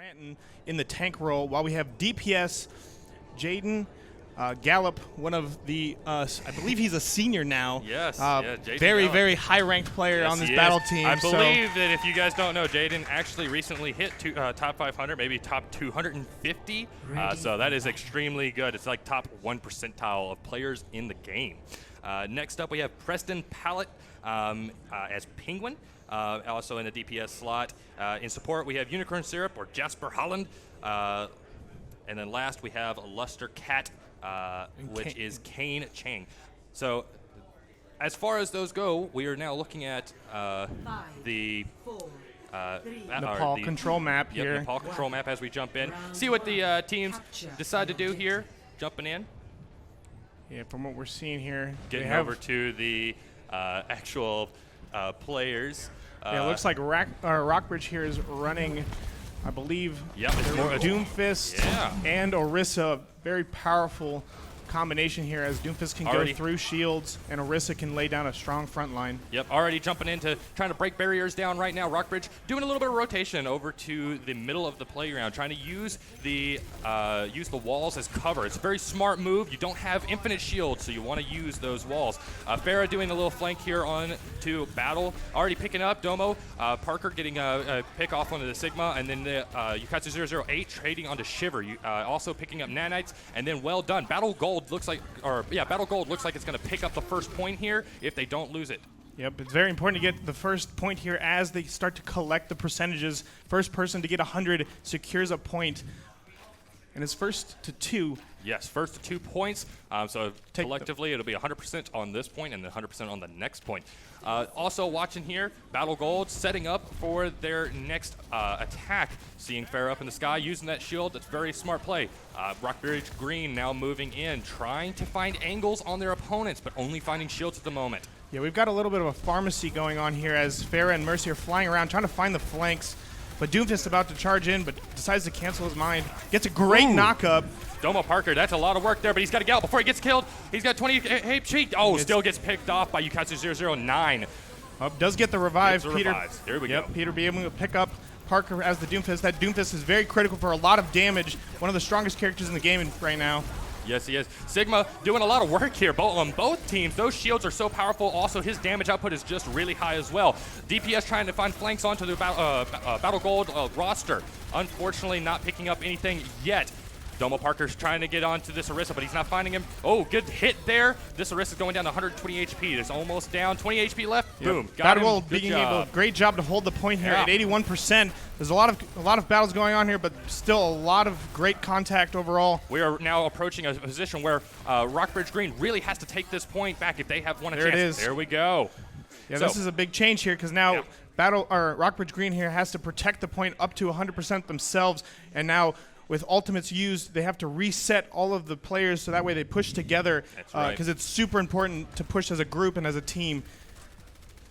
Granton in the tank role, while we have DPS Jaden Gallup, one of the, I believe he's a senior now. Yes, very high-ranked player on this battle team. I believe that if you guys don't know, Jaden actually recently hit top 500, maybe top 250. So that is extremely good. It's like top 1 percentile of players in the game. Next up, we have Preston Pallett as Penguin. Also in the DPS slot. In support, we have Unicorn Syrup or Jasper Holland. And then last, we have Luster Cat, which is Kane Chang. So as far as those go, we are now looking at the Nepal control map here. Nepal control map as we jump in. See what the teams decide to do here, jumping in. Yeah, from what we're seeing here. Getting over to the actual players. Yeah, it looks like Rockbridge here is running, I believe, Doomfist and Orisa. Very powerful combination here, as Doomfist can go through shields and Orisa can lay down a strong front line. Yep, already jumping into trying to break barriers down right now. Rockbridge doing a little bit of rotation over to the middle of the playground, trying to use the walls as cover. It's a very smart move. You don't have infinite shields, so you want to use those walls. Farah doing a little flank here on to Battle, already picking up Domo. Parker getting a pick off onto the Sigma, and then the Ukatsu 008 trading onto Shiver. Also picking up Nanites, and then well done. Battle Gold looks like it's going to pick up the first point here if they don't lose it. Yep, it's very important to get the first point here as they start to collect the percentages. First person to get 100 secures a point, and it's first to 2. Yes, first to 2 points. So collectively, it'll be 100% on this point and then 100% on the next point. Also watching here, Battle Gold setting up for their next attack. Seeing Farah up in the sky, using that shield. That's very smart play. Rockbridge Green now moving in, trying to find angles on their opponents, but only finding shields at the moment. Yeah, we've got a little bit of a pharmacy going on here as Farah and Mercy are flying around trying to find the flanks. But Doomfist about to charge in, but decides to cancel his mind. Gets a great knock-up. Domo Parker, that's a lot of work there, but he's got to get out before he gets killed. He's got 20 HP. Oh, still gets picked off by Ukatsu 009. Does get the revive. Peter, here we go. Peter be able to pick up Parker as the Doomfist. That Doomfist is very critical for a lot of damage. One of the strongest characters in the game right now. Yes, he is. Sigma doing a lot of work here on both teams. Those shields are so powerful. Also, his damage output is just really high as well. DPS trying to find flanks onto the Battle Gold roster. Unfortunately, not picking up anything yet. Domo Parker's trying to get onto this Orisa, but he's not finding him. Oh, good hit there. This Orisa's going down to 120 HP. It's almost down. 20 HP left. Yep. Boom. Got him. Great job to hold the point here at 81%. There's a lot of battles going on here, but still a lot of great contact overall. We are now approaching a position where Rockbridge Green really has to take this point back if they have won a chance. There it is. There we go. Yeah, so, this is a big change here because now Rockbridge Green here has to protect the point up to 100% themselves, and now with ultimates used, they have to reset all of the players so that way they push together. That's right. Because it's super important to push as a group and as a team.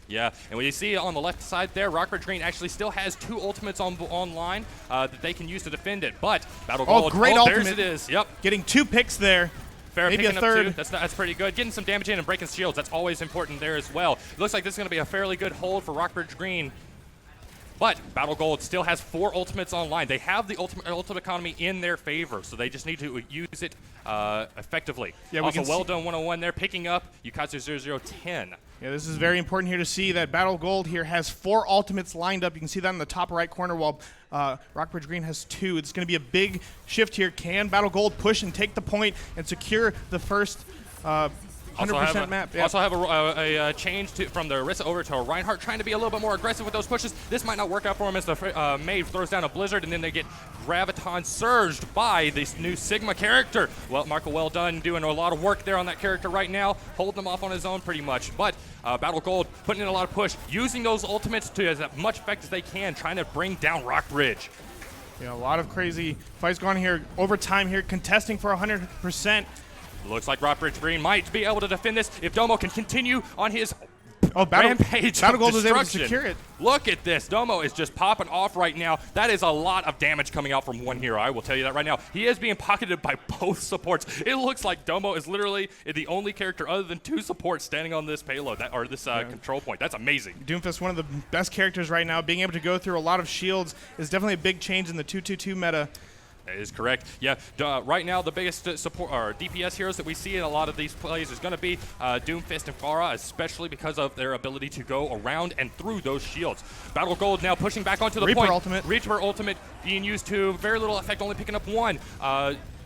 Yeah, and when you see on the left side there, Rockbridge Green actually still has 2 ultimates online that they can use to defend it. But Battle Gold, great ultimate. There's it is. Yep. Getting 2 picks there. Farah maybe a third. Up 2. That's pretty good. Getting some damage in and breaking shields. That's always important there as well. Looks like this is going to be a fairly good hold for Rockbridge Green. But Battle Gold still has 4 ultimates online. They have the ultimate economy in their favor, so they just need to use it effectively. Yeah, also, well done 101 there, picking up Ukatsu 0010. Yeah, this is very important here to see that Battle Gold here has 4 ultimates lined up. You can see that in the top right corner, while Rockbridge Green has 2. It's going to be a big shift here. Can Battle Gold push and take the point and secure the first 100% map? Also have a change from the Orisa over to a Reinhardt, trying to be a little bit more aggressive with those pushes. This might not work out for him as the Maeve throws down a Blizzard, and then they get Graviton surged by this new Sigma character. Well, Marco, well done, doing a lot of work there on that character right now, holding them off on his own pretty much. But Battle Gold putting in a lot of push, using those ultimates to as much effect as they can, trying to bring down Rockbridge. Yeah, a lot of crazy fights going here. Overtime here, contesting for 100%. Looks like Rockbridge Green might be able to defend this if Domo can continue on his Oh, rampage Battle of Gold was able to destruction. secure it. Look at this. Domo is just popping off right now. That is a lot of damage coming out from one hero. I will tell you that right now. He is being pocketed by both supports. It looks like Domo is literally the only character other than 2 supports standing on this payload, or this control point. That's amazing. Doomfist, one of the best characters right now. Being able to go through a lot of shields is definitely a big change in the 2-2-2 meta. That is correct. Yeah, right now the biggest support or DPS heroes that we see in a lot of these plays is going to be Doomfist and Pharah, especially because of their ability to go around and through those shields. Battle Gold now pushing back onto the Reaper point. ultimate. Reaper ultimate being used to very little effect, only picking up 1.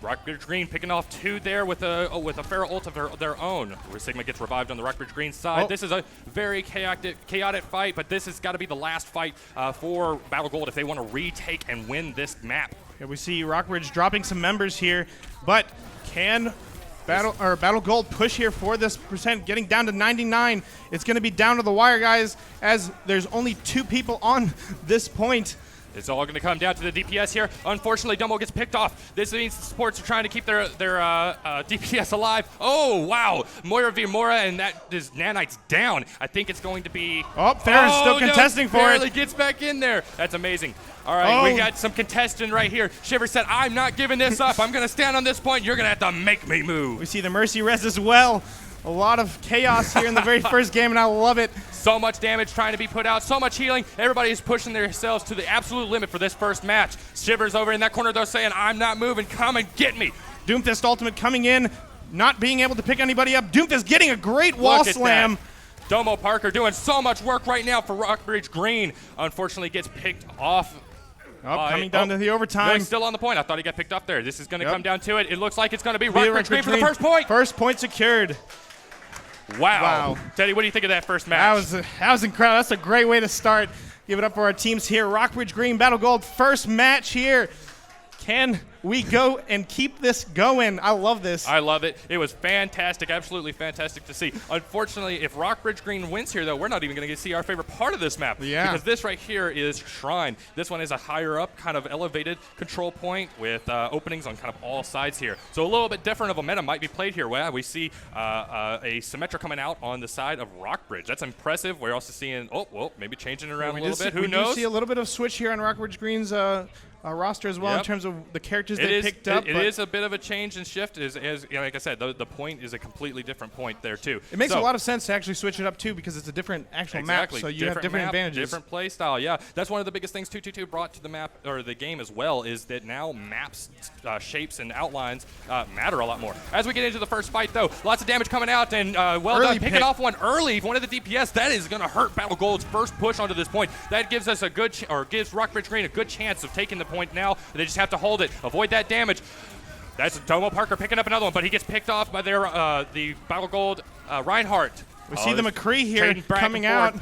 Rockbridge Green picking off 2 there with a Pharah ult of their own. Where Sigma gets revived on the Rockbridge Green side. Oh. This is a very chaotic fight, but this has got to be the last fight for Battle Gold if they want to retake and win this map. Yeah, we see Rockbridge dropping some members here, but can Battle Gold push here for this percent, getting down to 99. It's going to be down to the wire, guys, as there's only 2 people on this point. It's all going to come down to the DPS here. Unfortunately, Dumbo gets picked off. This means the supports are trying to keep their DPS alive. Oh, wow. Moira v. Mora, and that is Nanites down. I think it's going to be... Oh, Farron's still contesting for it. Barely gets back in there. That's amazing. All right, we got some contestant right here. Shiver said, I'm not giving this up. I'm going to stand on this point. You're going to have to make me move. We see the Mercy Res as well. A lot of chaos here in the very first game, and I love it. So much damage trying to be put out, so much healing. Everybody is pushing themselves to the absolute limit for this first match. Shiver's over in that corner, though, saying, I'm not moving. Come and get me. Doomfist ultimate coming in, not being able to pick anybody up. Doomfist getting a great wall slam. Domo Parker doing so much work right now for Rockbridge Green. Unfortunately, gets picked off. Coming down to the overtime. No, he's still on the point. I thought he got picked up there. This is going to come down to it. It looks like it's going to be Rockbridge Green for the first point. First point secured. Wow. Teddy, what do you think of that first match? That was incredible. That's a great way to start. Give it up for our teams here. Rockbridge Green, Battle Gold, first match here. Can we go and keep this going? I love this. I love it. It was fantastic, absolutely fantastic to see. Unfortunately, if Rockbridge Green wins here, though, we're not even going to get to see our favorite part of this map. Yeah. Because this right here is Shrine. This one is a higher up, kind of elevated control point with openings on kind of all sides here. So a little bit different of a meta might be played here. Where we see a Symmetra coming out on the side of Rockbridge. That's impressive. We're also seeing, maybe changing it around a little bit. Who knows? We do see a little bit of switch here on Rockbridge Green's roster as well in terms of the characters they picked up. It is a bit of a change and shift. Like I said, the point is a completely different point there, too. It makes a lot of sense to actually switch it up, too, because it's a different actual map, so you have different advantages. Different play style, yeah. That's one of the biggest things 222 brought to the map, or the game as well, is that now maps, shapes, and outlines matter a lot more. As we get into the first fight, though, lots of damage coming out, and well done. Picking off one early, one of the DPS. That is going to hurt Battle Gold's first push onto this point. That gives us gives Rockbridge Green a good chance of taking the point now. They just have to hold it, avoid that damage. That's Domo Parker picking up another one, but he gets picked off by the Battle Gold Reinhardt. We see the McCree here coming out.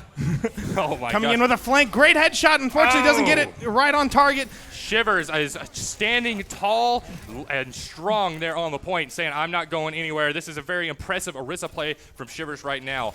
Oh my coming in with a flank. Great headshot. Unfortunately, doesn't get it right on target. Shivers is standing tall and strong there on the point, saying, I'm not going anywhere. This is a very impressive Orisa play from Shivers right now.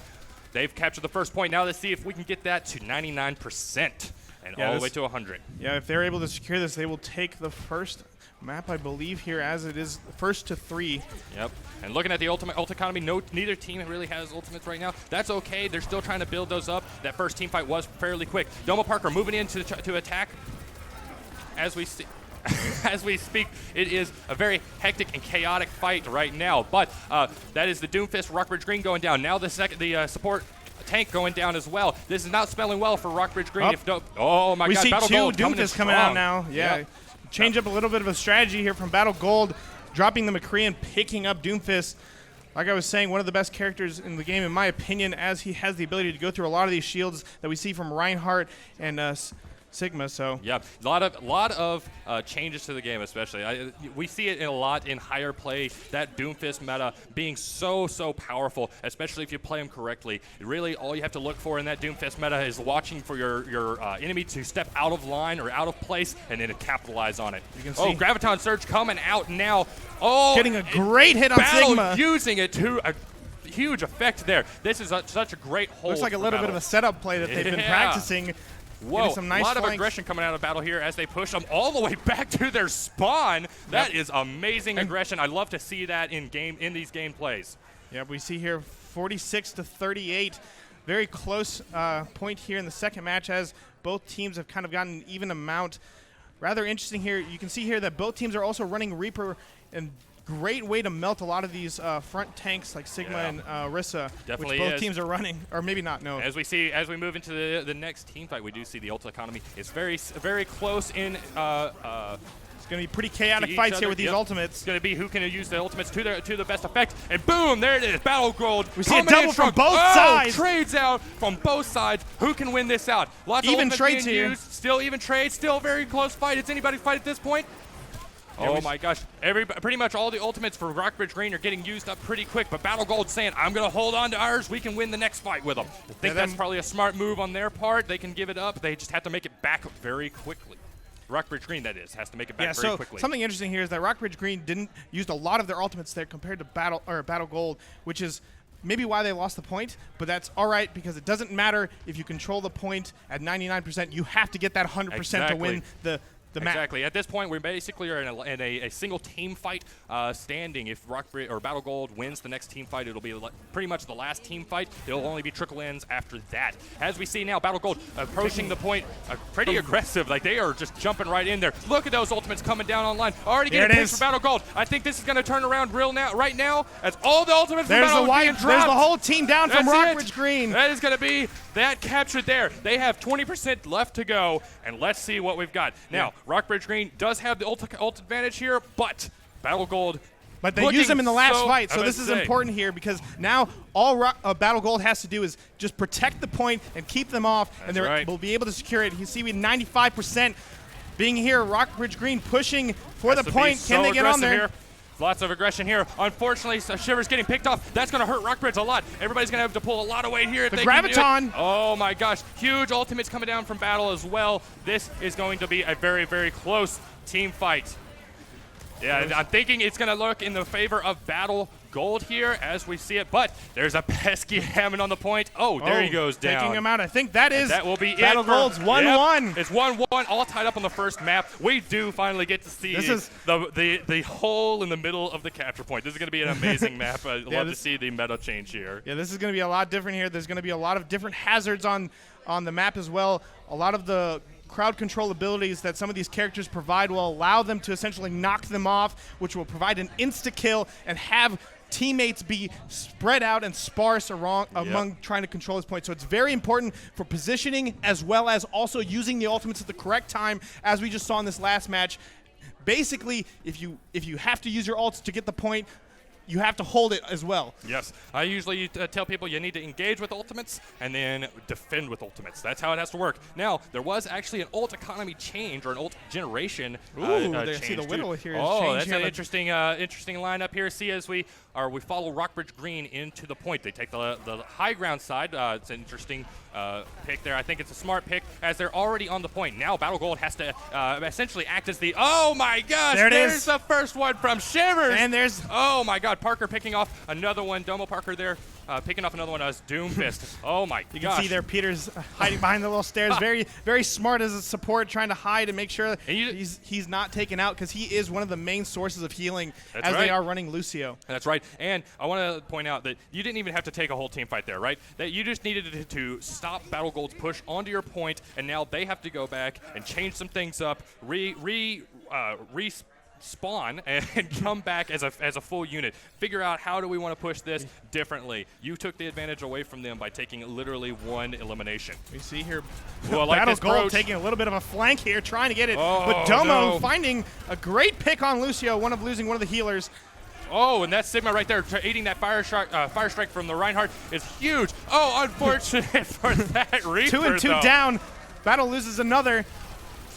They've captured the first point. Now let's see if we can get that to 99%. And all the way to 100. Yeah, if they're able to secure this, they will take the first map, I believe, here, as it is first to 3. Yep. And looking at the ult economy, neither team really has ultimates right now. That's okay. They're still trying to build those up. That first team fight was fairly quick. Domo Parker moving in to attack. As we see. As we speak, it is a very hectic and chaotic fight right now. But that is the Doomfist Rockbridge Green going down. Now the support tank going down as well. This is not spelling well for Rockbridge Green. Oh my God! We see Battle 2 Gold Doomfist coming out now. Yeah, yep. Change up a little bit of a strategy here from Battle Gold, dropping the McCree and picking up Doomfist. Like I was saying, one of the best characters in the game, in my opinion, as he has the ability to go through a lot of these shields that we see from Reinhardt and Sigma. So yeah, a lot of changes to the game, especially. We see it a lot in higher play. That Doomfist meta being so powerful, especially if you play him correctly. Really, all you have to look for in that Doomfist meta is watching for your enemy to step out of line or out of place, and then to capitalize on it. You can see Graviton Surge coming out now. Oh, getting a great hit on Sigma, using it to a huge effect there. This is such a great hold. Looks like a little bit of a setup play that they've been practicing. Whoa, some nice a lot flanks. of aggression coming out of Battle here as they push them all the way back to their spawn. That is amazing aggression. I love to see that in these game plays. Yeah, we see here 46 to 38. very close point here in the second match as both teams have kind of gotten an even amount. Rather interesting here. You can see here that both teams are also running Reaper, and great way to melt a lot of these front tanks like Sigma and Rissa, Definitely which both teams are running, or maybe not. No. As we move into the next team fight, we do see the ult economy is very close in. It's going to be pretty chaotic fights here with these ultimates. It's going to be who can use the ultimates to the best effect. And boom, there it is. Battle Gold. We see a double from both sides. Trades out from both sides. Who can win this out? Lots even of trades being here. Used. Still even trades. Still a very close fight. It's anybody's fight at this point. Oh my gosh. Pretty much all the ultimates for Rockbridge Green are getting used up pretty quick, but Battle Gold's saying, I'm going to hold on to ours. We can win the next fight with them. I think that's probably a smart move on their part. They can give it up. They just have to make it back very quickly. Rockbridge Green, that is, has to make it back very quickly. Something interesting here is that Rockbridge Green didn't use a lot of their ultimates there compared to Battle Gold, which is maybe why they lost the point, but that's all right because it doesn't matter if you control the point at 99%. You have to get that 100% to win the match. Exactly. At this point, we basically are in a single team fight standing. If Rockbridge or Battle Gold wins the next team fight, it'll be pretty much the last team fight. It'll only be trickle ends after that. As we see now, Battle Gold approaching the point, pretty aggressive. Like they are just jumping right in there. Look at those ultimates coming down online. Already getting picked for Battle Gold. I think this is going to turn around right now as all the ultimates from Battle Gold being dropped. There's the whole team down from Rockbridge Green. That is going to be that captured there. They have 20% left to go, and let's see what we've got. Now, Rockbridge Green does have the ult advantage here, but Battle Gold. But they use them in the last fight, so this is important here because now all Battle Gold has to do is just protect the point and keep them off, and they will be able to secure it. You see, we 95% being here. Rockbridge Green pushing for the point. Can they get on there? Here. Lots of aggression here. Unfortunately, Shiver's getting picked off. That's going to hurt Rockbridge a lot. Everybody's going to have to pull a lot of weight here. If the Graviton. Oh my gosh. Huge ultimates coming down from Battle as well. This is going to be a very close team fight. Yeah, I'm thinking it's going to look in the favor of Battle Gold here as we see it, but there's a pesky Hammond on the point. Oh, there he goes down. Taking him out. I think that will be Battle Gold's 1-1. Yep, it's 1-1, all tied up on the first map. We do finally get to see the hole in the middle of the capture point. This is going to be an amazing map. I'd love to see the meta change here. Yeah, this is going to be a lot different here. There's going to be a lot of different hazards on the map as well. A lot of the crowd control abilities that some of these characters provide will allow them to essentially knock them off, which will provide an insta-kill and have teammates be spread out and sparse among trying to control this point. So it's very important for positioning as well as also using the ultimates at the correct time, as we just saw in this last match. Basically, if you have to use your ults to get the point, you have to hold it as well. Yes. I usually tell people you need to engage with ultimates and then defend with ultimates. That's how it has to work. Now, there was actually an ult economy change or an ult generation change. See the whittle here is that's an interesting lineup here. See, as we follow Rockbridge Green into the point. They take the high ground side. It's an interesting pick there. I think it's a smart pick as they're already on the point. Now Battle Gold has to essentially act as the, oh my gosh, there's the first one from Shivers. And there's, oh my god, Parker picking off another one. Domo Parker there picking off another one as Doomfist. Oh my gosh. You can see there Peter's hiding behind the little stairs. Very smart as a support, trying to hide and make sure that he's not taken out because he is one of the main sources of healing as they are running Lucio. That's right. And I want to point out that you didn't even have to take a whole team fight there, right? That you just needed to stop Battle Gold's push onto your point, and now they have to go back and change some things up, spawn and come back as a full unit. Figure out how do we want to push this differently. You took the advantage away from them by taking literally one elimination. We see here Battle Gold taking a little bit of a flank here, trying to get it. But Domo finding a great pick on Lucio, losing one of the healers. Oh, and that Sigma right there, eating that fire strike from the Reinhardt is huge. Oh, unfortunate for that Reaper, 2 and 2 down. Battle loses another.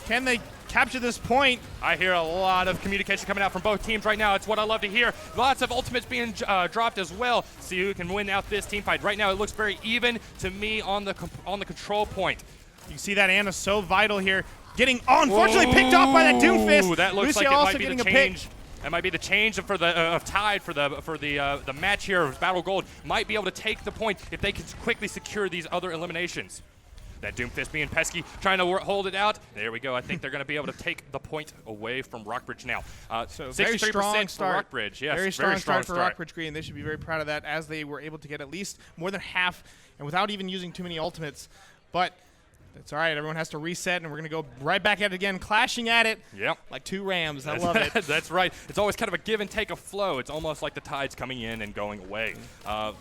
Can they capture this point? I hear a lot of communication coming out from both teams right now. It's what I love to hear. Lots of ultimates being dropped as well. See who can win out this team fight. Right now, it looks very even to me on the control point. You see that Anna so vital here, getting unfortunately picked off by that Doomfist. That looks Lucio like it also might be getting the a change. pick. That might be the change for the tide for the match here of Battle Gold. Might be able to take the point if they can quickly secure these other eliminations. That Doomfist being pesky, trying to hold it out. There we go. I think they're going to be able to take the point away from Rockbridge now. So very strong start. For Rockbridge. Yes, very strong start for Rockbridge Green. They should be very proud of that, as they were able to get at least more than half, and without even using too many ultimates. But it's all right. Everyone has to reset, and we're going to go right back at it again, clashing at it like two rams. I love it. That's right. It's always kind of a give and take of flow. It's almost like the tides coming in and going away.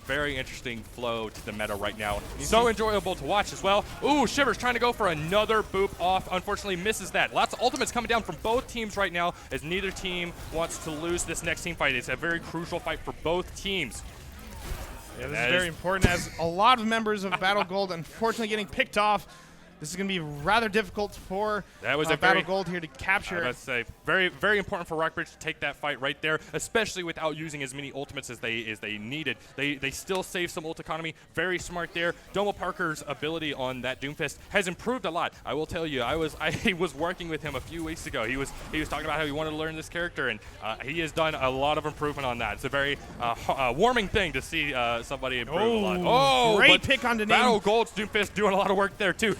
Very interesting flow to the meta right now. So enjoyable to watch as well. Ooh, Shivers trying to go for another boop off. Unfortunately, misses that. Lots of ultimates coming down from both teams right now, as neither team wants to lose this next team fight. It's a very crucial fight for both teams. Yeah, this is very important, as a lot of members of Battle Gold unfortunately getting picked off. This is going to be rather difficult for Battle Gold here to capture. I was about to say, very, very important for Rockbridge to take that fight right there, especially without using as many ultimates as they needed. They still save some ult economy. Very smart there. Domo Parker's ability on that Doomfist has improved a lot. I will tell you, I was working with him a few weeks ago. He was talking about how he wanted to learn this character, and he has done a lot of improvement on that. It's a very warming thing to see somebody improve a lot. Oh, great pick on the name. Battle Gold's Doomfist doing a lot of work there too.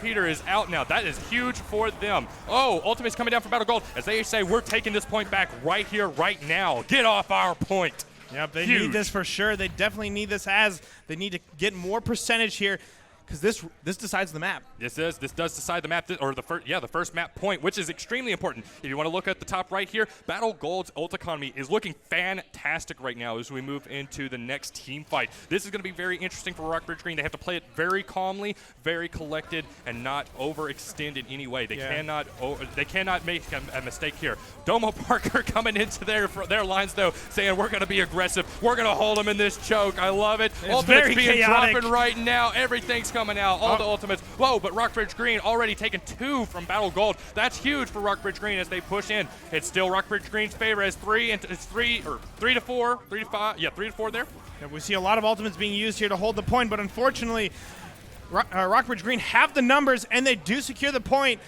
Peter is out now. That is huge for them. Oh, Ultimate's coming down from Battle Gold as they say, we're taking this point back right here, right now. Get off our point. Yep, they need this for sure. They definitely need this, as they need to get more percentage here, because this decides the map. This does decide the map, or the first map point, which is extremely important. If you want to look at the top right here, Battle Gold's ult economy is looking fantastic right now as we move into the next team fight. This is going to be very interesting for Rockbridge Green. They have to play it very calmly, very collected, and not overextend in any way. They cannot make a mistake here. Domo Parker coming into their lines though, saying we're going to be aggressive. We're going to hold them in this choke. I love it. It's very being chaotic. dropping right now. Everything's coming out, all the ultimates. Whoa, but Rockbridge Green already taken 2 from Battle Gold. That's huge for Rockbridge Green as they push in. It's still Rockbridge Green's favor as 3 to 4, 3 to 5, 3 to 4 there. Yeah, we see a lot of ultimates being used here to hold the point, but unfortunately, Rockbridge Green have the numbers, and they do secure the point.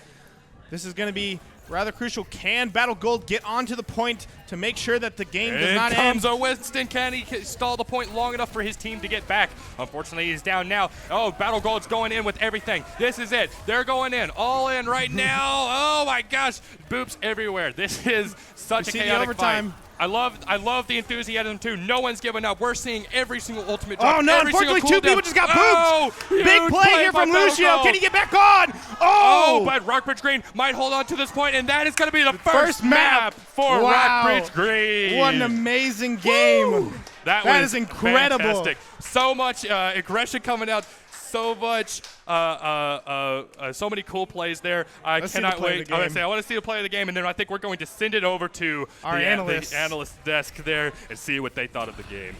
This is going to be rather crucial. Can Battle Gold get onto the point to make sure that the game does not end? Here comes a Winston. Can he stall the point long enough for his team to get back? Unfortunately, he's down now. Oh, Battle Gold's going in with everything. This is it. They're going in. All in right now. Oh, my gosh. Boops everywhere. This is such a chaotic fight. I love the enthusiasm too. No one's giving up. We're seeing every single ultimate drop. Oh no, unfortunately 2 people just got booped. Big play here from Lucio. Can he get back on? Oh, but Rockbridge Green might hold on to this point, and that is going to be the first map for Rockbridge Green. What an amazing game. Woo. That is incredible. Fantastic. So much aggression coming out. So much, so many cool plays there. I cannot wait. I want to see the play of the game, and then I think we're going to send it over to the analyst desk there and see what they thought of the game.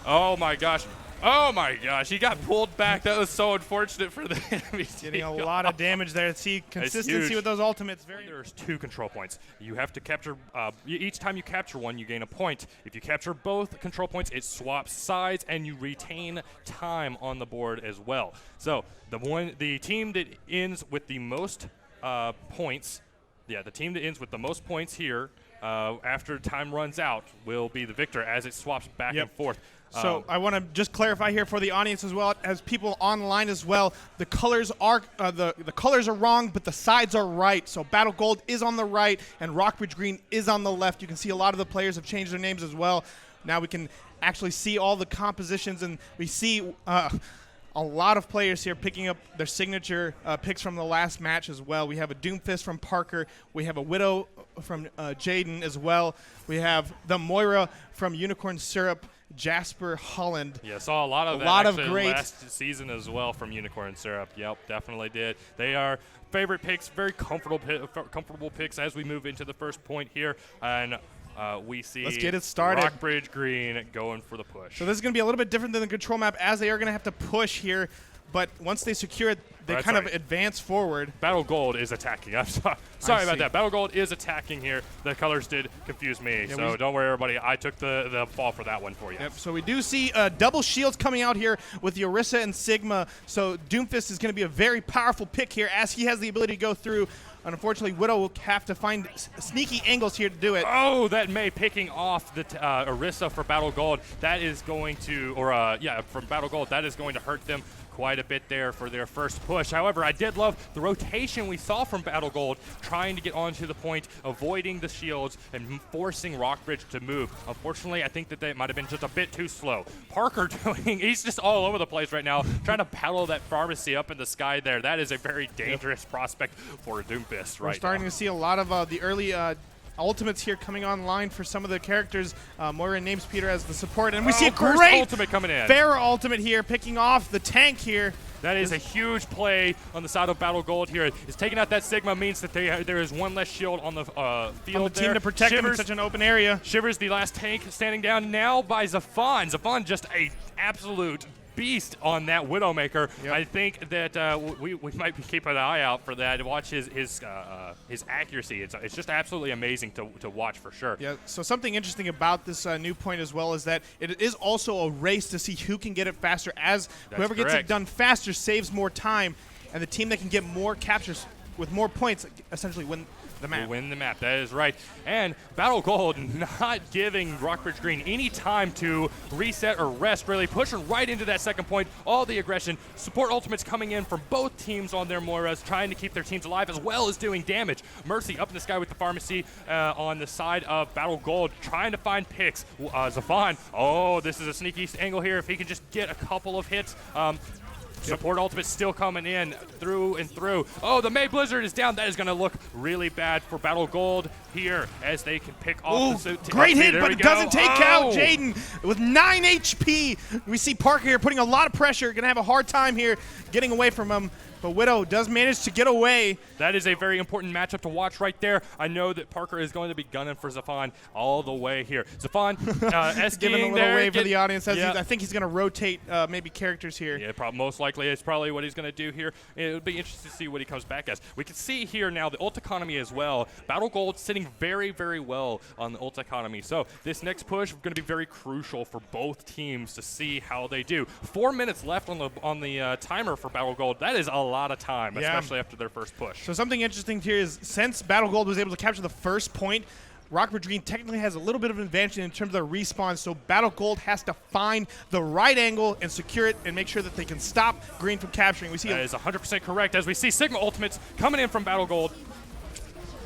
Oh my gosh. Oh my gosh, he got pulled back. That was so unfortunate for the enemy. Getting a lot of damage there. See consistency with those ultimates. There's 2 control points. You have to capture, each time you capture one, you gain a point. If you capture both control points, it swaps sides and you retain time on the board as well. So the team that ends with the most points, the team that ends with the most points here after time runs out will be the victor as it swaps back and forth. So I want to just clarify here for the audience as well as people online as well. The colors are the colors are wrong, but the sides are right. So Battle Gold is on the right and Rockbridge Green is on the left. You can see a lot of the players have changed their names as well. Now we can actually see all the compositions, and we see a lot of players here picking up their signature picks from the last match as well. We have a Doomfist from Parker. We have a Widow from Jaden as well. We have the Moira from Unicorn Syrup. Jasper Holland. Yeah, saw a lot of great last season as well from Unicorn Syrup. Yep, definitely did. They are favorite picks, very comfortable picks as we move into the first point here, and we see let's get it started. Rockbridge Green going for the push. So this is going to be a little bit different than the control map, as they are going to have to push here. But once they secure it, they kind of advance forward. Battle Gold is attacking. I'm sorry about that. Battle Gold is attacking here. The colors did confuse me, so don't worry, everybody. I took the fall for that one for you. Yep, so we do see double shields coming out here with Orisa and Sigma. So Doomfist is going to be a very powerful pick here, as he has the ability to go through. Unfortunately, Widow will have to find sneaky angles here to do it. Oh, that May picking off the Orisa for Battle Gold. That is going to, from Battle Gold, that is going to hurt them quite a bit there for their first push. However, I did love the rotation we saw from Battle Gold, trying to get onto the point, avoiding the shields, and forcing Rockbridge to move. Unfortunately, I think that they might have been just a bit too slow. Parker he's just all over the place right now, trying to paddle that pharmacy up in the sky there. That is a very dangerous prospect for a Doomfist right now. We're starting to see a lot of the early ultimates here coming online for some of the characters. Moira names Peter as the support, and we see a great ultimate coming in. Pharah ultimate here, picking off the tank here. That is a huge play on the side of Battle Gold here. Is taking out that Sigma means that there is one less shield on the field on the team there. to protect him in such an open area. Shivers, the last tank, standing down now by Zafan. Zafan just a absolute beast on that Widowmaker. Yep. I think that we might be keeping an eye out for that. Watch his accuracy. It's just absolutely amazing to watch for sure. Yeah. So something interesting about this new point as well is that it is also a race to see who can get it faster. As whoever gets it done faster saves more time, and the team that can get more captures with more points essentially win the map. Win the map, that is right. And Battle Gold not giving Rockbridge Green any time to reset or rest, really pushing right into that second point. All the aggression, support ultimates coming in from both teams on their Moiras, trying to keep their teams alive as well as doing damage. Mercy up in the sky with the pharmacy on the side of Battle Gold, trying to find picks. Zafan, oh, this is a sneaky angle here. If he can just get a couple of hits. Support ultimate still coming in through and through. Oh, the May Blizzard is down. That is going to look really bad for Battle Gold here as they can pick off the suit. Great hit, but it doesn't take out Jaden with 9 HP. We see Parker here putting a lot of pressure. Going to have a hard time here getting away from him. But Widow does manage to get away. That is a very important matchup to watch right there. I know that Parker is going to be gunning for Zafan all the way here. Zafan, giving a little wave for the audience. Yeah. I think he's going to rotate maybe characters here. Yeah, most likely it's probably what he's going to do here. It'll be interesting to see what he comes back as. We can see here now the ult economy as well. Battle Gold sitting very, very well on the ult economy. So this next push is going to be very crucial for both teams to see how they do. 4 minutes left on the timer for Battle Gold. That is a lot of time, especially after their first push. So something interesting here is since Battle Gold was able to capture the first point, Rockbridge Green technically has a little bit of an advantage in terms of their respawn, so Battle Gold has to find the right angle and secure it and make sure that they can stop Green from capturing. We see that is 100% correct as we see Sigma ultimates coming in from Battle Gold.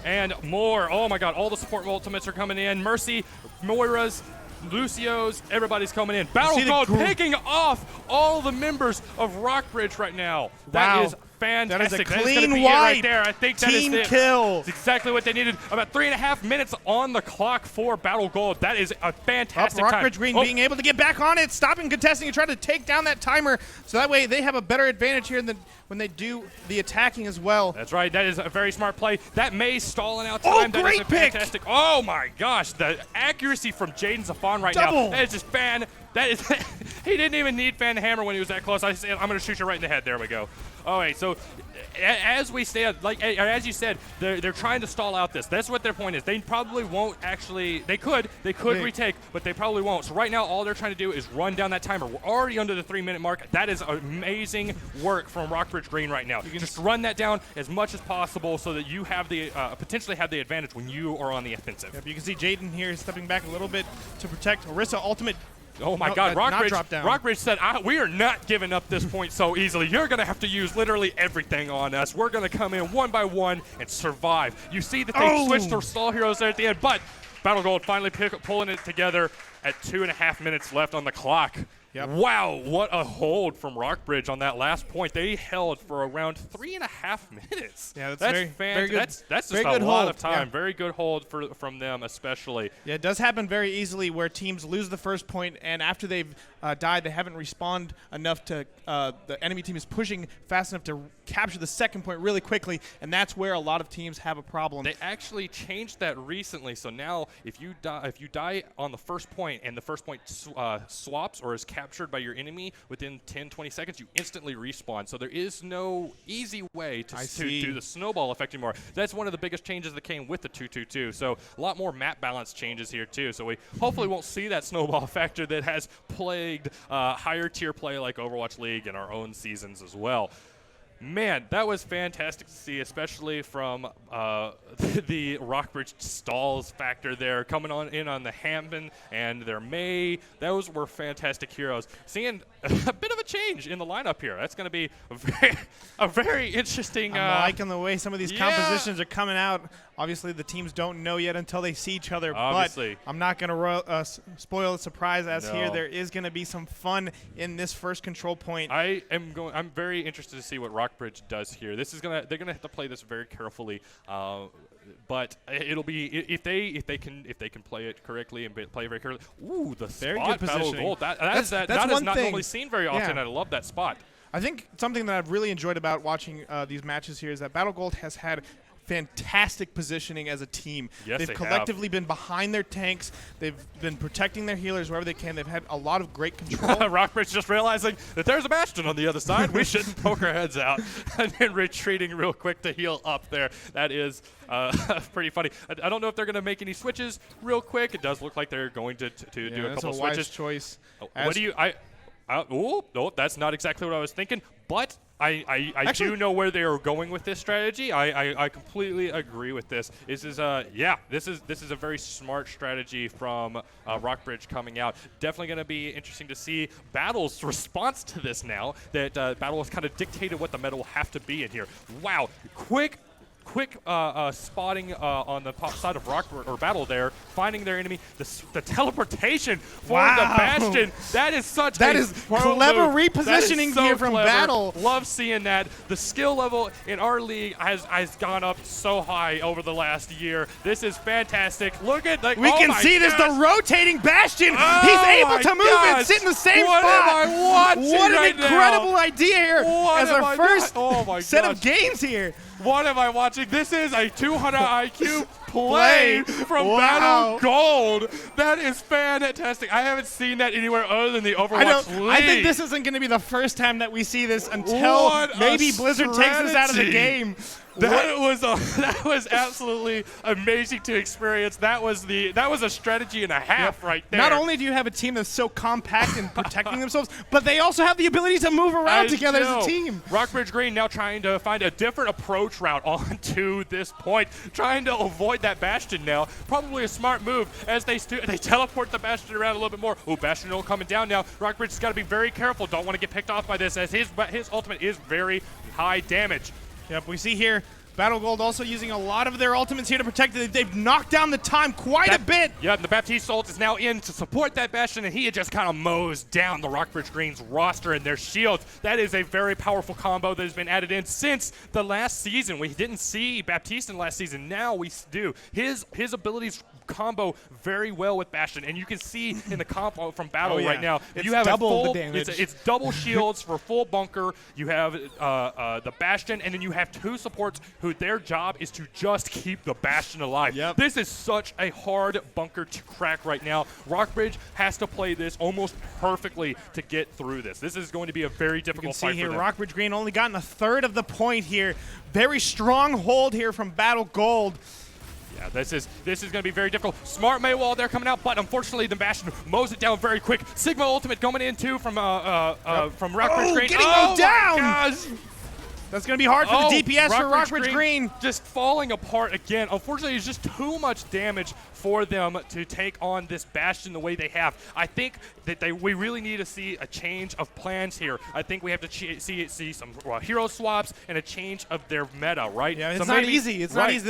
And more. Oh my god, all the support ultimates are coming in. Mercy, Moira's, Lucio's, everybody's coming in. Battle Gold picking off all the members of Rockbridge right now. That is fantastic. That is a clean wipe. Right there. I think that is it. Kill. It's exactly what they needed. About 3.5 minutes on the clock for Battle Gold. That is a fantastic time. Rockbridge Green being able to get back on it, stopping contesting and trying to take down that timer, so that way they have a better advantage here than when they do the attacking as well. That's right. That is a very smart play. That May's stalling out time. Oh, great pick. Fantastic. Oh my gosh, the accuracy from Jaden Zafan right now. That is just That is, he didn't even need Fan to hammer when he was that close. I said, I'm going to shoot you right in the head. There we go. All right, so as we said, as you said, they're trying to stall out this. That's what their point is. They probably won't actually. They could retake, but they probably won't. So right now, all they're trying to do is run down that timer. We're already under the 3-minute mark. That is amazing work from Rockbridge Green right now. You can just run that down as much as possible so that you have the potentially have the advantage when you are on the offensive. Yep, you can see Jaden here stepping back a little bit to protect Orisa ultimate. Oh my God, Rockbridge said, we are not giving up this point so easily. You're going to have to use literally everything on us. We're going to come in one by one and survive. You see that they switched their stall heroes there at the end, but Battle Gold finally pulling it together at 2.5 minutes left on the clock. Yep. Wow, what a hold from Rockbridge on that last point. They held for around 3.5 minutes. Yeah, that's very good. That's just a lot of time. Yeah. Very good hold from them, especially. Yeah, it does happen very easily where teams lose the first point, and after they've died, they haven't respawned enough to the enemy team is pushing fast enough to capture the second point really quickly, and that's where a lot of teams have a problem. They actually changed that recently, so now if you die on the first point and the first point swaps or is captured by your enemy within 10-20 seconds, you instantly respawn. So there is no easy way to do the snowball effect anymore. That's one of the biggest changes that came with the 2-2-2. So a lot more map balance changes here too. So we hopefully won't see that snowball factor that has plagued higher tier play like Overwatch League in our own seasons as well. Man, that was fantastic to see, especially from the Rockbridge stalls factor there, coming in on the Hampton and their May. Those were fantastic heroes. Seeing a bit of a change in the lineup here. That's going to be a very interesting. I'm liking the way some of these compositions are coming out. Obviously, the teams don't know yet until they see each other. Obviously. But I'm not going to spoil the surprise here there is going to be some fun in this first control point. I'm very interested to see what Rockbridge does here. They're gonna have to play this very carefully. But it'll be if they can play it correctly and play very carefully. Ooh, the very spot good battle positioning. gold. That is not normally seen very often. Yeah. I love that spot. I think something that I've really enjoyed about watching these matches here is that Battle Gold has had fantastic positioning as a team. Yes, They've collectively been behind their tanks. They've been protecting their healers wherever they can. They've had a lot of great control. Rockbridge just realizing that there's a Bastion on the other side. We shouldn't poke our heads out. And then retreating real quick to heal up there. That is pretty funny. I don't know if they're going to make any switches real quick. It does look like they're going to do a couple that's a switches. wise choice. What do you no, that's not exactly what I was thinking, but I do know where they are going with this strategy. I completely agree with this. This is a very smart strategy from Rockbridge coming out. Definitely going to be interesting to see Battle's response to this now that Battle has kind of dictated what the meta will have to be in here. Wow, quick spotting on the top side of Rockbridge or Battle there, finding their enemy. The teleportation for the Bastion. That is clever repositioning here from clever. Battle. Love seeing that. The skill level in our league has gone up so high over the last year. This is fantastic. Look at we can see this, the rotating Bastion. He's able to move and sit in the same spot. What am I watching What an right incredible now? idea here as our first set of games here. What am I watching? This is a 200 IQ play from Battle Gold. That is fantastic. I haven't seen that anywhere other than the Overwatch League. I think this isn't going to be the first time that we see this until maybe Blizzard takes us out of the game. That was absolutely amazing to experience. That was a strategy and a half right there. Not only do you have a team that's so compact and protecting themselves, but they also have the ability to move around together as a team. Rockbridge Green now trying to find a different approach route onto this point, trying to avoid that Bastion now. Probably a smart move as they teleport the Bastion around a little bit more. Ooh, Bastion coming down now. Rockbridge's got to be very careful. Don't want to get picked off by this as his ultimate is very high damage. Yep, we see here Battle Gold also using a lot of their ultimates here to protect it. They've knocked down the time quite a bit. Yeah, and the Baptiste ult is now in to support that Bastion, and he just kind of mows down the Rockbridge Green's roster and their shields. That is a very powerful combo that has been added in since the last season. We didn't see Baptiste in last season. Now we do. His abilities combo very well with Bastion, and you can see in the combo from Battle right now. You have double the damage. It's double shields for full bunker. You have the Bastion, and then you have two supports who their job is to just keep the Bastion alive. Yep. This is such a hard bunker to crack right now. Rockbridge has to play this almost perfectly to get through this. This is going to be a very difficult fight here, for them. Rockbridge Green only gotten a third of the point here. Very strong hold here from Battle Gold. Yeah, this is going to be very difficult. Smart Maywall there coming out, but unfortunately the Bastion mows it down very quick. Sigma ultimate coming in too from Rockbridge Green. Getting mowed down! Gosh. That's going to be hard for the DPS for Rockbridge Green. Just falling apart again. Unfortunately, it's just too much damage for them to take on this Bastion the way they have. I think that we really need to see a change of plans here. I think we have to see some hero swaps and a change of their meta, right? Yeah, it's not easy. It's not easy.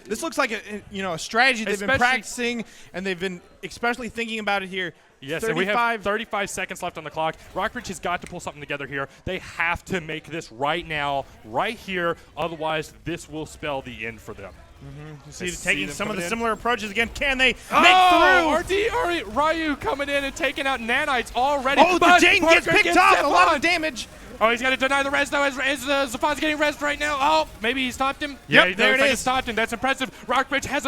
This looks like a strategy they've been practicing, and they've been especially thinking about it here. Yes, and we have 35 seconds left on the clock. Rockbridge has got to pull something together here. They have to make this right now, right here. Otherwise, this will spell the end for them. You see taking some of the similar approaches again. Can they make through? Ryu coming in and taking out nanites already. Oh, the Jaden gets picked off. A lot of damage. Oh, he's got to deny the res, though, as Zafon's getting res right now. Oh, maybe he stopped him. Yep, there it is. Stopped him. That's impressive. Rockbridge has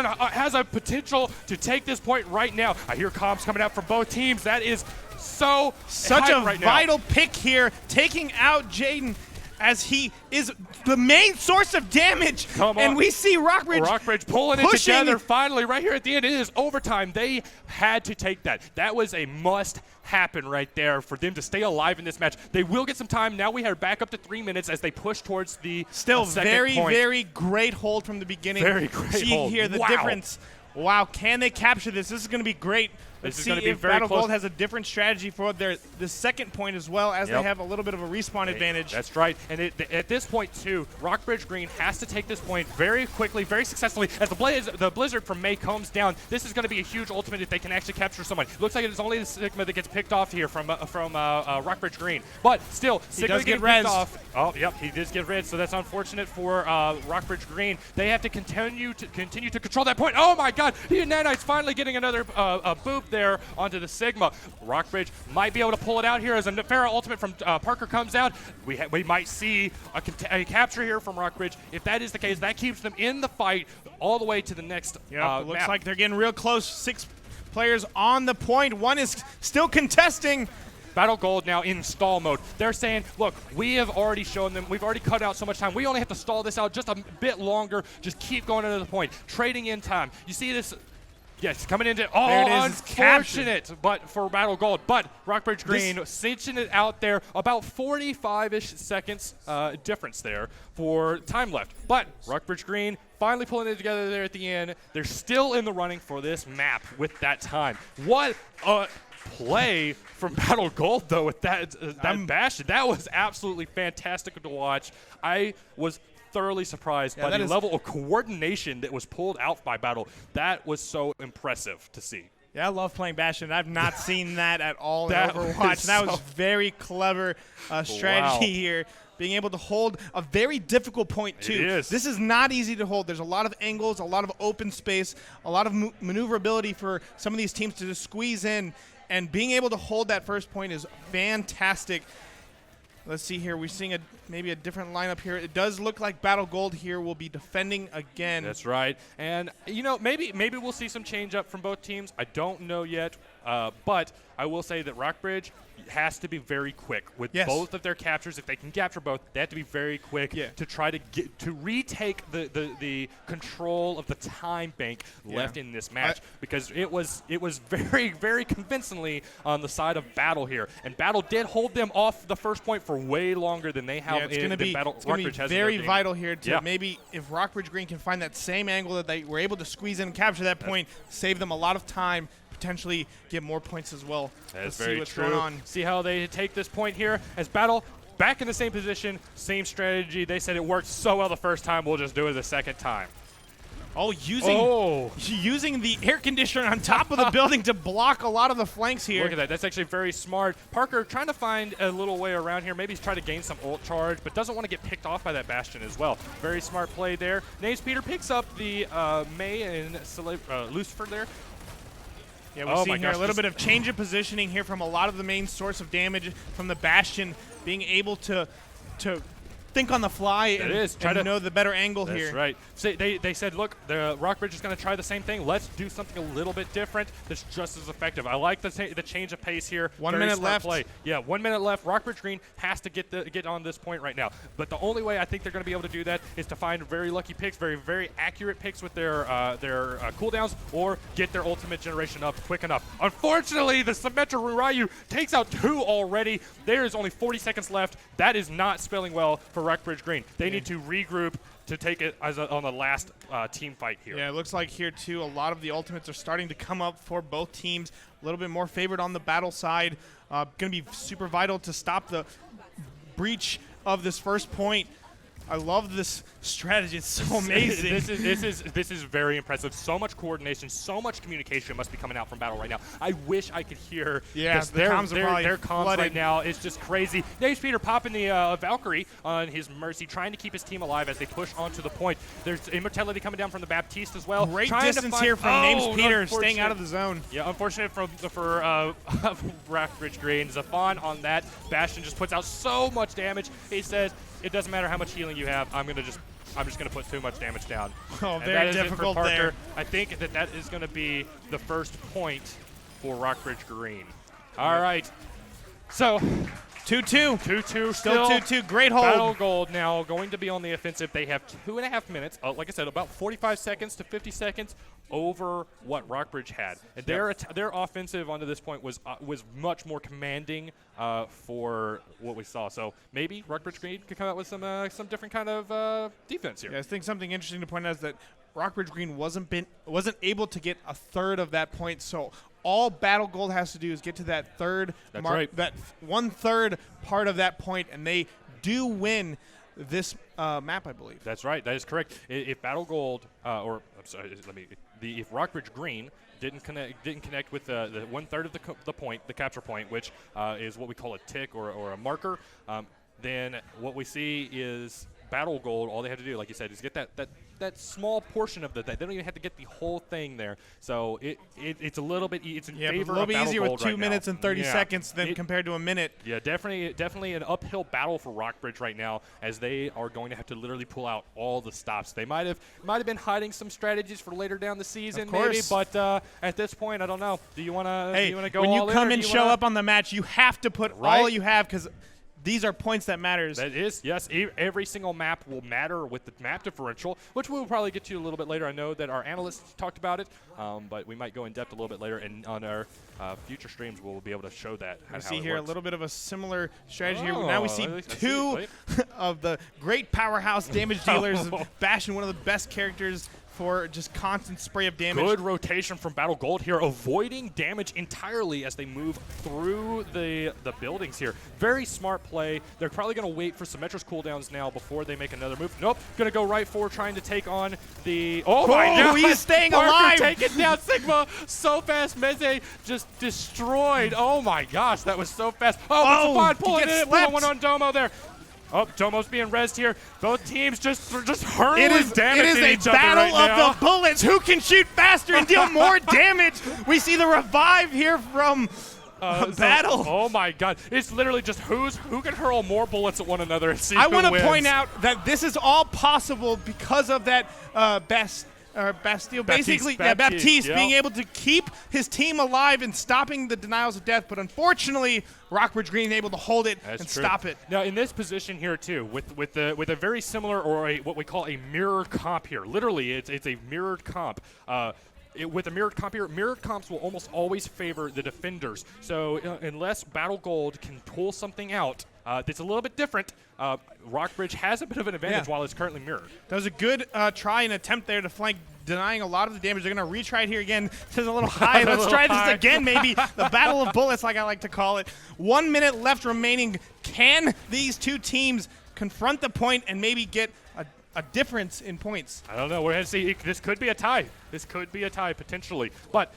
a potential to take this point right now. I hear comms coming out from both teams. That is such a vital pick here, taking out Jaden as he is the main source of damage. And we see Rockbridge pulling it together finally right here at the end. It is overtime. They had to take that. That was a must happen right there for them to stay alive in this match. They will get some time. Now we are back up to 3 minutes as they push towards the still second point. very great hold from the beginning. Very great See hold. here the difference. Wow, can they capture this? This is going to be great. Let's see if Battle Gold has a different strategy for the second point as well, as they have a little bit of a respawn advantage. That's right. And at this point, too, Rockbridge Green has to take this point very quickly, very successfully. As the Blizzard from May comes down, this is going to be a huge ultimate if they can actually capture someone. Looks like it's only the Sigma that gets picked off here from Rockbridge Green. But still, Sigma getting picked off. Oh, yep, he does get red, so that's unfortunate for Rockbridge Green. They have to continue to control that point. Oh, my God. Nanites finally getting another boop there onto the Sigma. Rockbridge might be able to pull it out here as a Nefera ultimate from Parker comes out. We might see a capture here from Rockbridge. If that is the case, that keeps them in the fight all the way to the next looks map. like they're getting real close. 6 players on the point. One is still contesting. Battle Gold now in stall mode. They're saying, look, we have already shown them, we've already cut out so much time. We only have to stall this out just a bit longer. Just keep going into the point. Trading in time. You see this. Yes, coming into unfortunate, but for Battle Gold. But Rockbridge Green cinching it out there, about 45-ish seconds difference there for time left. But Rockbridge Green finally pulling it together there at the end. They're still in the running for this map with that time. What a play from Battle Gold, though, with that Bastion. That was absolutely fantastic to watch. I was thoroughly surprised by the level of coordination that was pulled out by Battle. That was so impressive to see. Yeah, I love playing Bastion. I've not seen that at all in Overwatch. That was very clever strategy here. Being able to hold a very difficult point, too. It is. This is not easy to hold. There's a lot of angles, a lot of open space, a lot of maneuverability for some of these teams to just squeeze in. And being able to hold that first point is fantastic. Let's see here. We're seeing maybe a different lineup here. It does look like Battle Gold here will be defending again. That's right. And, you know, maybe we'll see some change up from both teams. I don't know yet. But I will say that Rockbridge has to be very quick with both of their captures. If they can capture both, they have to be very quick to try to retake the control of the time bank left in this match, because it was very, very convincingly on the side of Battle here. And Battle did hold them off the first point for way longer than they have. It's going to be very vital here to maybe if Rockbridge Green can find that same angle that they were able to squeeze in and capture that point, save them a lot of time, potentially get more points as well. That's very see what's going on. See how they take this point here as Battle back in the same position, same strategy. They said it worked so well the first time, we'll just do it the second time. Oh, using the air conditioner on top of the building to block a lot of the flanks here. Look at that. That's actually very smart. Parker trying to find a little way around here. Maybe he's trying to gain some ult charge, but doesn't want to get picked off by that Bastion as well. Very smart play there. Names Peter picks up the May and Lucifer there. Yeah, we see here a little bit of change of positioning here from a lot of the main source of damage from the Bastion, being able to think on the fly and know the better angle here. That's right. So they said, look, the Rockbridge is going to try the same thing. Let's do something a little bit different that's just as effective. I like the change of pace here. 1 minute left. Play. Yeah, 1 minute left. Rockbridge Green has to get on this point right now. But the only way I think they're going to be able to do that is to find very lucky picks, very, very accurate picks with their cooldowns, or get their ultimate generation up quick enough. Unfortunately, the Symmetra Ryu takes out 2 already. There is only 40 seconds left. That is not spelling well for Rockbridge Green. They need to regroup to take it on the last team fight here. Yeah, it looks like here, too, a lot of the ultimates are starting to come up for both teams. A little bit more favored on the Battle side. Going to be super vital to stop the breach of this first point. I love this strategy. It's so amazing. This is very impressive. So much coordination, so much communication must be coming out from Battle right now. I wish I could hear their comms right now. It's just crazy. Names Peter popping the Valkyrie on his Mercy, trying to keep his team alive as they push onto the point. There's Immortality coming down from the Baptiste as well. Great distance here from Names Peter, staying out of the zone. Yeah, unfortunate for Rockbridge Green. Zafon on that. Bastion just puts out so much damage. He says, it doesn't matter how much healing you have. I'm just gonna put too much damage down. Oh, very difficult for Parker. there. I think that is gonna be the first point for Rockbridge Green. All right. So 2-2. 2-2 Still 2-2. Great hold. Battle Gold now going to be on the offensive. They have 2.5 minutes. Like I said, about 45 seconds to 50 seconds over what Rockbridge had. And their offensive onto this point was much more commanding for what we saw. So maybe Rockbridge Green could come out with some different kind of defense here. Yeah, I think something interesting to point out is that Rockbridge Green wasn't able to get a third of that point. So all Battle Gold has to do is get to that third mark, right. that 1/3 part of that point, and they do win this map, I believe. That's right. That is correct. If Battle Gold, if Rockbridge Green didn't connect with the 1/3 of the point, the capture point, which is what we call a tick or a marker, then what we see is Battle Gold. All they have to do, like you said, is get that small portion of they don't even have to get the whole thing there. So it's a little bit it's in favor a little of bit Battle easier Gold with 2 right minutes now. and 30 seconds than compared to a minute. Yeah, definitely an uphill battle for Rockbridge right now, as they are going to have to literally pull out all the stops. They might have been hiding some strategies for later down the season, maybe, but at this point, I don't know. Do you want to go when all you in, come or and do you show wanna- up on the match, you have to put Right? all you have, because these are points that matters. That is, yes. Every single map will matter with the map differential, which we'll probably get to a little bit later. I know that our analysts talked about it, but we might go in depth a little bit later, and on our future streams, we'll be able to show that. We see here works. a little bit of a similar strategy here. Oh, Now we see I see. two Wait. of the great powerhouse damage dealers bashing one of the best characters for just constant spray of damage. Good rotation from Battle Gold here, avoiding damage entirely as they move through the buildings here. Very smart play. They're probably going to wait for Symmetra's cooldowns now before they make another move. Nope, going to go right forward, trying to take on the... Oh my God! He's staying Parker alive! taking down Sigma so fast. Meze just destroyed. Oh my gosh, that was so fast. Oh, but Savon pulling it, pulling one on Domo there. Oh, Domo's being rezzed here. Both teams just hurling damage It is at a each other battle right now. of the bullets. Who can shoot faster and deal more damage? We see the revive here from Battle. Oh my God! It's literally just who can hurl more bullets at one another and see who I want to wins. point out that this is all possible because of that Bastille, basically, Baptiste yep. being able to keep his team alive and stopping the denials of death. But unfortunately, Rockbridge Green able to hold it and stop it. Now in this position here too, with a very similar or what we call a mirror comp here. Literally, it's a mirrored comp. With a mirrored comp here, mirrored comps will almost always favor the defenders. So unless Battle Gold can pull something out that's a little bit different, Rockbridge has a bit of an advantage while it's currently mirrored. That was a good try and attempt there to flank, denying a lot of the damage. They're going to retry it here again. This is a little high. Let's try this again, maybe. The battle of bullets, like I like to call it. 1 minute left remaining. Can these two teams confront the point and maybe get a difference in points? I don't know. We're going to see. This could be a tie. This could be a tie potentially. But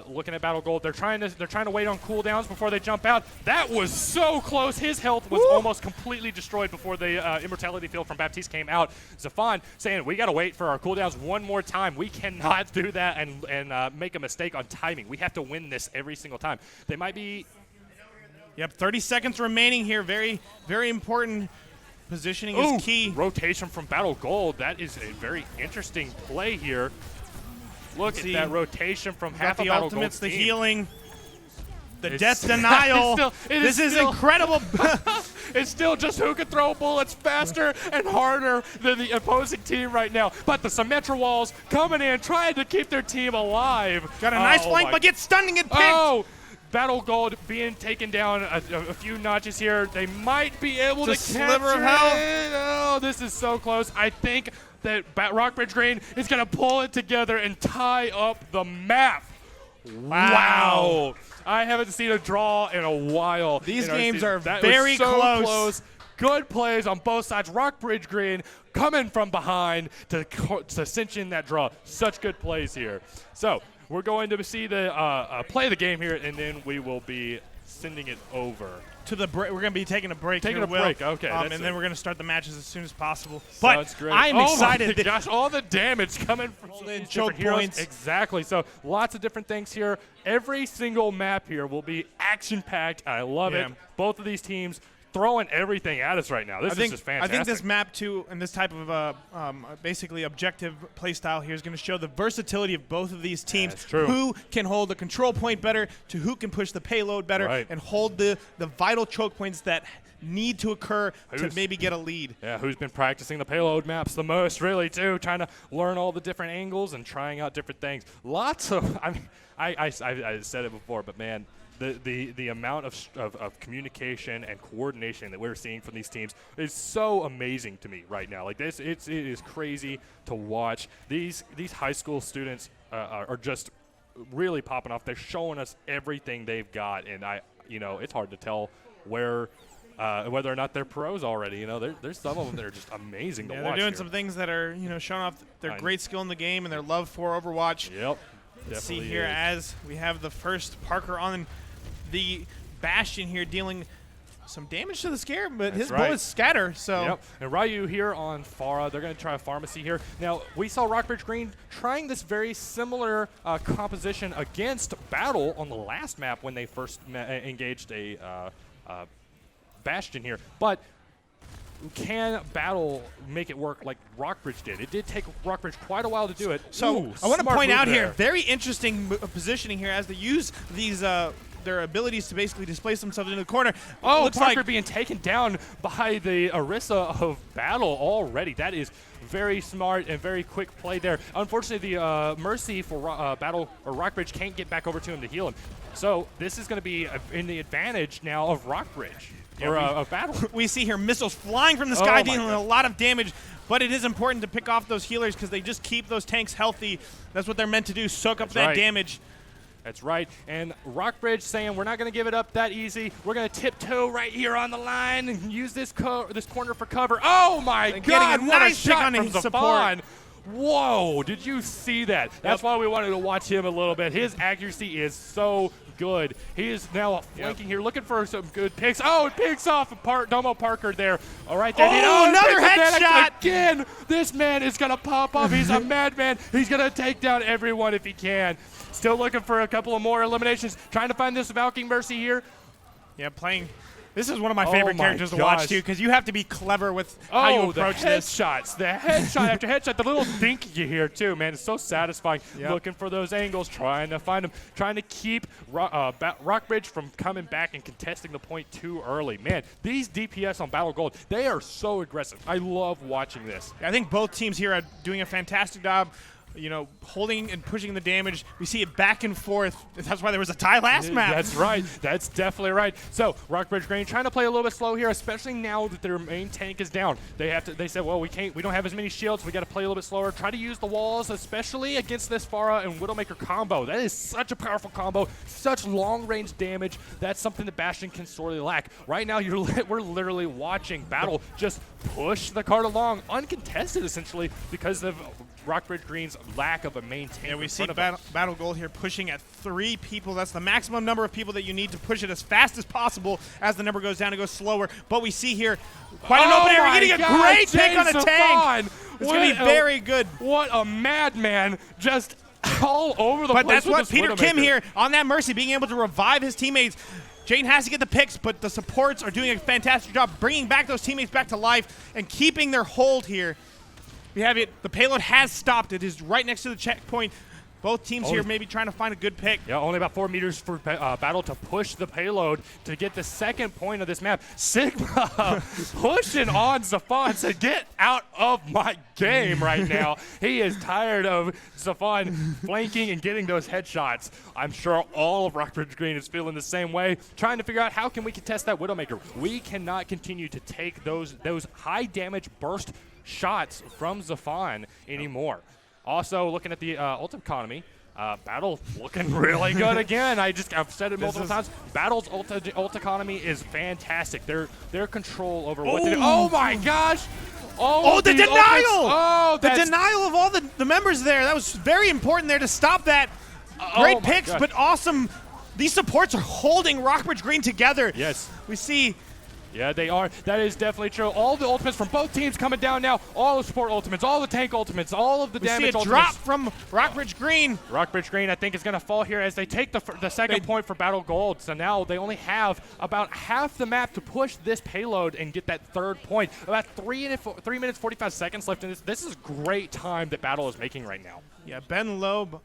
looking at Battle Gold, they're trying to wait on cooldowns before they jump out. That was so close. His health was almost completely destroyed before the immortality field from Baptiste came out. Zafan saying we got to wait for our cooldowns one more time. We cannot do that and make a mistake on timing. We have to win this every single time. They might be. Yep, 30 seconds remaining here. Very, very important. Positioning is key. Rotation from Battle Gold. That is a very interesting play here. Look at that rotation from half of Battle ultimates, Gold's the team. healing, the death denial. This is incredible. It's still just who can throw bullets faster and harder than the opposing team right now. But the Symmetra walls coming in, trying to keep their team alive. Got a nice flank, but gets stunning and picked. Battle Gold being taken down a few notches here. They might be able to sliver of capture health. it. Oh, this is so close. I think that Rockbridge Green is going to pull it together and tie up the map. Wow. I haven't seen a draw in a while. These games are that very was so close. Good plays on both sides. Rockbridge Green coming from behind to cinch in that draw. Such good plays here. So we're going to see the play of the game here, and then we will be sending it over to the break. We're going to be taking a break. Okay. And then we're going to start the matches as soon as possible. Sounds but great. I'm excited. Oh my gosh, all the damage coming from choke heroes. points. Exactly. So lots of different things here. Every single map here will be action-packed. I love it. Both of these teams throwing everything at us right now. This is just fantastic. I think this map, too, and this type of basically objective play style here is going to show the versatility of both of these teams. That's true. Who can hold the control point better to who can push the payload better and hold the vital choke points that need to occur to maybe get a lead. Yeah, who's been practicing the payload maps the most, really, too, trying to learn all the different angles and trying out different things. Lots of, I mean, I said it before, but man, the amount of communication and coordination that we're seeing from these teams is so amazing to me right now. Like this, it is crazy to watch. These high school students are just really popping off. They're showing us everything they've got, and it's hard to tell whether or not they're pros already. You know, there's some of them that are just amazing to watch. They're doing here. some things that are showing off their great skill in the game and their love for Overwatch. Yep. Let's see here as we have the first Parker on the Bastion here dealing some damage to the Scare, but his bullets scatter. So. Yep. And Ryu here on Pharah. They're going to try a pharmacy here. Now, we saw Rockbridge Green trying this very similar composition against Battle on the last map when they first engaged a Bastion here. But can Battle make it work like Rockbridge did? It did take Rockbridge quite a while to do it. So I want to point out here, very interesting positioning here as they use these their abilities to basically displace themselves into the corner. Oh, Parker being taken down by the Orisa of Battle already. That is very smart and very quick play there. Unfortunately, the Mercy for Battle or Rockbridge can't get back over to him to heal him. So this is going to be in the advantage now of Rockbridge. Or of Battle. We see here missiles flying from the sky, dealing a lot of damage, but it is important to pick off those healers because they just keep those tanks healthy. That's what they're meant to do, soak up that damage. That's right. And Rockbridge saying we're not going to give it up that easy. We're going to tiptoe right here on the line and use this corner for cover. Oh, my God. What What a a shot shot from Zafon. Whoa, did you see that? That's why we wanted to watch him a little bit. His accuracy is so good. He is now flanking here, looking for some good picks. Oh, it picks off Domo Parker there. All right, there. Oh, another headshot! Again, this man is going to pop off. He's a madman. He's going to take down everyone if he can. Still looking for a couple of more eliminations. Trying to find this Valkyrie Mercy here. Yeah, playing. This is one of my favorite characters to watch, too, because you have to be clever with how you approach this. The headshot after headshot, the little dink you hear, too, man. It's so satisfying. Looking for those angles, trying to find them, trying to keep Rockbridge from coming back and contesting the point too early. Man, these DPS on Battle Gold, they are so aggressive. I love watching this. I think both teams here are doing a fantastic job. Holding and pushing the damage. We see it back and forth. That's why there was a tie last map. That's right. That's definitely right. So Rockbridge Green trying to play a little bit slow here, especially now that their main tank is down. They said, well, we don't have as many shields. We got to play a little bit slower. Try to use the walls, especially against this Pharah and Widowmaker combo. That is such a powerful combo, such long range damage. That's something that Bastion can sorely lack. Right now, we're literally watching Battle just push the card along, uncontested essentially, because of Rockbridge Green's lack of a main tank. Yeah, we see Battle Gold here pushing at 3 people. That's the maximum number of people that you need to push it as fast as possible. As the number goes down, it goes slower. But we see here quite an open area. We're getting a great pick on the tank. It's going to be very good. What a madman. Just all over the place. But that's what Peter Kim here on that Mercy, being able to revive his teammates. Jaden has to get the picks, but the supports are doing a fantastic job bringing back those teammates back to life and keeping their hold here. We have it. The payload has stopped. It is right next to the checkpoint. Both teams here maybe trying to find a good pick. Yeah, only about 4 meters for Battle to push the payload to get the second point of this map. Sigma pushing on Zafon to get out of my game right now. He is tired of Zafon flanking and getting those headshots. I'm sure all of Rockbridge Green is feeling the same way, trying to figure out how can we contest that Widowmaker. We cannot continue to take those high damage burst shots from Zafon anymore. Also, looking at the ult economy, Battle looking really good again. I've said it multiple times. Battle's ult economy is fantastic. Their control over what they do. Oh my gosh! The denial! The denial of all the members there. That was very important there to stop that. Great picks, but awesome. These supports are holding Rockbridge Green together. Yes. We see. Yeah, they are. That is definitely true. All the ultimates from both teams coming down now. All the support ultimates, all the tank ultimates, all of the damage ultimates. We see a drop from Rockbridge Green. Rockbridge Green, I think, is going to fall here as they take the second point for Battle Gold. So now they only have about half the map to push this payload and get that third point. About 3 minutes, 45 seconds left in this. This is great time that Battle is making right now. Yeah, Ben Loeb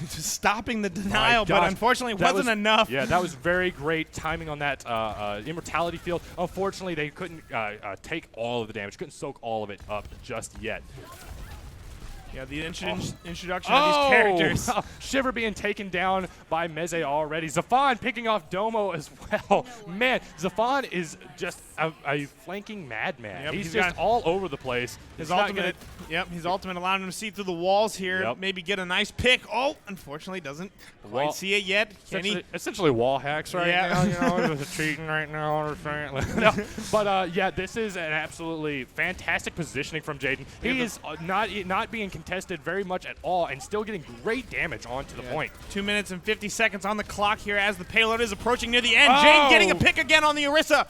stopping the denial, but unfortunately that wasn't enough. Yeah, that was very great timing on that immortality field. Unfortunately, they couldn't take all of the damage, couldn't soak all of it up just yet. Yeah, the introduction of these characters. Shiver being taken down by Meze already. Zafan picking off Domo as well. Man, Zafan is just a flanking madman. Yep, he's just all over the place. His ultimate, his ultimate allowing him to see through the walls here. Yep. Maybe get a nice pick. Oh, unfortunately doesn't quite see it yet. Essentially wall hacks right now. You know, just cheating right now. No, but yeah, this is an absolutely fantastic positioning from Jaden. He is not being contested very much at all and still getting great damage onto the point. 2 minutes and 50 seconds on the clock here as the payload is approaching near the end. Jaden getting a pick again on the Orisa.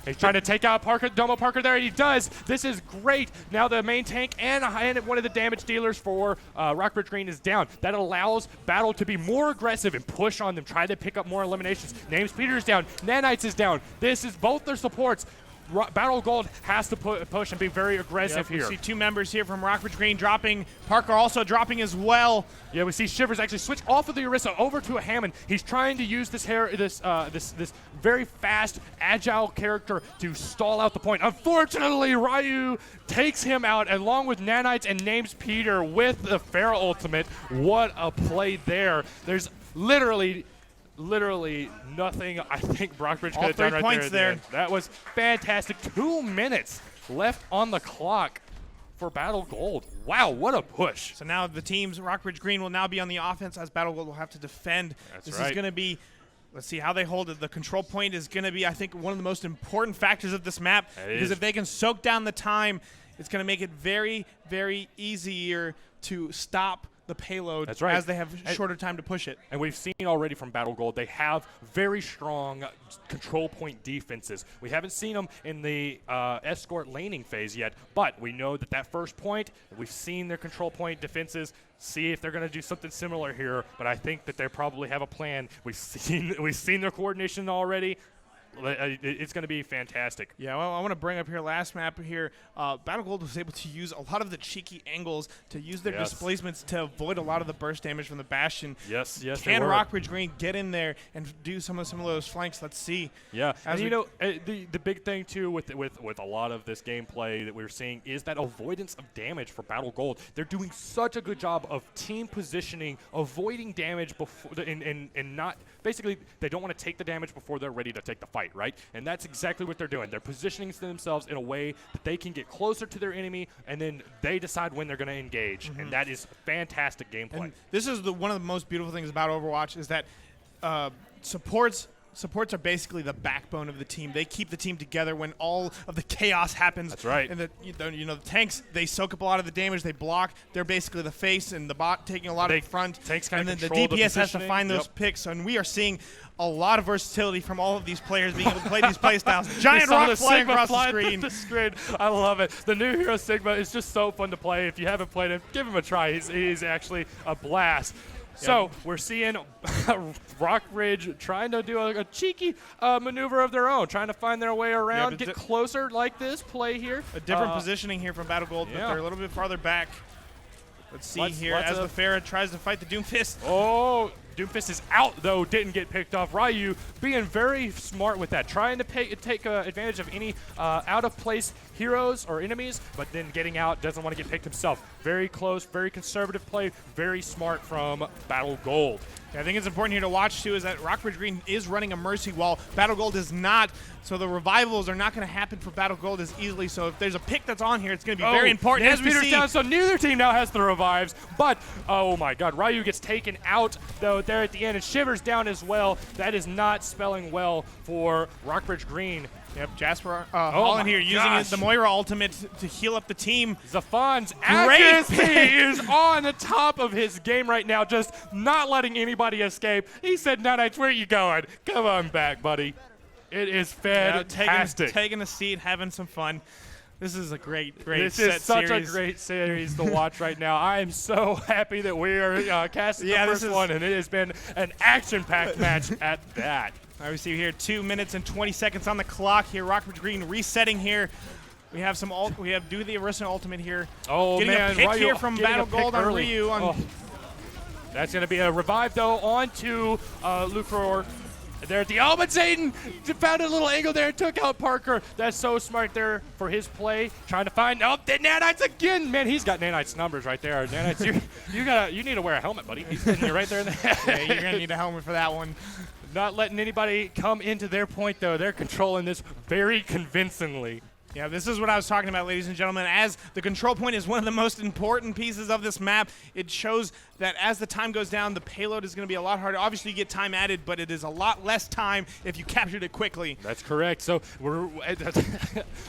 He's trying to take out Domo Parker there, and he does. This is great. Now the main tank and one of the damage dealers for Rockbridge Green is down. That allows Battle to be more aggressive and push on them, try to pick up more eliminations. Names Peter is down. Nanites is down. This is both their supports. Battle Gold has to push and be very aggressive here. We see 2 members here from Rockbridge Green dropping. Parker also dropping as well. Yeah, we see Shivers actually switch off of the Orisa over to a Hammond. He's trying to use this very fast, agile character to stall out the point. Unfortunately, Ryu takes him out along with Nanites and names Peter with the Pharaoh ultimate. What a play there. There's literally nothing I think Rockbridge could have done right points there. That was fantastic. 2 minutes left on the clock for Battle Gold. Wow, what a push. So now the teams, Rockbridge Green will now be on the offense as Battle Gold will have to defend. This is going to be, let's see how they hold it. The control point is going to be, I think, one of the most important factors of this map. Because if they can soak down the time, it's going to make it very, very easier to stop the payload as they have shorter time to push it. And we've seen already from Battle Gold, they have very strong control point defenses. We haven't seen them in the escort laning phase yet, but we know that first point, we've seen their control point defenses. See if they're going to do something similar here, but I think that they probably have a plan. We've seen their coordination already. It's going to be fantastic. Yeah, well, I want to bring up here last map here. Battle Gold was able to use a lot of the cheeky angles to use their displacements to avoid a lot of the burst damage from the Bastion. Yes, Can Rockbridge Green get in there and do some of those flanks? Let's see. Yeah, and you know, the big thing too with a lot of this gameplay that we're seeing is that avoidance of damage for Battle Gold. They're doing such a good job of team positioning, avoiding damage before and not basically they don't want to take the damage before they're ready to take the fight. Right? And that's exactly what they're doing. They're positioning themselves in a way that they can get closer to their enemy, and then they decide when they're going to engage. And that is fantastic gameplay. And this is one of the most beautiful things about Overwatch is that supports are basically the backbone of the team. They keep the team together when all of the chaos happens. That's right. And the tanks, they soak up a lot of the damage. They block. They're basically the face, and the bot taking a lot of the front. Tanks kind and of then the DPS has to find those picks. And we are seeing a lot of versatility from all of these players being able to play these play styles. Giant rock flying across the screen. I love it. The new hero Sigma is just so fun to play. If you haven't played him, give him a try. He's actually a blast. So we're seeing Rockbridge trying to do a cheeky maneuver of their own, trying to find their way around, get closer like this play here. A different positioning here from Battle Gold, but they're a little bit farther back. Let's see here as the Farah tries to fight the Doomfist. Oh, Doomfist is out, though, didn't get picked off. Ryu being very smart with that, trying to take advantage of any out-of-place heroes or enemies, but then getting out, doesn't want to get picked himself. Very close, very conservative play, very smart from Battle Gold. I think it's important here to watch, too, is that Rockbridge Green is running a Mercy while Battle Gold is not, so the revivals are not going to happen for Battle Gold as easily, so if there's a pick that's on here, it's going to be very important. As we see, down, so neither team now has the revives, but, oh my god, Ryu gets taken out, though, there at the end, and Shivers down as well. That is not spelling well for Rockbridge Green. Yep, Jasper Holland here using the Moira ultimate to heal up the team. Zafan's accuracy is on the top of his game right now, just not letting anybody escape. He said, Nanites, where you going? Come on back, buddy. It is fantastic. Taking a seat, having some fun. This is a great This is such a great series to watch right now. I am so happy that we are casting the first one, and it has been an action-packed match at that. All right, we see here 2 minutes and 20 seconds on the clock here. Rockbridge Green resetting here. We have we have do the Orisa ultimate here. Oh getting man, a pick Ryu here from Battle Gold on Ryu. That's going to be a revive, though, onto Lucror. There at the but Zayden found a little angle there, took out Parker. That's so smart there for his play, trying to find the Nanites again. Man, he's got Nanites numbers right there. Nanites, you need to wear a helmet, buddy. He's hitting you right there in the head. Yeah, you're gonna need a helmet for that one. Not letting anybody come into their point, though. They're controlling this very convincingly. Yeah, this is what I was talking about, ladies and gentlemen. As the control point is one of the most important pieces of this map, it shows that as the time goes down, the payload is going to be a lot harder. Obviously, you get time added, but it is a lot less time if you captured it quickly. That's correct. So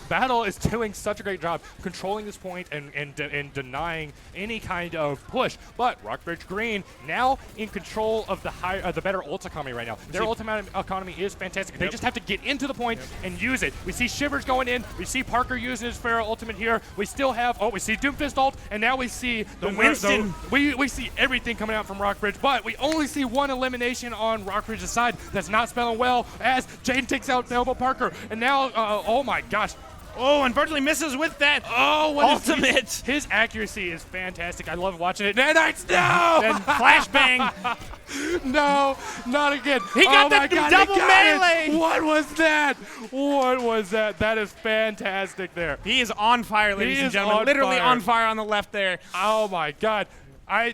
Battle is doing such a great job controlling this point and denying any kind of push. But Rockbridge Green now in control of the better ult economy right now. Their ultimate economy is fantastic. They just have to get into the point and use it. We see Shivers going in. We see Parker using his Pharaoh ultimate here. We still have, we see Doomfist ult, and now we see the Winston. We see everything coming out from Rockbridge, but we only see one elimination on Rockbridge's side. That's not spelling well as Jaden takes out Elbow Parker, and now, oh my gosh. Oh, unfortunately misses with that ultimate. His accuracy is fantastic. I love watching it. Nanites, no! Then flashbang. No, not again. He got the double melee. What was that? What was that? That is fantastic there. He is on fire, ladies and gentlemen. Literally on fire on the left there. Oh my God.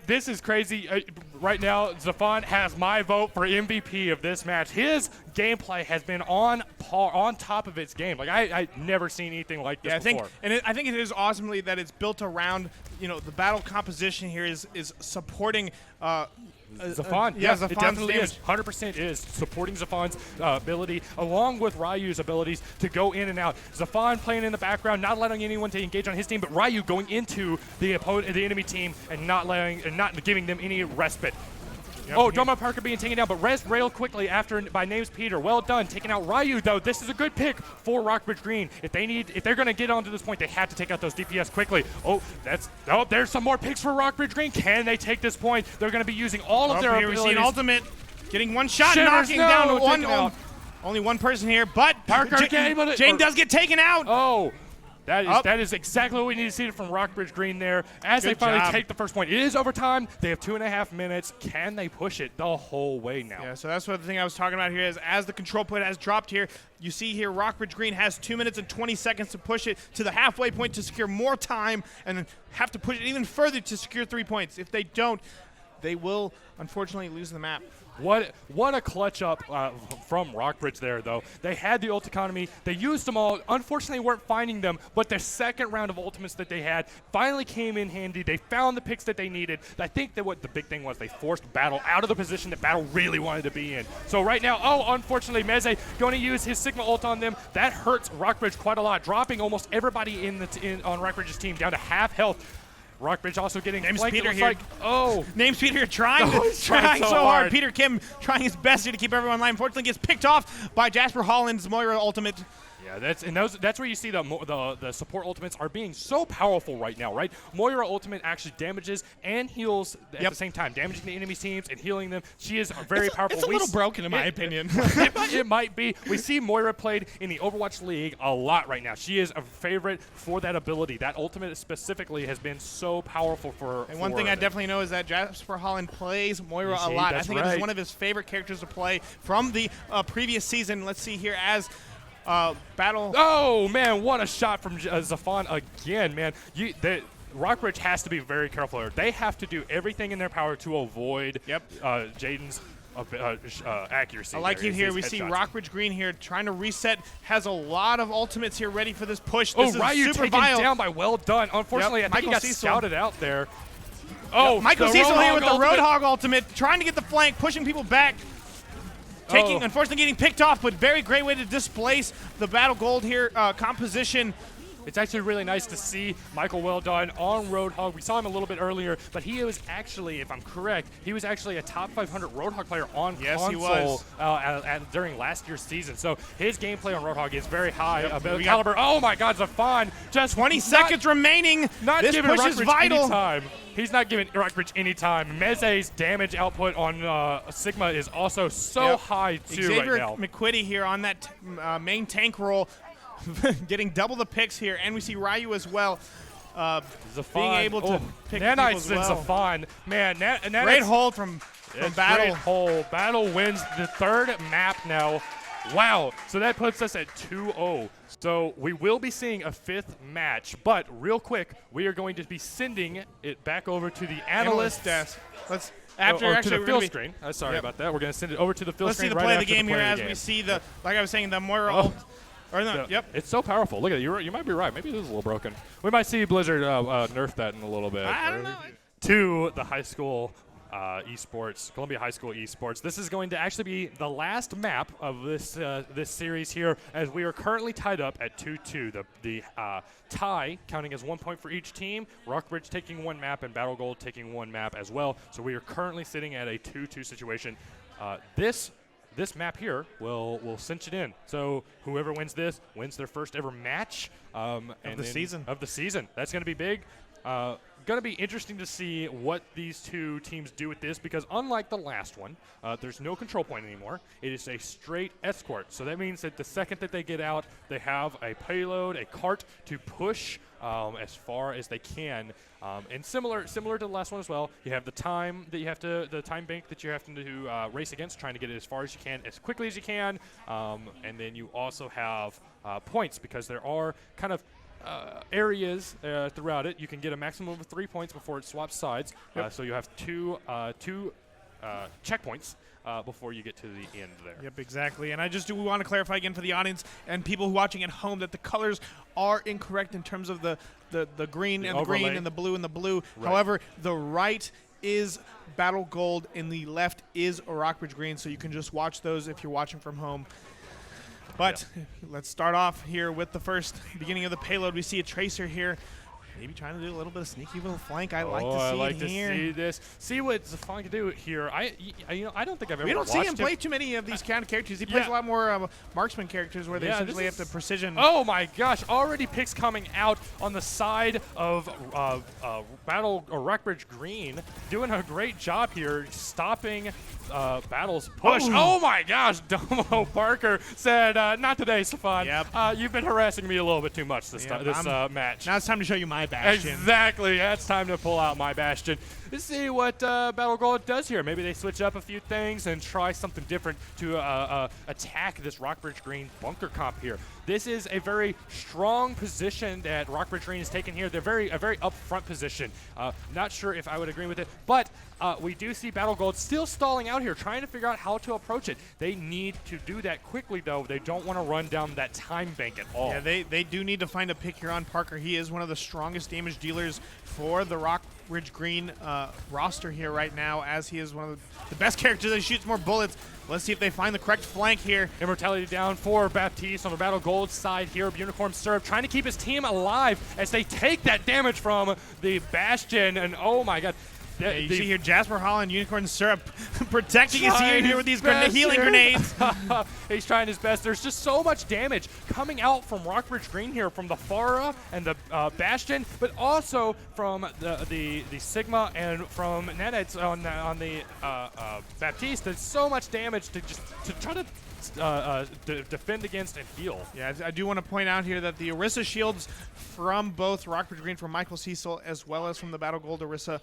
This is crazy. Right now, Zafan has my vote for MVP of this match. His gameplay has been on top of its game. Like I never seen anything like this before. I think it is awesomely that it's built around, the battle composition here is supporting Zafan. Zafan's it definitely damage. is. 100% is supporting Zafan's ability, along with Ryu's abilities to go in and out. Zafan playing in the background, not letting anyone to engage on his team, but Ryu going into the enemy team and not giving them any respite. Yep. Drama Parker being taken down, but res rail quickly after by names Peter. Well done, taking out Ryu though. This is a good pick for Rockbridge Green. If they're going to get onto this point, they have to take out those DPS quickly. There's some more picks for Rockbridge Green. Can they take this point? They're going to be using all of their abilities. We see an ultimate, getting one shot, Shivers, knocking down one. Only one person here, but Parker Jane does get taken out. That is exactly what we need to see from Rockbridge Green there as they finally take the first point. It is overtime. They have 2.5 minutes. Can they push it the whole way now? Yeah, so that's what the thing I was talking about here is as the control point has dropped here, you see here Rockbridge Green has 2 minutes and 20 seconds to push it to the halfway point to secure more time and have to push it even further to secure 3 points. If they don't, they will unfortunately lose the map. What a clutch up from Rockbridge there, though. They had the ult economy. They used them all. Unfortunately, weren't finding them, but their second round of ultimates that they had finally came in handy. They found the picks that they needed. I think that what the big thing was, they forced Battle out of the position that Battle really wanted to be in. So right now, unfortunately, Meze going to use his Sigma ult on them. That hurts Rockbridge quite a lot, dropping almost everybody on Rockbridge's team down to half health. Rockbridge also getting Name's flanked. Peter here. Name's Peter here trying so hard. Peter Kim trying his best here to keep everyone in line. Unfortunately, gets picked off by Jasper Holland's Moira ultimate. Yeah, that's where you see the support ultimates are being so powerful right now, right? Moira ultimate actually damages and heals at the same time, damaging the enemy teams and healing them. She is very powerful. It's a little broken in my opinion. It might be. We see Moira played in the Overwatch League a lot right now. She is a favorite for that ability. That ultimate specifically has been so powerful for. And one thing I definitely know is that Jasper Holland plays Moira a lot. I think it is one of his favorite characters to play from the previous season. Let's see here as Battle. Oh man, what a shot from Zafan again, man. Rockbridge has to be very careful here. They have to do everything in their power to avoid Jaden's accuracy. I like it here. We see Rockbridge Green here trying to reset. Has a lot of ultimates here ready for this push. This is Ryu super taken vile. down by Well Done. Unfortunately, I think he got scouted out there. Michael Cecil here with the Roadhog ultimate, trying to get the flank, pushing people back. Unfortunately getting picked off, but very great way to displace the Battle Gold here composition. It's actually really nice to see Michael Well Done on Roadhog. We saw him a little bit earlier, but he was actually, if I'm correct, he was actually a top 500 Roadhog player on console. He was. During last year's season. So his gameplay on Roadhog is very high. Caliber. Oh my God, Zafan! Just 20 seconds remaining. Not this giving push is Rockbridge vital. any time. He's not giving Rockbridge any time. Meze's damage output on Sigma is also so high too Xavier right now. McQuitty here on that main tank role. Getting double the picks here, and we see Ryu as well. being able to pick people Nanites as and well. Zafan. Man, Nanites. Great hold from Battle. Great hole. Battle wins the third map now. Wow. So that puts us at 2-0. So we will be seeing a 5th match, but real quick, we are going to be sending it back over to the analyst desk. Let's to the fill screen. Sorry about that. We're going to send it over to the fill Let's see screen the right play of after the game play here of as the we game. see the, like I was saying, the Moira ult. Or no, yep. It's so powerful. Look at it. You might be right. Maybe it is a little broken. We might see Blizzard nerf that in a little bit. I don't know. To the high school eSports, Columbia High School eSports. This is going to actually be the last map of this this series here, as we are currently tied up at 2-2. The tie counting as 1 point for each team. Rockbridge taking 1 map and Battle Gold taking 1 map as well. So we are currently sitting at a 2-2 situation. This map here will cinch it in. So whoever wins this wins their first ever match Of the season. That's going to be big. Going to be interesting to see what these two teams do with this, because unlike the last one, there's no control point anymore. It is a straight escort. So that means that the second that they get out, they have a payload, a cart to push as far as they can. And similar to the last one as well, you have the time that the time bank that you have to race against, trying to get it as far as you can, as quickly as you can. And then you also have points, because there are kind of areas throughout it. You can get a maximum of 3 points before it swaps sides. So you have two checkpoints before you get to the end there. Yep, exactly. And I just do want to clarify again for the audience and people who are watching at home that the colors are incorrect in terms of the green and the green and the blue and the blue. Right. However, the right is Battle Gold and the left is Rockbridge Green, so you can just watch those if you're watching from home. But let's start off here with the first beginning of the payload. We see a Tracer here, maybe trying to do a little bit of sneaky little flank. I like to see this. See what Zafan can do here. I don't think I've ever. We don't watched see him play too many of these kind of characters. He plays a lot more marksman characters where they essentially have to precision. Oh my gosh! Already picks coming out on the side of Battle or Rockbridge Green, doing a great job here, stopping Battle's push. Oh my gosh! Domo Parker said, "Not today, Zafan. Yep. You've been harassing me a little bit too much this match." Now it's time to show you my Bastion. Exactly. That's time to pull out my Bastion. Let's see what Battle Gold does here. Maybe they switch up a few things and try something different to attack this Rockbridge Green bunker comp here. This is a very strong position that Rockbridge Green is taking here. They're a very upfront position. Not sure if I would agree with it, but we do see Battle Gold still stalling out here, trying to figure out how to approach it. They need to do that quickly, though. They don't want to run down that time bank at all. Yeah, they do need to find a pick here on Parker. He is one of the strongest damage dealers for the Rockbridge Green roster here right now, as he is one of the best characters that shoots more bullets. Let's see if they find the correct flank here. Immortality down for Baptiste on the Battle Gold side here. Unicorn Serve trying to keep his team alive as they take that damage from the Bastion. And oh my god. You see here Jasper Holland, Unicorn Syrup, protecting his team here with these healing grenades. He's trying his best. There's just so much damage coming out from Rockbridge Green here, from the Pharah and the Bastion, but also from the Sigma and from Nanites on the Baptiste. There's so much damage to try to defend against and heal. Yeah, I do want to point out here that the Orisa shields from both Rockbridge Green, from Michael Cecil, as well as from the Battle Gold Orisa,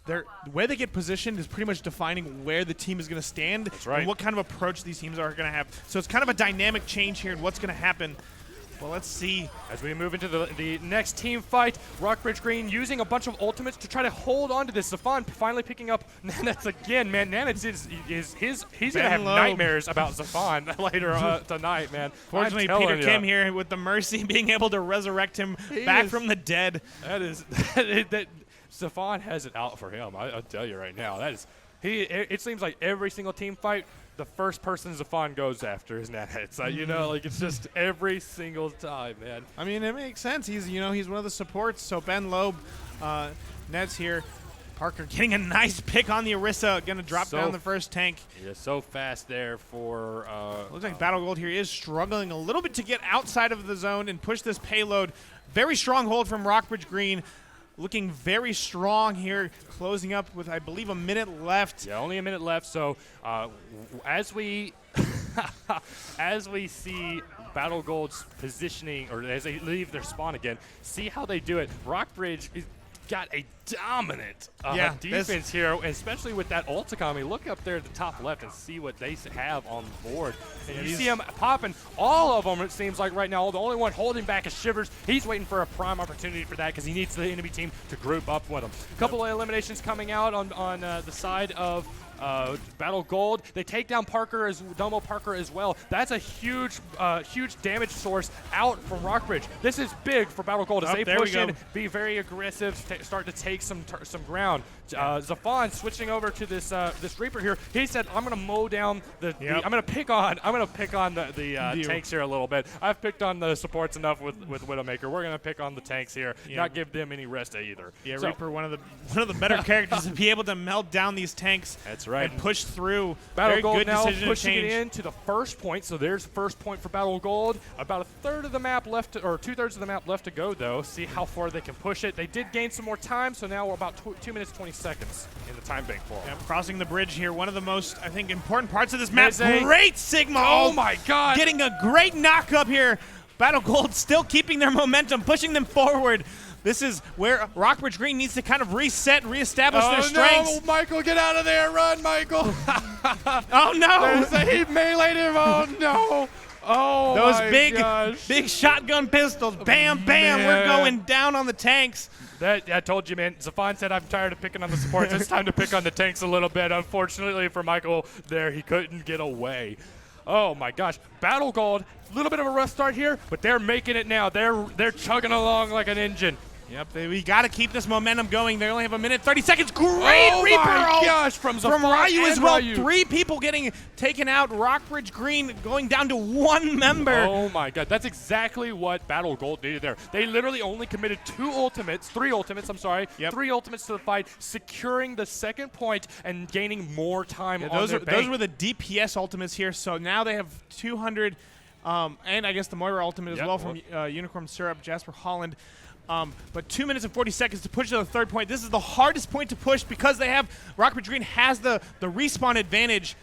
the way they get positioned is pretty much defining where the team is going to stand. That's right. And what kind of approach these teams are going to have. So it's kind of a dynamic change here in what's going to happen. Well, let's see. As we move into the next team fight, Rockbridge Green using a bunch of ultimates to try to hold on to this. Zafan finally picking up Nanitz again, man. Nanitz he's going to have nightmares about Zafan later tonight, man. Fortunately, Peter Kim here with the Mercy being able to resurrect him back from the dead. That Zafan has it out for him. I'll tell you right now. It seems like every single team fight, the first person Zafan goes after is Nanitz. It's just every single time, man. I mean, it makes sense. He's one of the supports. So Ben Loeb, Nets here. Parker getting a nice pick on the Orisa, going to drop down the first tank. Yeah, so fast there for... looks like Battle Gold here is struggling a little bit to get outside of the zone and push this payload. Very strong hold from Rockbridge Green. Looking very strong here, closing up with, I believe, a minute left. Yeah, only a minute left. So as we see Battle Gold's positioning, or as they leave their spawn again. See how they do it. Rockbridge is got a dominant defense here, especially with that ult economy. Look up there at the top left and see what they have on board. And you see him popping all of them, it seems like right now. The only one holding back is Shivers. He's waiting for a prime opportunity for that because he needs the enemy team to group up with him. A couple of eliminations coming out on the side of Battle Gold. They take down Domo Parker as well. That's a huge damage source out from Rockbridge. This is big for Battle Gold as they push in, be very aggressive, start to take some ground. Zafan switching over to this Reaper here. He said, "I'm gonna mow down I'm gonna pick on the tanks here a little bit. I've picked on the supports enough with Widowmaker. We're gonna pick on the tanks here, not give them any rest either." Yeah, so, Reaper, one of the better characters to be able to melt down these tanks. That's right. And push through. Battle Gold good now pushing it into the first point. So there's the first point for Battle Gold. About a third of the map left, or 2/3 of the map left to go, though. See how far they can push it. They did gain some more time, so now we're about 2 minutes 20 seconds in the time bank for them. Crossing the bridge here, one of the most, I think, important parts of this map. Great Sigma! Oh my God! Getting a great knock up here. Battle Gold still keeping their momentum, pushing them forward. This is where Rockbridge Green needs to kind of reset and reestablish their strengths. No, Michael, get out of there. Run, Michael. Oh, no. He meleeed him. Oh, no. Oh, those my big shotgun pistols. Bam, bam. Man. We're going down on the tanks. I told you, man. Zafan said, "I'm tired of picking on the supports. It's time to pick on the tanks a little bit." Unfortunately for Michael there, he couldn't get away. Oh my gosh, Battle Gold, a little bit of a rough start here, but they're making it now. They're chugging along like an engine. Yep, we got to keep this momentum going. They only have a minute 30 seconds. Great Reaper! Oh my gosh, from Ryu as well. Ryu. 3 people getting taken out. Rockbridge Green going down to 1 member. Oh my God, that's exactly what Battle Gold needed there. They literally only committed 3 ultimates, Yep. 3 ultimates to the fight, securing the second point and gaining more time on those their bank. Those were the DPS ultimates here, so now they have 200, and I guess the Moira ultimate as well from Unicorn Syrup, Jasper Holland. But 2 minutes and 40 seconds to push to the third point. This is the hardest point to push because they have Rockbridge Green has the respawn advantage.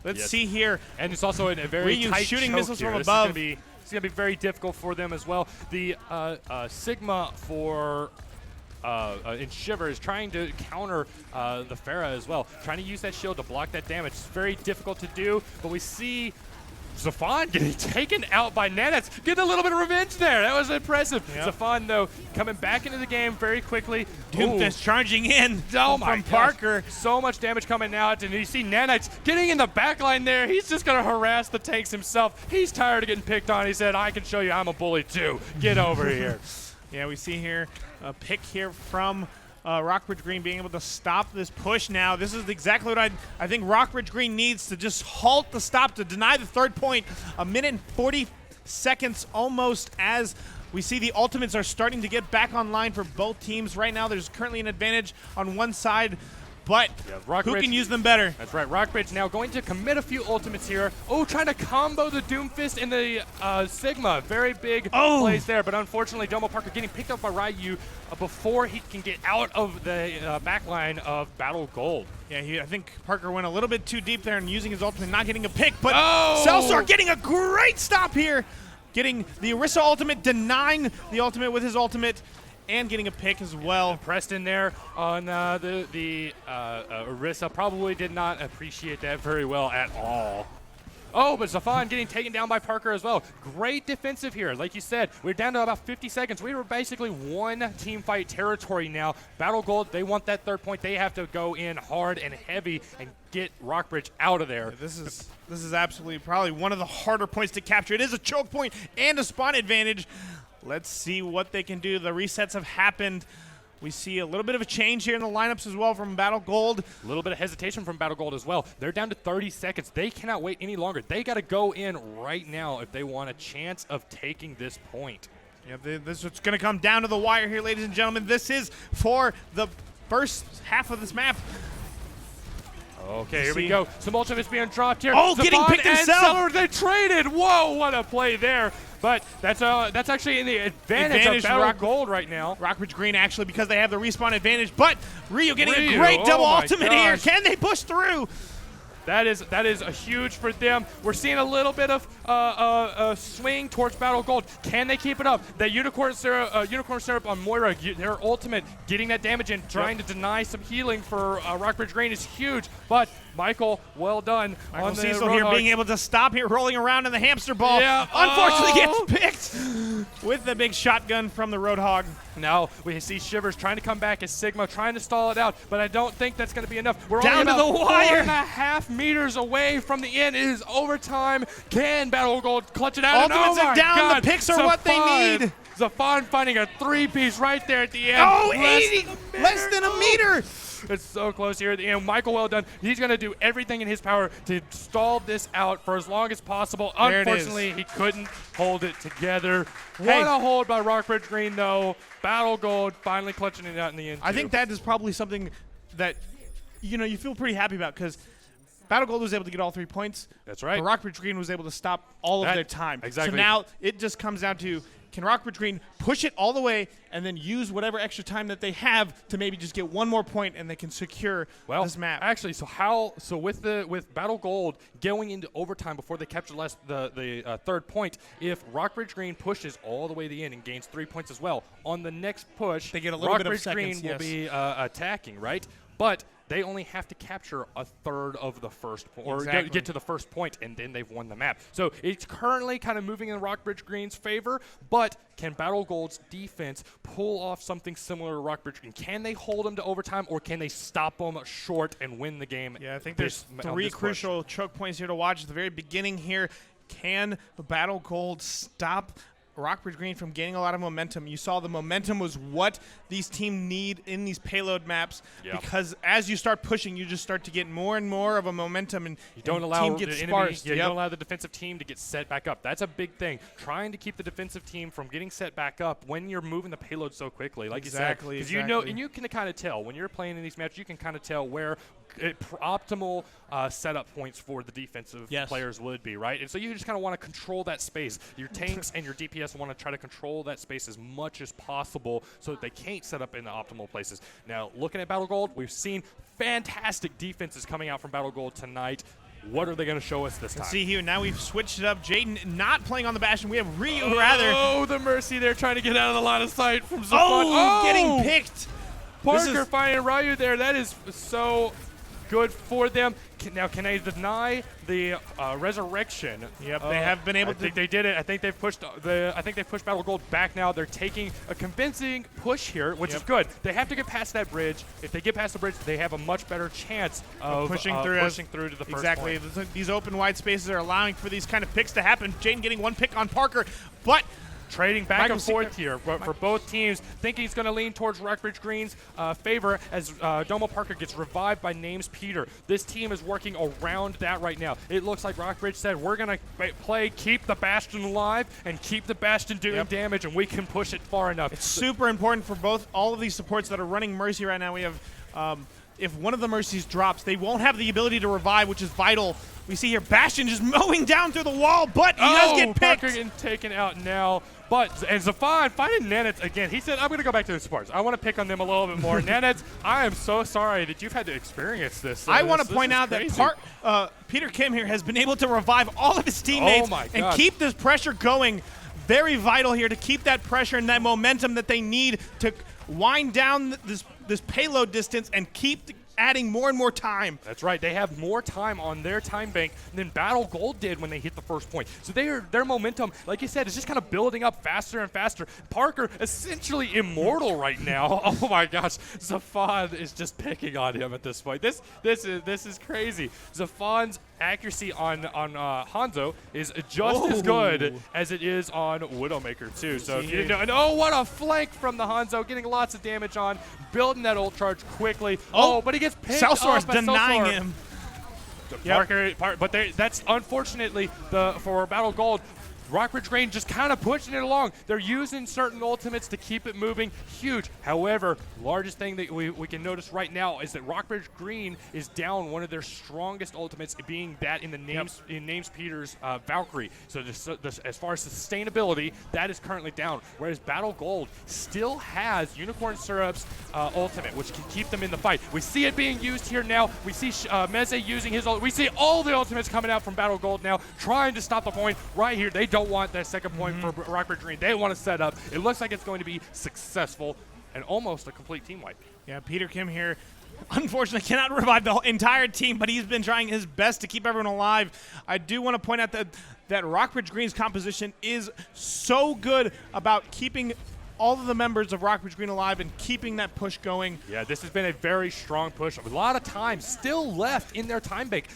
Let's see here. And it's also a very tight shooting choke missiles here. from above. It's going to be very difficult for them as well. The Sigma for in Shiver is trying to counter the Pharah as well, trying to use that shield to block that damage. It's very difficult to do, but we see Zafan getting taken out by Nanets. Getting a little bit of revenge there. That was impressive. Yep. Zafan, though, coming back into the game very quickly. Doomfist charging in from Parker. So much damage coming out. And you see Nanets getting in the back line there. He's just going to harass the tanks himself. He's tired of getting picked on. He said, "I can show you I'm a bully, too. Get over here." Yeah, we see here a pick here from Rockbridge Green being able to stop this push now. This is exactly what I think Rockbridge Green needs to just halt the stop, to deny the third point. 1 minute and 40 seconds almost as we see the ultimates are starting to get back online for both teams. Right now there's currently an advantage on one side, but who can use them better? That's right. Rockbridge now going to commit a few ultimates here. Oh, trying to combo the Doomfist and the Sigma. Very big plays there, but unfortunately Domo Parker getting picked up by Ryu before he can get out of the backline of Battle Gold. Yeah, I think Parker went a little bit too deep there and using his ultimate, not getting a pick, but Celsar getting a great stop here. Getting the Orisa ultimate, denying the ultimate with his ultimate, and getting a pick as well. Preston there on the Orisa probably did not appreciate that very well at all. Oh, but Zafan getting taken down by Parker as well. Great defensive here. Like you said, we're down to about 50 seconds. We were basically one team fight territory now. Battle Gold, they want that third point. They have to go in hard and heavy and get Rockbridge out of there. This is absolutely probably one of the harder points to capture. It is a choke point and a spawn advantage. Let's see what they can do. The resets have happened. We see a little bit of a change here in the lineups as well from Battle Gold. A little bit of hesitation from Battle Gold as well. They're down to 30 seconds. They cannot wait any longer. They got to go in right now if they want a chance of taking this point. Yeah, this is going to come down to the wire here, ladies and gentlemen. This is for the first half of this map. Okay, here we go. Some ultimates being dropped here. Oh, getting picked himself. They traded. Whoa, what a play there. But that's actually in the advantage of Battle Gold right now. Rockbridge Green actually, because they have the respawn advantage. But Ryu getting a great double ultimate here. Can they push through? That is a huge for them. We're seeing a little bit of a swing towards Battle Gold. Can they keep it up? That Unicorn Syrup on Moira, their ultimate, getting that damage in, trying to deny some healing for Rockbridge Green is huge. But Michael, well done. Michael Cecil here being able to stop here, rolling around in the hamster ball. Yeah. Unfortunately gets picked with the big shotgun from the Roadhog. Now we see Shivers trying to come back as Sigma, trying to stall it out, but I don't think that's going to be enough. We're down only to about the wire. 4.5 meters away from the end. It is overtime. Can Battle Gold clutch it out? Ultimates and are down. God, The picks are what they need. Zafan finding a 3-piece right there at the end. Oh, 80! Less than a meter! It's so close here at the end. Michael, well done. He's going to do everything in his power to stall this out for as long as possible. There Unfortunately, he couldn't hold it together. Hey. What a hold by Rockbridge Green, though. Battle Gold finally clutching it out in the end. I think that is probably something that you feel pretty happy about, because Battle Gold was able to get all 3 points. That's right. But Rockbridge Green was able to stop all of their time. Exactly. So now it just comes down to, can Rockbridge Green push it all the way and then use whatever extra time that they have to maybe just get one more point and they can secure this map? Actually, so with Battle Gold going into overtime before they capture the third point, if Rockbridge Green pushes all the way to the end and gains 3 points as well, on the next push, they get a little bit of Rockbridge seconds, Green will be attacking, right? But they only have to capture a third of the first point, or get to the first point, and then they've won the map. So it's currently kind of moving in Rockbridge Green's favor, but can Battle Gold's defense pull off something similar to Rockbridge Green? Can they hold them to overtime, or can they stop them short and win the game? Yeah, I think there's 3 crucial choke points here to watch at the very beginning here. Can Battle Gold stop Rockbridge Green from gaining a lot of momentum? You saw the momentum was what these teams need in these payload maps, because as you start pushing, you just start to get more and more of a momentum, and you don't allow team gets sparse. You don't allow the defensive team to get set back up. That's a big thing. Trying to keep the defensive team from getting set back up when you're moving the payload so quickly, like you said, because you know, and you can kind of tell when you're playing in these matches. You can kind of tell where optimal setup points for the defensive players would be, right? And so you just kind of want to control that space. Your tanks and your DPS want to try to control that space as much as possible so that they can't set up in the optimal places. Now, looking at Battle Gold, we've seen fantastic defenses coming out from Battle Gold tonight. What are they going to show us this time? See here, now we've switched it up. Jaden not playing on the Bastion. We have Ryu the Mercy there trying to get out of the line of sight from Zafan. Oh, getting picked. Parker finding Ryu there. That is so good for them. Now, can they deny the resurrection? Yep, they have been able to. I think they did it. I think they've pushed Battle Gold back now. They're taking a convincing push here, which is good. They have to get past that bridge. If they get past the bridge, they have a much better chance of pushing through to the first point. Exactly. These open wide spaces are allowing for these kind of picks to happen. Jaden getting 1 pick on Parker, but trading back and forth here for both teams. Thinking he's going to lean towards Rockbridge Green's favor as Domo Parker gets revived by Names Peter. This team is working around that right now. It looks like Rockbridge said, we're going to keep the Bastion alive and keep the Bastion doing damage, and we can push it far enough. It's super important for all of these supports that are running Mercy right now. We have if one of the Mercies drops, they won't have the ability to revive, which is vital. We see here Bastion just mowing down through the wall, but he does get picked. Parker getting taken out now. And Zafan finding Nanets again. He said, I'm going to go back to the sports. I want to pick on them a little bit more. Nanets, I am so sorry that you've had to experience this. I want to point out that Peter Kim here has been able to revive all of his teammates and keep this pressure going. Very vital here to keep that pressure and that momentum that they need to wind down this payload distance and keep adding more and more time. That's right. They have more time on their time bank than Battle Gold did when they hit the first point. So their momentum, like you said, is just kind of building up faster and faster. Parker, essentially immortal right now. Oh my gosh. Zafan is just picking on him at this point. This is crazy. Zafan's accuracy on Hanzo is just as good as it is on Widowmaker too. So if you didn't know, and what a flank from the Hanzo, getting lots of damage on, building that ult charge quickly. But he gets picked up by denying him. Parker, but that's unfortunately for Battle Gold. Rockbridge Green just kind of pushing it along. They're using certain ultimates to keep it moving. Huge. However, largest thing that we can notice right now is that Rockbridge Green is down one of their strongest ultimates, being that in the Names Peters Valkyrie. So as far as sustainability, that is currently down. Whereas Battle Gold still has Unicorn Syrup's ultimate, which can keep them in the fight. We see it being used here now. We see Meze using his ult. We see all the ultimates coming out from Battle Gold now, trying to stop the point right here. They don't want that second point for Rockbridge Green. They want to set up. It looks like it's going to be successful and almost a complete team wipe. Yeah, Peter Kim here, unfortunately, cannot revive the entire team, but he's been trying his best to keep everyone alive. I do want to point out that Rockbridge Green's composition is so good about keeping all of the members of Rockbridge Green alive and keeping that push going. Yeah, this has been a very strong push. A lot of time still left in their time bank.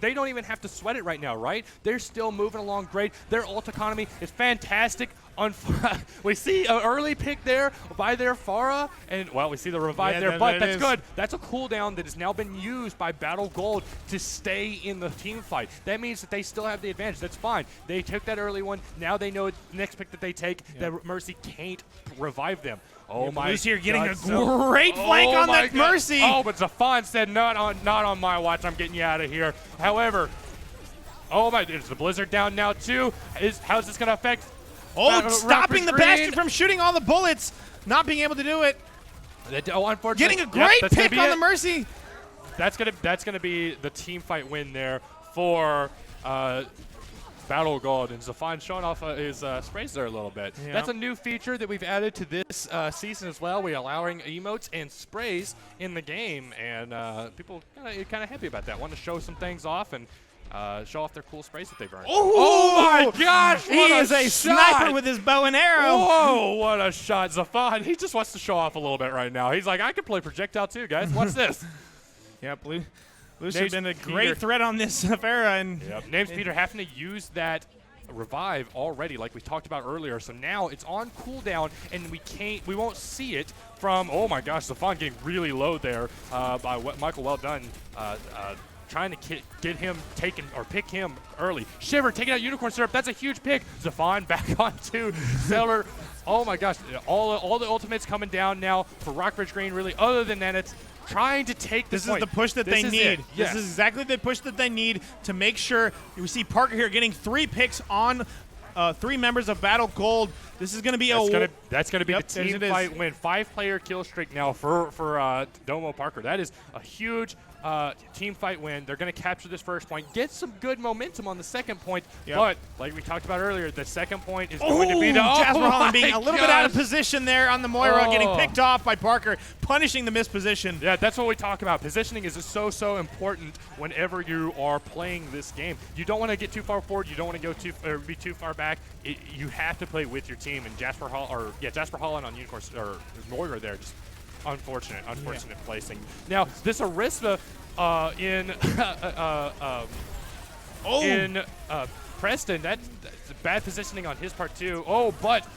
They don't even have to sweat it right now, right? They're still moving along great. Their ult economy is fantastic. We see an early pick there by their Pharah, and well, we see the revive there, but that's good. That's a cooldown that has now been used by Battle Gold to stay in the team fight. That means that they still have the advantage. That's fine. They took that early one. Now they know the next pick that they take, that Mercy can't revive them. Oh my! Blues here getting God, a great flank on that Mercy. Oh, but Zafan said, not on my watch. I'm getting you out of here. However, oh my! Is the Blizzard down now too? How's this going to affect? Oh, stopping the Bastion from shooting all the bullets, not being able to do it. Oh, unfortunately, getting a great pick on the Mercy. That's gonna be the team fight win there for Battle Gold, and Zafan showing off his sprays there a little bit. Yeah. That's a new feature that we've added to this season as well. We're allowing emotes and sprays in the game, and people kind of happy about that. Want to show some things off and show off their cool sprays that they've earned. Oh my gosh! He is a sniper with his bow and arrow. Whoa, what a shot. Zafan, he just wants to show off a little bit right now. He's like, I can play projectile too, guys. Watch this. Yeah, Blues have been a great threat on this era. And Names Peter having to use that revive already, like we talked about earlier. So now it's on cooldown, and we won't see it from, oh my gosh, Zafan getting really low there by Michael Well Done. Trying to get him taken or pick him early. Shiver taking out Unicorn Syrup. That's a huge pick. Zafan back onto Sailor. Oh my gosh, all the ultimates coming down now for Rockbridge Green. Really, other than that, it's trying to take this point. Is the push that they need. Yes. This is exactly the push that they need to make sure. We see Parker here getting 3 picks on 3 members of Battle Gold. This is going to be that's going to be the team fight win. 5-player kill streak now for Domo Parker. That is a huge team fight win. They're going to capture this first point, get some good momentum on the second point, but like we talked about earlier, the second point is going to be the Jasper Holland being a little bit out of position there on the Moira, getting picked off by Parker, punishing the misposition. Yeah, that's what we talk about. Positioning is so important whenever you are playing this game. You don't want to get too far forward. You don't want to go be too far back. You have to play with your team. And Jasper Holland on Unicorn or Moira there, just unfortunate placing. Now this Arista in Preston, that's bad positioning on his part too. Oh, but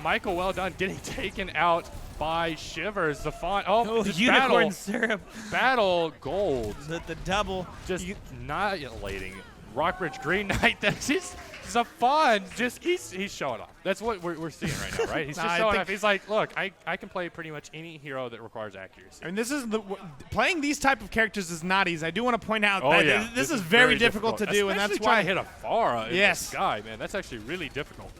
Michael Well Done getting taken out by Shivers. The Unicorn Syrup. Battle Gold. The double. Just annihilating Rockbridge Green Knight. That's just Zafan. He's showing off. That's what we're seeing right now, right? He's just showing off. He's like, look, I can play pretty much any hero that requires accuracy. I mean, this is playing these type of characters is not easy. I do want to point out that this is very difficult to do, and that's why why trying to hit a Pharah in the sky, man. That's actually really difficult.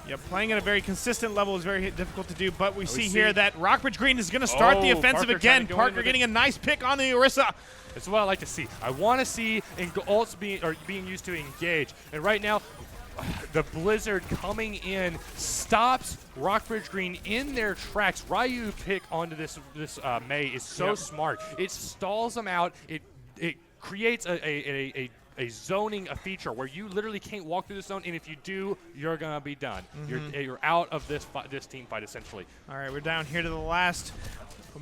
Yeah, playing at a very consistent level is very difficult to do, but we see here that Rockbridge Green is going to start the offensive again. Parker getting a nice pick on the Orisa. That's what I like to see. I want to see ults being used to engage. And right now, the Blizzard coming in stops Rockbridge Green in their tracks. Ryu pick onto this Mei is so smart. It stalls them out. It creates a zoning feature where you literally can't walk through the zone, and if you do, you're gonna be done. You're out of this team fight essentially. All right, we're down here to the last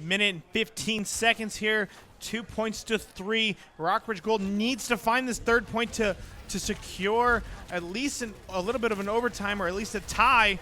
minute and 15 seconds here. 2 points to 3. Rockbridge Gold needs to find this 3rd point to secure at least a little bit of an overtime or at least a tie.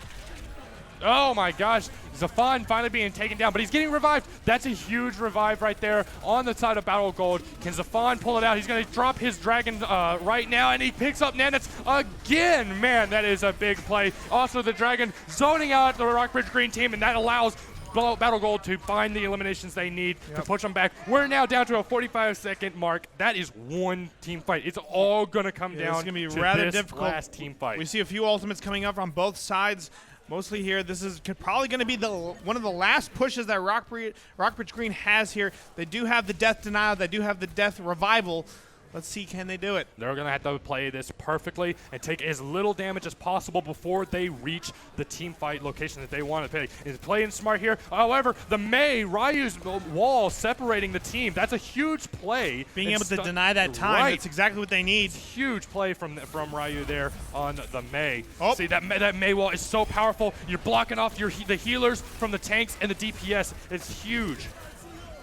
Oh my gosh, Zafan finally being taken down, but he's getting revived. That's a huge revive right there on the side of Battle Gold. Can Zafan pull it out? He's going to drop his dragon right now, and he picks up Nanitz again. Man, that is a big play. Also, the dragon zoning out the Rockbridge Green team, and that allows Battle Gold to find the eliminations they need to push them back. We're now down to a 45-second mark. That is one team fight. It's all going to come down It's going to be to rather this difficult. last team fight. We see a few ultimates coming up on both sides. Mostly here, this is probably going to be one of the last pushes that Rockbridge Green has here. They do have the death denial. They do have the death revival. Let's see, can they do it? They're going to have to play this perfectly and take as little damage as possible before they reach the team fight location that they want to play. Is playing smart here. However, the Ryu's wall separating the team, that's a huge play. Being able to deny that time, right. That's exactly what they need. Huge play from Ryu there on the Mei. Oh. See, that Mei wall is so powerful. You're blocking off the healers from the tanks and the DPS. It's huge.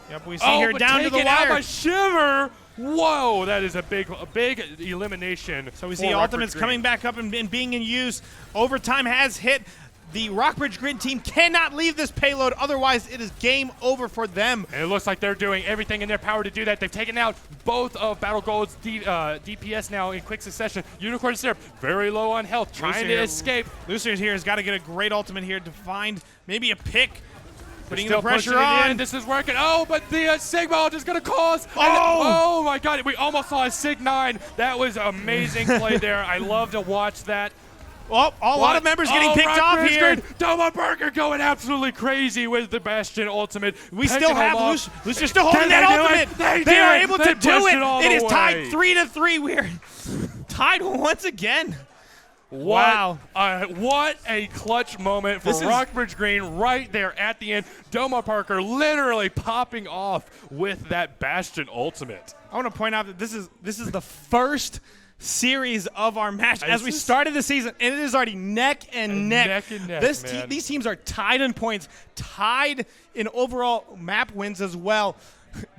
Yep, we see here but down to the taken out wire. by Shiver. Whoa, that is a big elimination. So we see ultimates coming back up and being in use. Overtime has hit. The Rockbridge Green team cannot leave this payload, otherwise it is game over for them. And it looks like they're doing everything in their power to do that. They've taken out both of Battle Gold's DPS now in quick succession. Unicorn Syrup, very low on health, trying to escape. Lucius here has got to get a great ultimate here to find maybe a pick. Putting Still the pressure pushing it on. in. This is working. Oh, but the Sigma ult is going to cause. Oh! Oh, my God. We almost saw a Sig 9. That was amazing play there. I love to watch that. Oh, a lot of members getting picked off here. Doma Burger going absolutely crazy with the Bastion ultimate. We still have Lucius still holding that ultimate. They are able to do it. It is tied 3-3. We're tied once again. Wow. What a clutch moment for Rockbridge Green right there at the end. Doma Parker literally popping off with that Bastion ultimate. I want to point out that this is the first series of our match as we started the season, and it is already neck and neck. Neck and neck, These teams are tied in points, tied in overall map wins as well.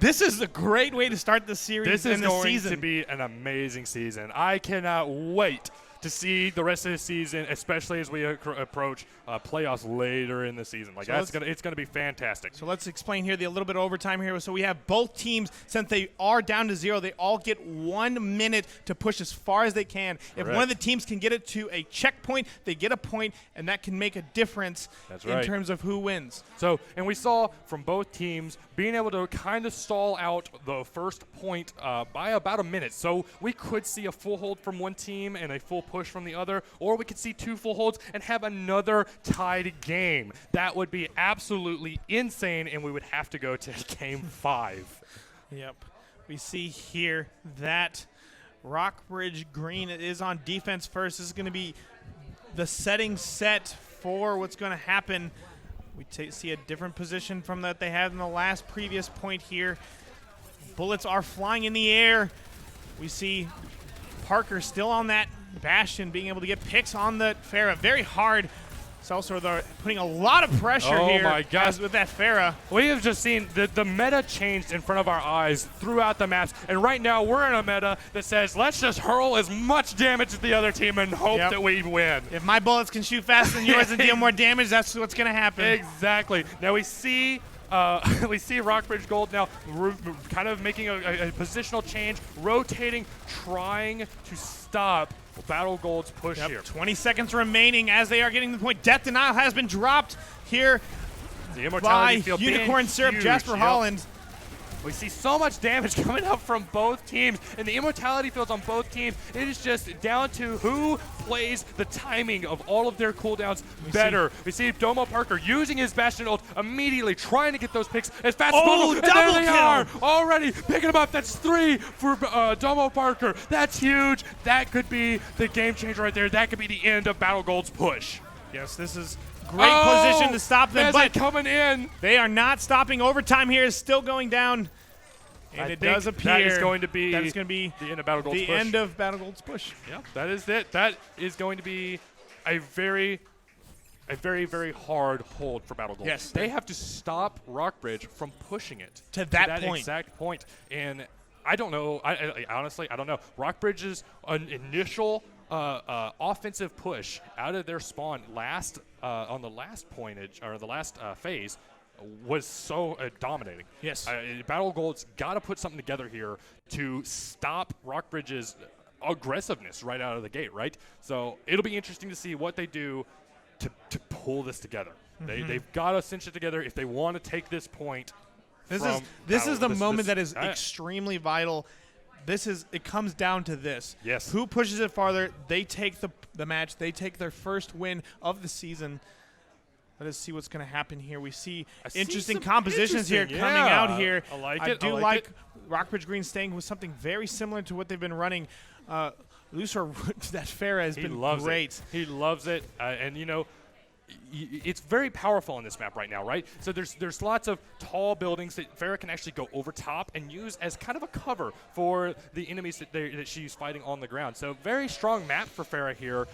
This is a great way to start the series. This is the going season. to be an amazing season. I cannot wait to see the rest of the season, especially as we approach playoffs later in the season. Like it's gonna be fantastic. So let's explain here a little bit of overtime here. So we have both teams, since they are down to 0, they all get 1 minute to push as far as they can. If one of the teams can get it to a checkpoint, they get a point, and that can make a difference in terms of who wins. So, and we saw from both teams being able to kind of stall out the first point by about a minute. So we could see a full hold from one team and a full push from the other, or we could see 2 full holds and have another tied game. That would be absolutely insane, and we would have to go to game 5. Yep. We see here that Rockbridge Green is on defense first. This is going to be the setting set for what's going to happen. We see a different position from that they had in the last previous point here. Bullets are flying in the air. We see Parker still on that Bastion, being able to get picks on the Pharah. Very hard. Also, they're putting a lot of pressure here. Oh my gosh, with that Pharah. We have just seen the meta changed in front of our eyes throughout the maps, and right now we're in a meta that says let's just hurl as much damage at the other team and hope that we win. If my bullets can shoot faster than yours and deal more damage, that's what's going to happen. Exactly. Now we see Rockbridge Gold now kind of making a positional change, rotating, trying to stop Battle Gold's push here. 20 seconds remaining as they are getting the point. Death Denial has been dropped here by Unicorn Syrup, Jasper Holland. We see so much damage coming up from both teams, and the immortality fields on both teams. It is just down to who plays the timing of all of their cooldowns better. We see Doma Parker using his Bastion ult immediately, trying to get those picks as fast as possible. And there they are, already picking them up. That's 3 for Doma Parker. That's huge. That could be the game changer right there. That could be the end of Battle Gold's push. Yes, this is great position to stop them, but coming in. They are not stopping. Overtime here is still going down. And it does appear that is going to be the end of Battle Gold's push. The end of Battle Gold's push. Yeah, that is it. That is going to be a very, very hard hold for Battle Gold. Yes. They have to stop Rockbridge from pushing it to that exact point. And I don't know. I honestly, I don't know. Rockbridge's initial offensive push out of their spawn on the last pointage or the last phase was so dominating. Yes. Battle Gold's got to put something together here to stop Rockbridge's aggressiveness right out of the gate, right? So it'll be interesting to see what they do to pull this together. They've got to cinch it together if they want to take this point. This is the moment that is extremely vital. It comes down to this. Yes. Who pushes it farther, they take the match. They take their first win of the season. Let us see what's going to happen here. We see interesting compositions here coming out here. I like it. I do like Rockbridge Green staying with something very similar to what they've been running. Lucer, that Farah has been great. He loves it. And, it's very powerful on this map right now, right? So there's lots of tall buildings that Farah can actually go over top and use as kind of a cover for the enemies that she's fighting on the ground. So very strong map for Farah here.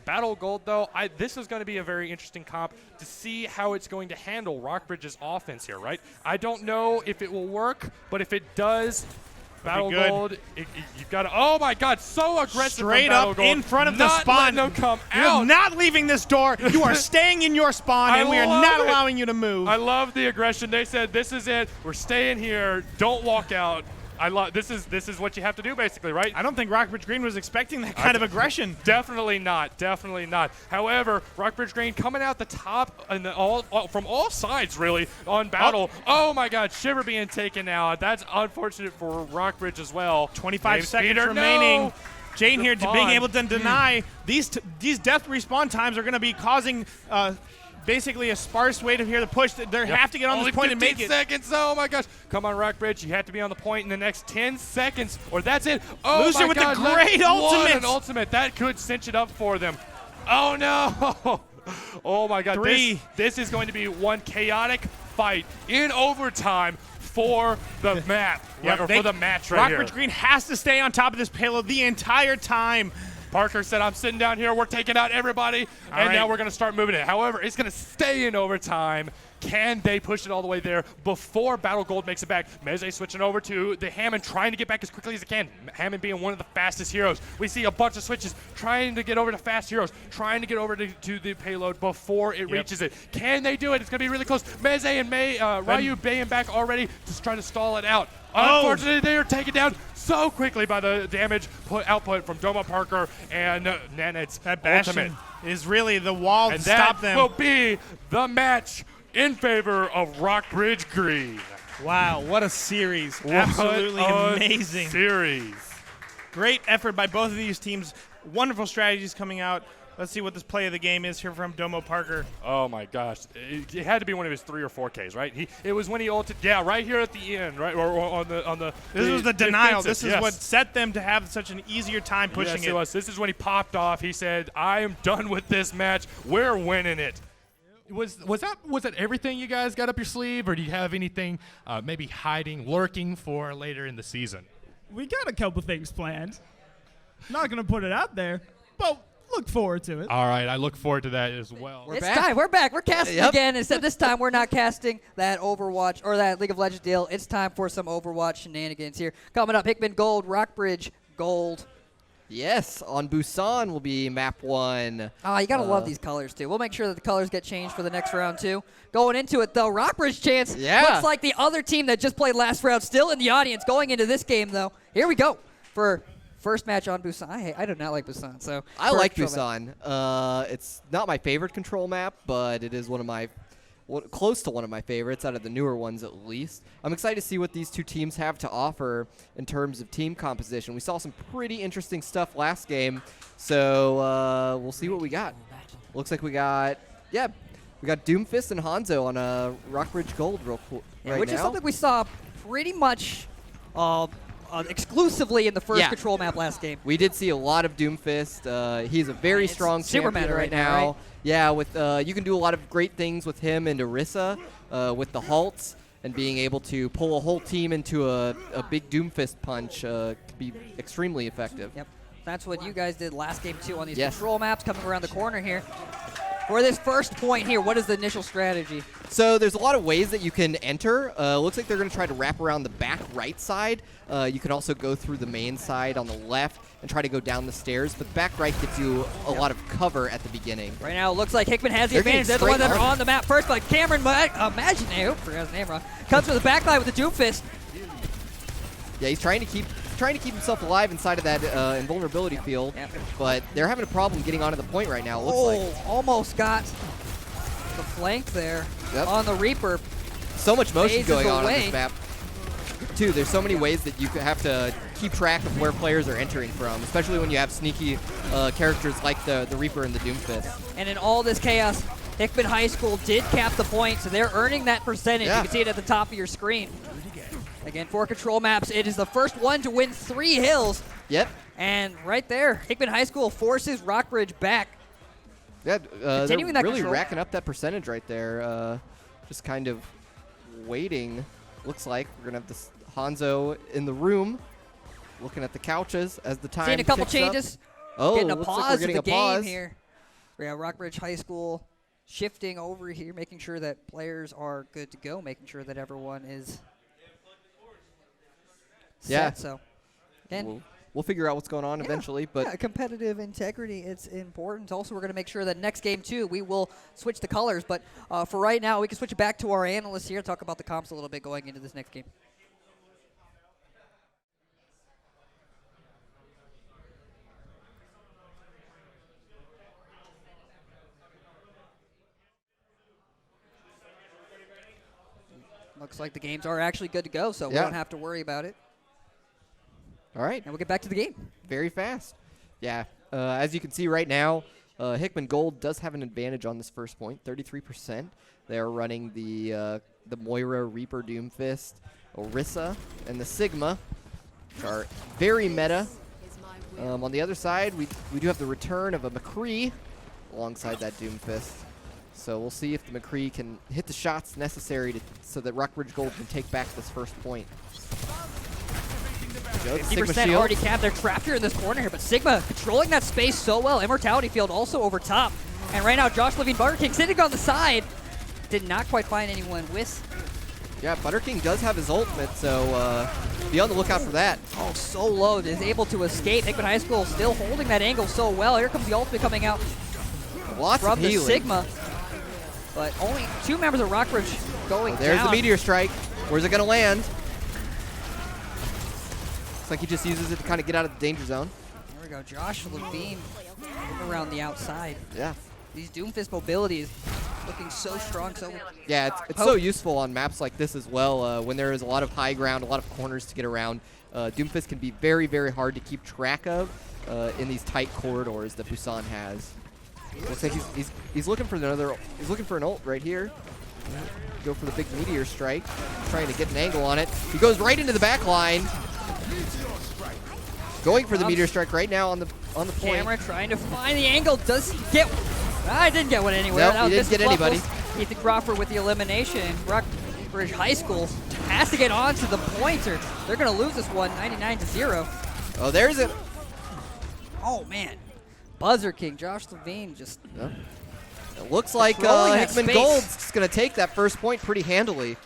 Battle Gold, though, this is going to be a very interesting comp to see how it's going to handle Rockbridge's offense here, right? I don't know if it will work, but if it does, Battle Gold, you've got to. Oh my God! So aggressive. Straight up in front of the spawn. Not come You're out. not leaving this door. You are staying in your spawn, and we are not allowing you to move. I love the aggression. They said, "This is it. We're staying here. Don't walk out." I love this is what you have to do, basically, right? I don't think Rockbridge Green was expecting that kind of aggression. Definitely not. Definitely not. However, Rockbridge Green coming out the top and from all sides, really, on Battle. Oh my God, Shiver being taken out. That's unfortunate for Rockbridge as well. 25 seconds remaining. No. Jane here being able to deny these death respawn times are going to be causing basically a sparse way to hear the push. They have to get on this point and make it. 15 seconds. Oh my gosh. Come on, Rockbridge. You have to be on the point in the next 10 seconds or that's it. Oh Lucer my with God. the great ultimate. What an ultimate. That could cinch it up for them. Oh no. Oh my God. This is going to be one chaotic fight in overtime for the map. For the match right here. Rockbridge Green has to stay on top of this payload the entire time. Parker said, I'm sitting down here. We're taking out everybody. Now we're going to start moving it. However, it's going to stay in overtime. Can they push it all the way there before Battle Gold makes it back? Meze switching over to the Hammond, trying to get back as quickly as he can. Hammond being one of the fastest heroes. We see a bunch of switches trying to get over to fast heroes, trying to get over to the payload before it reaches it. Can they do it? It's going to be really close. Meze and Ryu baying back already to try to stall it out. Unfortunately, they are taken down so quickly by the damage output from Doma Parker and Nanet's that Bastion is really the wall to stop them. And that will be the match in favor of Rockbridge Green. Wow, what a series. Absolutely amazing. Series. Great effort by both of these teams. Wonderful strategies coming out. Let's see what this play of the game is here from Domo Parker. Oh my gosh, it had to be one of his 3 or 4 Ks, right? It was when he ulted, right here at the end, right, or on the. This was the denial. This is what set them to have such an easier time pushing it. Yes, it was. This is when he popped off. He said, "I am done with this match. We're winning it." Was that everything you guys got up your sleeve, or do you have anything maybe lurking for later in the season? We got a couple things planned. Not gonna put it out there, but look forward to it. All right, I look forward to that as well. It's time. We're back. We're casting again. Except this time we're not casting that Overwatch or that League of Legends deal. It's time for some Overwatch shenanigans here. Coming up, Hickman Gold, Rockbridge Gold. Yes, on Busan will be map 1. Oh, you got to love these colors, too. We'll make sure that the colors get changed for the next round, too. Going into it, though, Rockbridge chance looks like the other team that just played last round still in the audience going into this game, though. Here we go for first match on Busan. I do not like Busan, so. I like Busan. It's not my favorite control map, but it is close to one of my favorites out of the newer ones at least. I'm excited to see what these two teams have to offer in terms of team composition. We saw some pretty interesting stuff last game, so we'll see what we got. Looks like we got Doomfist and Hanzo on Rockbridge Gold real cool which is something we saw pretty much exclusively in the first control map last game. We did see a lot of Doomfist. He's a very strong champion right now. Right? Yeah, with you can do a lot of great things with him and Orisa with the halts and being able to pull a whole team into a big Doomfist punch could be extremely effective. Yep, that's what you guys did last game too on these control maps coming around the corner here. For this first point here, what is the initial strategy? So there's a lot of ways that you can enter. Looks like they're going to try to wrap around the back right side. You can also go through the main side on the left and try to go down the stairs, but the back right gives you a lot of cover at the beginning. Right now, it looks like Hickman has the advantage. They're the ones that are on the map first, but Cameron Imagine, forgot his name wrong, comes to the back line with the Doomfist. Yeah, he's trying to keep himself alive inside of that invulnerability field, but they're having a problem getting onto the point right now, it looks like. Almost got the flank there on the Reaper. So much motion going on away. this map. Too, there's so many ways that you have to keep track of where players are entering from, especially when you have sneaky characters like the Reaper and the Doomfist. And in all this chaos, Hickman High School did cap the point, so they're earning that percentage. You can see it at the top of your screen. Again, 4 control maps. It is the first one to win 3 hills. Yep. And right there, Hickman High School forces Rockbridge back. Yeah, they're Continuing that really control. racking up that percentage right there. Just kind of waiting. Looks like we're going to have this Hanzo in the room, looking at the couches as the time Seeing a couple ticks changes. up. Oh, getting a looks like pause we're getting of the a game pause. here. We have Rockbridge High School shifting over here, making sure that players are good to go, making sure that everyone is set. So, again, We'll figure out what's going on eventually, but competitive integrity, it's important. Also, we're going to make sure that next game, too, we will switch the colors. But for right now, we can switch it back to our analysts here, talk about the comps a little bit going into this next game. Looks like the games are actually good to go, so we don't have to worry about it. all right. And we'll get back to the game. Very fast. Yeah, as you can see right now, Hickman Gold does have an advantage on this first point, 33%. They're running the Moira, Reaper, Doomfist, Orisa, and the Sigma, which are very meta. On the other side, we do have the return of a McCree alongside that Doomfist. So we'll see if the McCree can hit the shots necessary so that Rockbridge Gold can take back this first point. 50% already capped. They're trapped here in this corner here, but Sigma controlling that space so well. Immortality Field also over top. And right now, Josh Levine Butter King sitting on the side. Did not quite find anyone with. Yeah, Butter King does have his ultimate, so be on the lookout for that. Oh, so low. Is able to escape. Hickman High School still holding that angle so well. Here comes the ultimate coming out Lots from of the healing. Sigma. But only 2 members of Rockbridge going There's down. the Meteor Strike. Where's it going to land? Looks like he just uses it to kind of get out of the danger zone. There we go. Josh Levine around the outside. Yeah. These Doomfist mobility is looking so strong. So Yeah, it's so useful on maps like this as well. When there is a lot of high ground, a lot of corners to get around, Doomfist can be very, very hard to keep track of in these tight corridors that Busan has. Looks like he's looking for he's looking for an ult right here. Go for the big Meteor Strike, trying to get an angle on it. He goes right into the back line. Going for the Meteor Strike right now on the point. Camera trying to find the angle. Does he get? I didn't get one anywhere. Nope, he didn't get anybody. Ethan Crawford with the elimination. Rockbridge High School has to get onto the pointer. They're going to lose this one, 99-0. Oh, there's it. Oh man, Buzzer King, Josh Levine just. It looks like Hickman Gold's just going to take that first point pretty handily.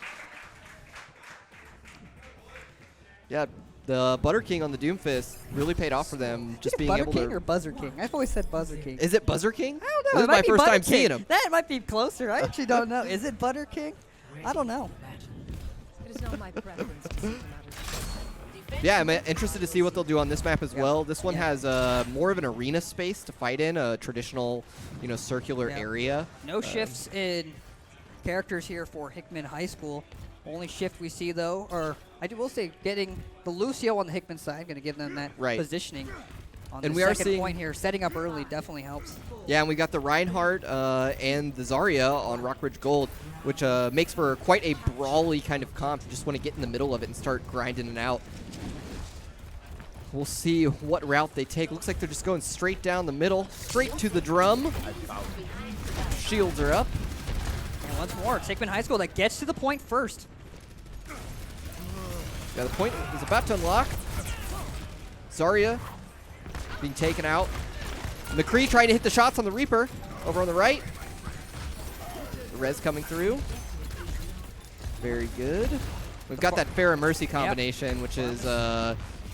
Yeah, the Butter King on the Doomfist really paid off for them. Just being Butter able King to. or Buzzer King? I've always said Buzzer King. Is it Buzzer King? I don't know. This is my first time seeing him. That might be closer. I actually don't know. Is it Butter King? I don't know. It is not my preference to see the matter. Yeah, I'm interested to see what they'll do on this map as well. This one has more of an arena space to fight in, a traditional, circular area. No shifts in characters here for Hickman High School. Only shift we see, though, or I will say getting the Lucio on the Hickman side, going to give them that positioning on And the we are second seeing point here. Setting up early definitely helps. Yeah, and we got the Reinhardt and the Zarya on Rockbridge Gold, which makes for quite a brawly kind of comp. You just want to get in the middle of it and start grinding it out. We'll see what route they take. Looks like they're just going straight down the middle, straight to the drum. Shields are up. And once more, it's Hickman High School that gets to the point first. Yeah, the point is about to unlock. Zarya being taken out. McCree trying to hit the shots on the Reaper over on the right. res coming through. Very good. We've got that Fair and Mercy combination, which is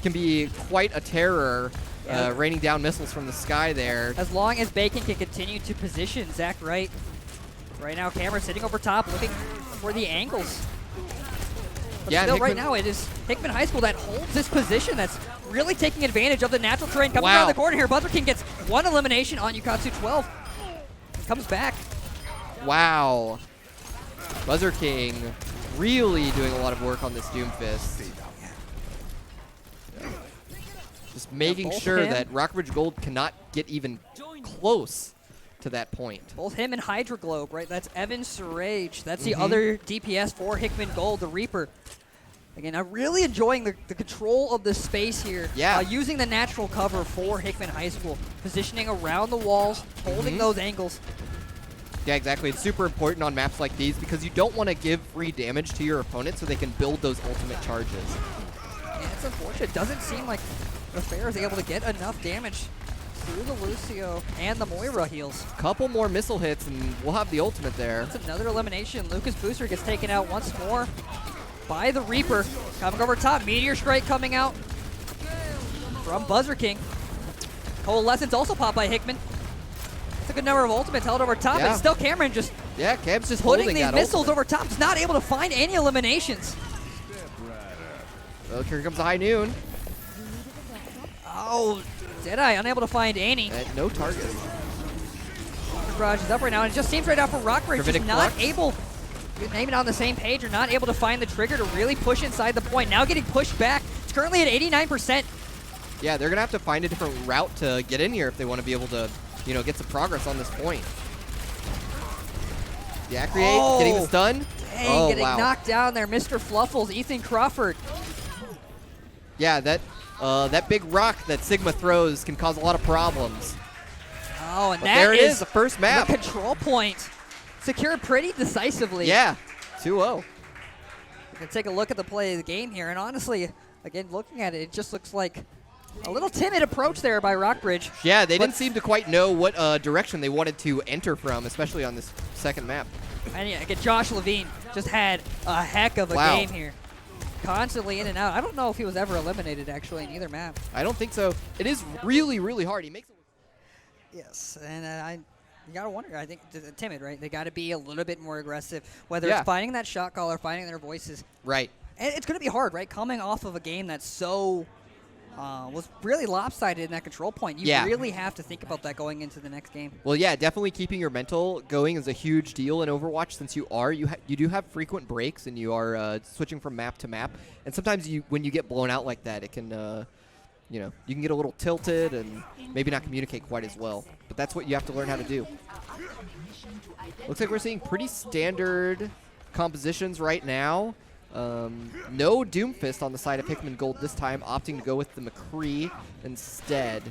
can be quite a terror, raining down missiles from the sky there. As long as Bacon can continue to position Zach right. Right now, Cameron sitting over top, looking for the angles. But still, right now, it is Hickman High School that holds this position that's really taking advantage of the natural terrain coming around the corner here. Buzzer King gets one elimination on Ukatsu 12. Comes back. Wow. Buzzer King really doing a lot of work on this Doomfist. Just making sure that Rockbridge Gold cannot get even close to that point. Both him and Hydra Globe, right? That's Evan Surage. That's the other DPS for Hickman Gold, the Reaper. Again, I'm really enjoying the control of the space here. Yeah. Using the natural cover for Hickman High School. Positioning around the walls, holding those angles. Yeah, exactly. It's super important on maps like these because you don't want to give free damage to your opponent so they can build those ultimate charges. Yeah, it's unfortunate. It doesn't seem like the Fair is able to get enough damage through the Lucio and the Moira heals. Couple more missile hits and we'll have the ultimate there. That's another elimination. Lucas Booster gets taken out once more by the Reaper. Coming over top. Meteor Strike coming out from Buzzer King. Coalescence also popped by Hickman. That's a good number of ultimates held over top. And still Cameron just Cam's just putting holding these that missiles ultimate. over top. He's not able to find any eliminations. Well, here comes the High Noon. Oh, did I? Unable to find any. No target. Garage is up right now, and it just seems right now for Rockbridge just not Flux. able, maybe not on the same page, or not able to find the trigger to really push inside the point. Now getting pushed back. It's currently at 89%. Yeah, they're going to have to find a different route to get in here if they want to be able to, get some progress on this point. Yeah, Create getting the stun. Dang, getting knocked down there. Mr. Fluffles, Ethan Crawford. Yeah, that big rock that Sigma throws can cause a lot of problems. Oh, and But that there it is, the first map. The control point secured pretty decisively. Yeah, 2-0. We can take a look at the play of the game here, and honestly, again, looking at it, it just looks like a little timid approach there by Rockbridge. Yeah, they didn't seem to quite know what direction they wanted to enter from, especially on this second map. And yeah, again, Josh Levine just had a heck of a game here. Constantly in and out. I don't know if he was ever eliminated, actually, in either map. I don't think so. It is really, really hard. He makes it. Yes, and you gotta wonder. I think timid, right? They gotta be a little bit more aggressive, whether it's finding that shot call or finding their voices. Right. And it's gonna be hard, right? Coming off of a game that's so was really lopsided in that control point. You really have to think about that going into the next game. Well, yeah, definitely keeping your mental going is a huge deal in Overwatch since you do have frequent breaks and you are switching from map to map. And sometimes when you get blown out like that, it can you can get a little tilted and maybe not communicate quite as well. But that's what you have to learn how to do. Looks like we're seeing pretty standard compositions right now. No Doomfist on the side of Hickman Gold this time, opting to go with the McCree instead.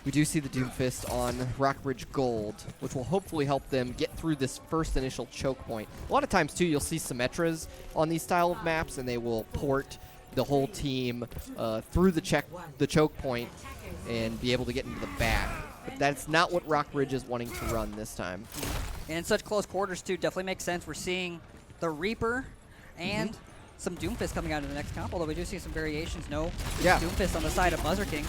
We do see the Doomfist on Rockbridge Gold, which will hopefully help them get through this first initial choke point. A lot of times, too, you'll see Symmetras on these style of maps, and they will port the whole team through the choke point and be able to get into the back. But that's not what Rockbridge is wanting to run this time. And in such close quarters, too, definitely makes sense. We're seeing the Reaper and some Doomfist coming out in the next comp, although we do see some variations. No Doomfist on the side of Buzzer King.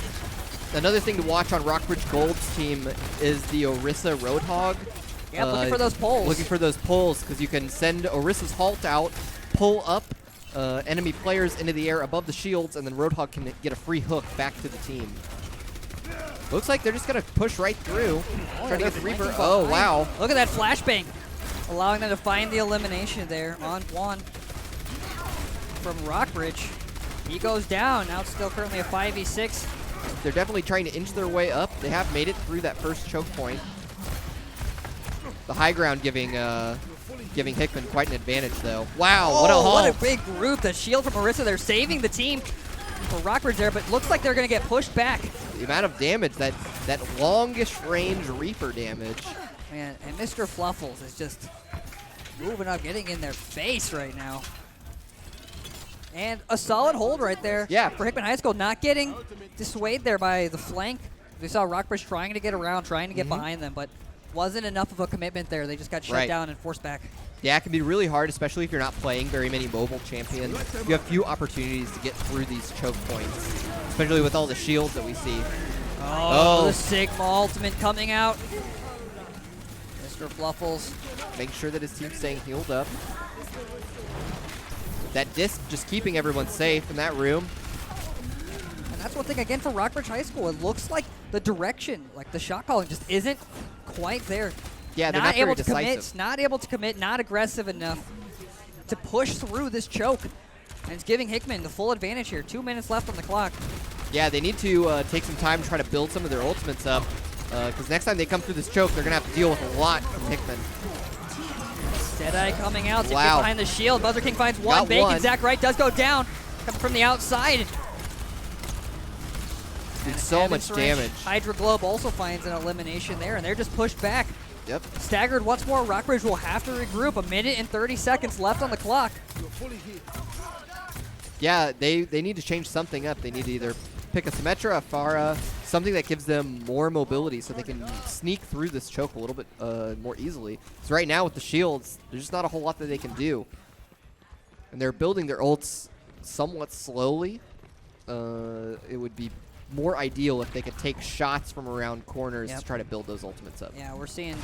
Another thing to watch on Rockbridge Gold's team is the Orisa Roadhog. Yeah, looking for those pulls. Looking for those pulls, because you can send Orisa's Halt out, pull up enemy players into the air above the shields, and then Roadhog can get a free hook back to the team. Looks like they're just going to push right through. Trying to get the Reaper. Oh, wow. Look at that flashbang. Allowing them to find the elimination there on Juan from Rockbridge. He goes down. Now it's still currently a 5v6. They're definitely trying to inch their way up. They have made it through that first choke point. The high ground giving Hickman quite an advantage, though. Wow, what a haul. What a big group. The shield from Orisa. They're saving the team for Rockbridge there, but looks like they're going to get pushed back. The amount of damage, that longish range Reaper damage. Man, and Mr. Fluffles is just moving up, getting in their face right now. And a solid hold right there for Hickman High School, not getting dissuaded there by the flank. We saw Rockbridge trying to get around, trying to get behind them, but wasn't enough of a commitment there. They just got shut down and forced back. Yeah, it can be really hard, especially if you're not playing very many mobile champions. You have few opportunities to get through these choke points, especially with all the shields that we see. Oh, the Sigma ultimate coming out. Mr. Fluffles. Make sure that his team's staying healed up. That disc just keeping everyone safe in that room. And that's one thing, again, for Rockbridge High School. It looks like the direction, like the shot calling just isn't quite there. Yeah, they're not very able to decisive. not able to commit, not aggressive enough to push through this choke. And it's giving Hickman the full advantage here. 2 minutes left on the clock. Yeah, they need to take some time to try to build some of their ultimates up, because next time they come through this choke, they're going to have to deal with a lot from Hickman. Deadeye coming out to get Wow. behind the shield. Buzzer King finds one. Got Bacon, one. Zach Wright does go down. Coming from the outside. Did so Evan much Syringe. damage. Hydra Globe also finds an elimination there, and they're just pushed back. Yep. Staggered once more. Rockbridge will have to regroup. 1 minute and 30 seconds left on the clock. Yeah, they need to change something up. They need to either pick a Symmetra, a Pharah, something that gives them more mobility so they can sneak through this choke a little bit more easily. So right now with the shields, there's just not a whole lot that they can do. And they're building their ults somewhat slowly. It would be more ideal if they could take shots from around corners to try to build those ultimates up. Yeah, we're seeing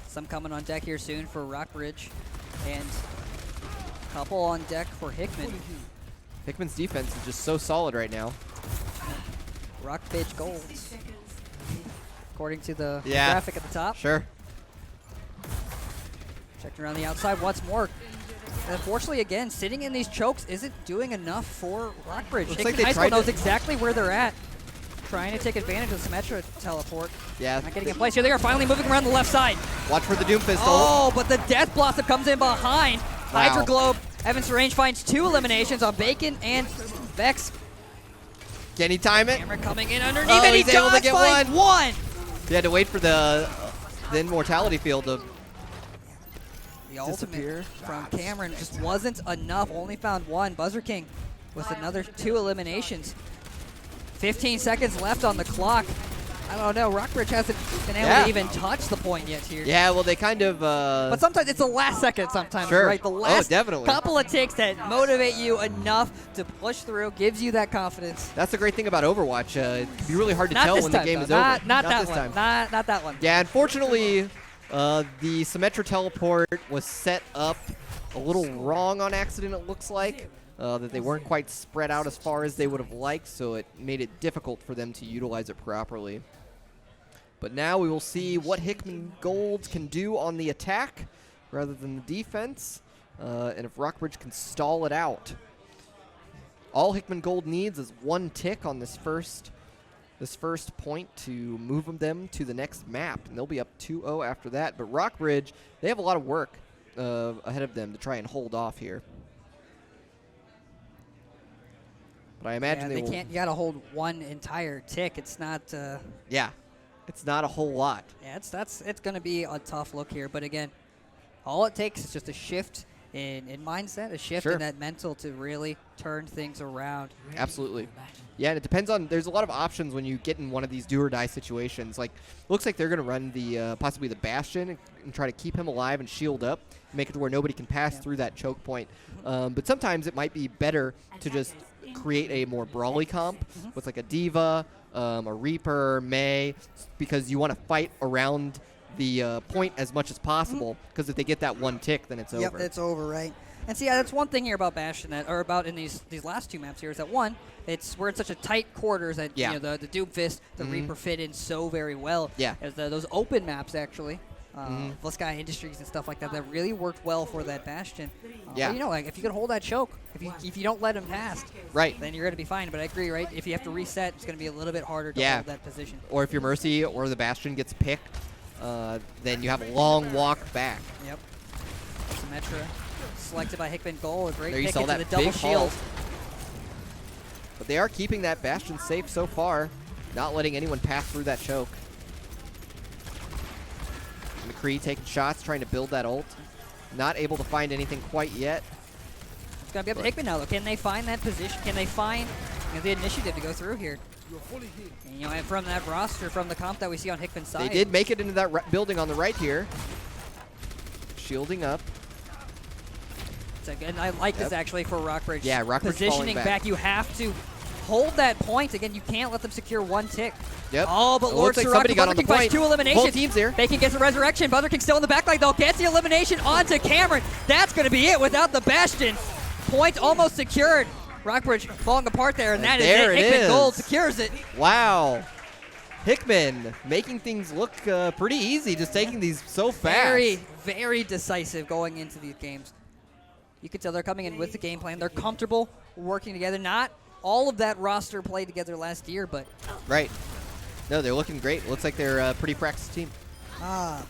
some coming on deck here soon for Rockbridge, and a couple on deck for Hickman. Hickman's defense is just so solid right now. Rockbridge gold, according to the Yeah. graphic at the top. Sure. Checking around the outside once more. And unfortunately, again, sitting in these chokes isn't doing enough for Rockbridge. Looks Hickman like they High School tried knows to- exactly where they're at. Trying to take advantage of the Symmetra teleport. Yeah. Not getting in place here. They are finally moving around the left side. Watch for the Doomfist ult. Oh, but the Death Blossom comes in behind. Wow. Hydra Globe. Evans Range finds 2 eliminations on Bacon and Vex. Can he time it? Camera coming in underneath, Oh, and he he's able to does get find one. They had to wait for the Immortality field to The ultimate disappear. from Cameron just wasn't enough. Only found one. Buzzer King with another 2 eliminations. 15 seconds left on the clock. I don't know. Rockbridge hasn't been able to even touch the point yet here. Yeah, well, they kind of. But sometimes it's the last second sometimes, Sure. right? The last definitely. couple of ticks that motivate you enough to push through, gives you that confidence. That's the great thing about Overwatch. It can be really hard to Not tell this when time, the game though. is Not over. that this one. time. Not that one. Yeah, unfortunately, the Symmetra teleport was set up a little wrong on accident, it looks like. That they weren't quite spread out as far as they would have liked, so it made it difficult for them to utilize it properly. But now we will see what Hickman Gold can do on the attack rather than the defense, and if Rockbridge can stall it out. All Hickman Gold needs is 1 tick on this first point to move them to the next map, and they'll be up 2-0 after that. But Rockbridge, they have a lot of work ahead of them to try and hold off here. But I imagine they will. can't. You gotta hold 1 entire tick. It's not. Yeah, it's not a whole lot. Yeah, it's gonna be a tough look here. But again, all it takes is just a shift in mindset, a shift in that mental to really turn things around. Absolutely. Yeah, and it depends on. There's a lot of options when you get in one of these do or die situations. Like, looks like they're going to run the possibly the Bastion and try to keep him alive and shield up, make it to where nobody can pass through that choke point. But sometimes it might be better to just create a more brawly comp with like a Diva, a Reaper, Mei, because you want to fight around the point as much as possible. Because if they get that 1 tick, then it's over. Yep, it's over, right? And see, that's one thing here about Bastion or about in these last 2 maps here is that one, we're in such a tight quarters that you know, the Doomfist, the Reaper fit in so very well. Yeah. As those open maps actually, Sky Industries and stuff like that, that really worked well for that Bastion. Yeah. But, you know, like if you can hold that choke, if you don't let him pass, right, then you're gonna be fine. But I agree, right? If you have to reset, it's gonna be a little bit harder to hold that position. Or if your Mercy or the Bastion gets picked, then you have a long walk back. Yep. Symmetra selected by Hickman Gold. A great There you pick saw into that the double big shield. haul. But they are keeping that Bastion safe so far, not letting anyone pass through that choke. McCree taking shots, trying to build that ult. Not able to find anything quite yet. It's going to be up to Hickman now, though. Can they find that position? Can they find the initiative to go through here? And, and from that roster, from the comp that we see on Hickman's side. They did make it into that building on the right here. Shielding up. And I like this actually for Rockbridge. Yeah, Rockbridge positioning falling back. You have to hold that point. Again, you can't let them secure one tick. Yep. Oh, but It Lord looks like Sirocco, somebody got Butler on the King finds point. 2 eliminations. Whole team's here. Bacon gets a resurrection. Butler King still in the back line, though. Gets the elimination onto Cameron. That's going to be it without the Bastion. Point almost secured. Rockbridge falling apart there, and that is there it. it Hickman is. Gold secures it. Wow. Hickman making things look pretty easy, just taking these so fast. Very, very decisive going into these games. You can tell they're coming in with the game plan. They're comfortable working together. Not all of that roster played together last year, but Right. No, they're looking great. Looks like they're a pretty practiced team. ah,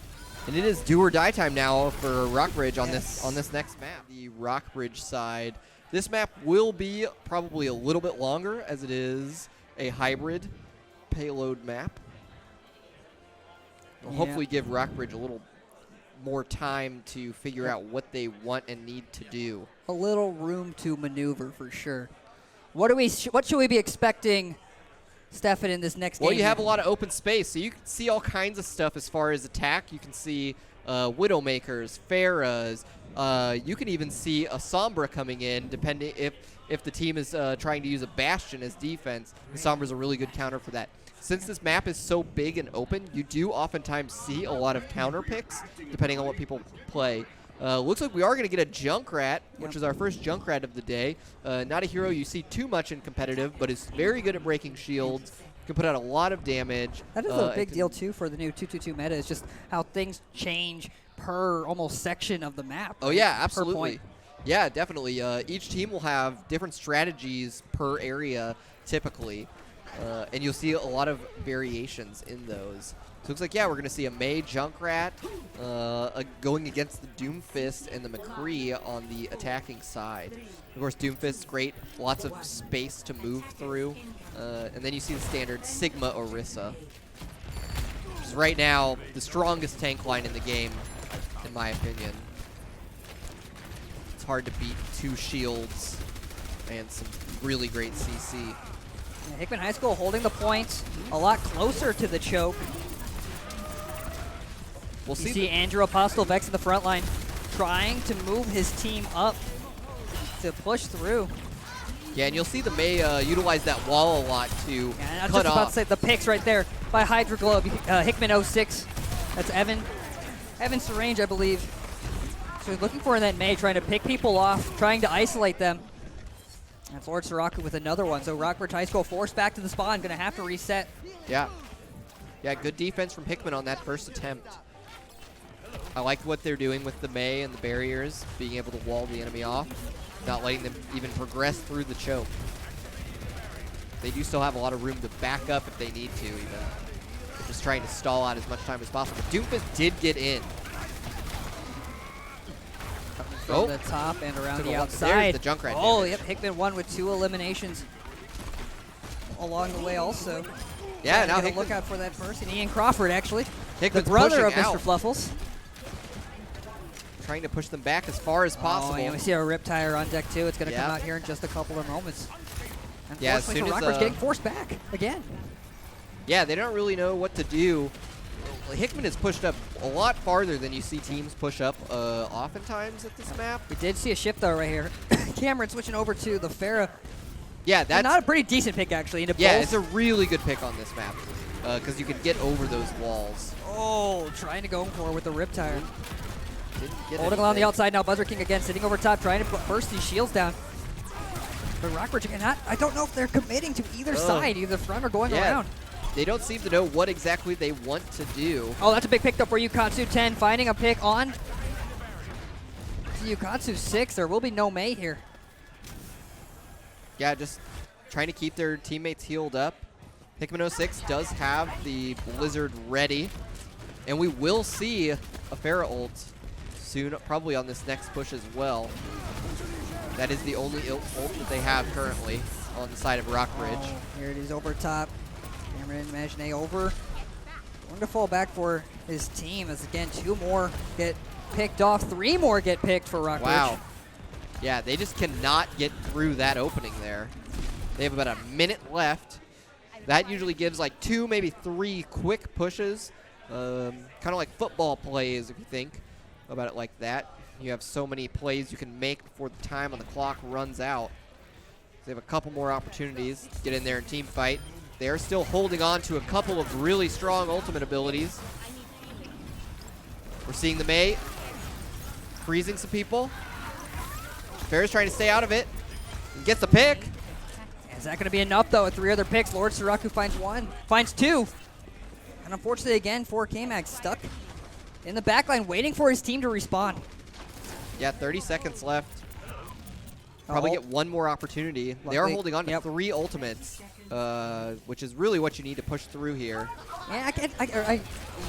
And it is do or die time now for Rockbridge on this next map. The Rockbridge side. This map will be probably a little bit longer as it is a hybrid payload map. It'll Yeah. hopefully give Rockbridge a little more time to figure out what they want and need to do. a little room to maneuver for sure. What should we be expecting, Stefan, in this next Well, game? you have a lot of open space, so you can see all kinds of stuff as far as attack. You can see Widowmakers, Pharahs. You can even see a Sombra coming in, depending if the team is trying to use a Bastion as defense. The Sombra's a really good counter for that. Since this map is so big and open, you do oftentimes see a lot of counter picks, depending on what people play. Looks like we are going to get a Junkrat, which is our first Junkrat of the day. Not a hero you see too much in competitive, but is very good at breaking shields. Can put out a lot of damage. That is a big deal, too, for the new 2-2-2 meta, is just how things change per almost section of the map. Oh, right? yeah, Per absolutely. point. Yeah, definitely. Each team will have different strategies per area, typically. And you'll see a lot of variations in those. So it looks like, yeah, we're going to see a Mei Junkrat going against the Doomfist and the McCree on the attacking side. Of course, Doomfist's great, lots of space to move through. And then you see the standard Sigma Orisa, which is right now the strongest tank line in the game, in my opinion. It's hard to beat 2 shields and some really great CC. Yeah, Hickman High School holding the points a lot closer to the choke. We'll You see. see Andrew Apostle Vex in the front line trying to move his team up to push through. Yeah, and you'll see the Mei utilize that wall a lot to Yeah, and I was cut just about off. to say the picks right there by Hydra Globe. Hickman 06. That's Evan Syrange, I believe. So he's looking for that Mei, trying to pick people off, trying to isolate them. That's Lord Sirocco with another one. So Rockbridge High School forced back to the spawn, going to have to reset. Yeah. Yeah, good defense from Hickman on that first attempt. I like what they're doing with the Mei and the barriers, being able to wall the enemy off, not letting them even progress through the choke. They do still have a lot of room to back up if they need to, even. They're just trying to stall out as much time as possible. Doomfist did get in. From the top and around To the the left. outside. There's the Junkrat Oh, damage. yep. Hickman won with 2 eliminations along the way also. Yeah, now Gotta Hickman, look out for that person. Ian Crawford, actually. Hickman's The brother of pushing Mr. out, Fluffles. trying to push them back as far as possible. Oh, and we see a Rip Tire on deck, too. It's going to Yeah. come out here in just a couple of moments. Yeah, as Unfortunately soon for as, Rockbridge, getting forced back again. Yeah, they don't really know what to do. Hickman has pushed up a lot farther than you see teams push up oftentimes at this map. We did see a shift, though, right here. Cameron switching over to the Farah. Yeah, that's Not a pretty decent pick, actually. Into yeah, both. it's a really good pick on this map because you can get over those walls. Oh, trying to go for it with the Rip Tire. Didn't get Holding along the anything. outside now. Buzzer King again, sitting over top, trying to burst these shields down. But Rockbridge again, I don't know if they're committing to either side, either front or going Yeah. around. They don't seem to know what exactly they want to do. Oh, that's a big pick up for Ukatsu 10, finding a pick on Ukatsu 6. There will be no Mei here. Yeah, just trying to keep their teammates healed up. Hickman 06 does have the Blizzard ready, and we will see a Farah ult soon, probably on this next push as well. That is the only ult that they have currently on the side of Rockbridge. Oh, here it is over top. Cameron Imagine over. Going to fall back for his team as, again, 2 more get picked off. 3 more get picked for Rockbridge. Wow. Yeah, they just cannot get through that opening there. They have about a minute left. That usually gives like 2, maybe 3 quick pushes, kind of like football plays if you think about it like that. You have so many plays you can make before the time on the clock runs out. They have a couple more opportunities to get in there and team fight. They're still holding on to a couple of really strong ultimate abilities. We're seeing the Mei freezing some people. Fair's trying to stay out of it and gets the pick. Is that going to be enough, though, with 3 other picks? Lord Siraku finds 2. And unfortunately, again, 4K-Mag stuck in the backline, waiting for his team to respawn. Yeah, 30 seconds left. Probably get one more opportunity. They are holding on to 3 ultimates, which is really what you need to push through here. Yeah,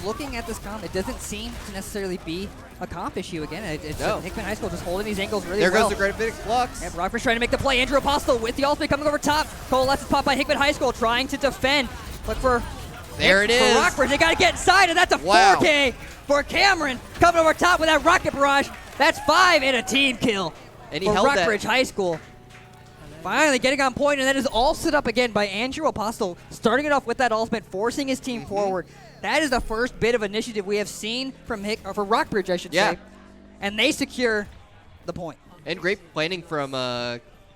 looking at this comp, it doesn't seem to necessarily be a comp issue again. It's Hickman High School just holding these angles really well. There goes the Gravitic Flux. Yep, Rockford's trying to make the play. Andrew Apostle with the ultimate coming over top. Coalesce is popped by Hickman High School, trying to defend. But for Rockford, they got to get inside, and that's a 4K for Cameron coming over top with that rocket barrage. That's 5 and a team kill. And he for held Rockbridge High School. Finally getting on point, and that is all set up again by Andrew Apostle, starting it off with that ultimate, forcing his team forward. That is the first bit of initiative we have seen from for Rockbridge, I should say. And they secure the point. And great planning from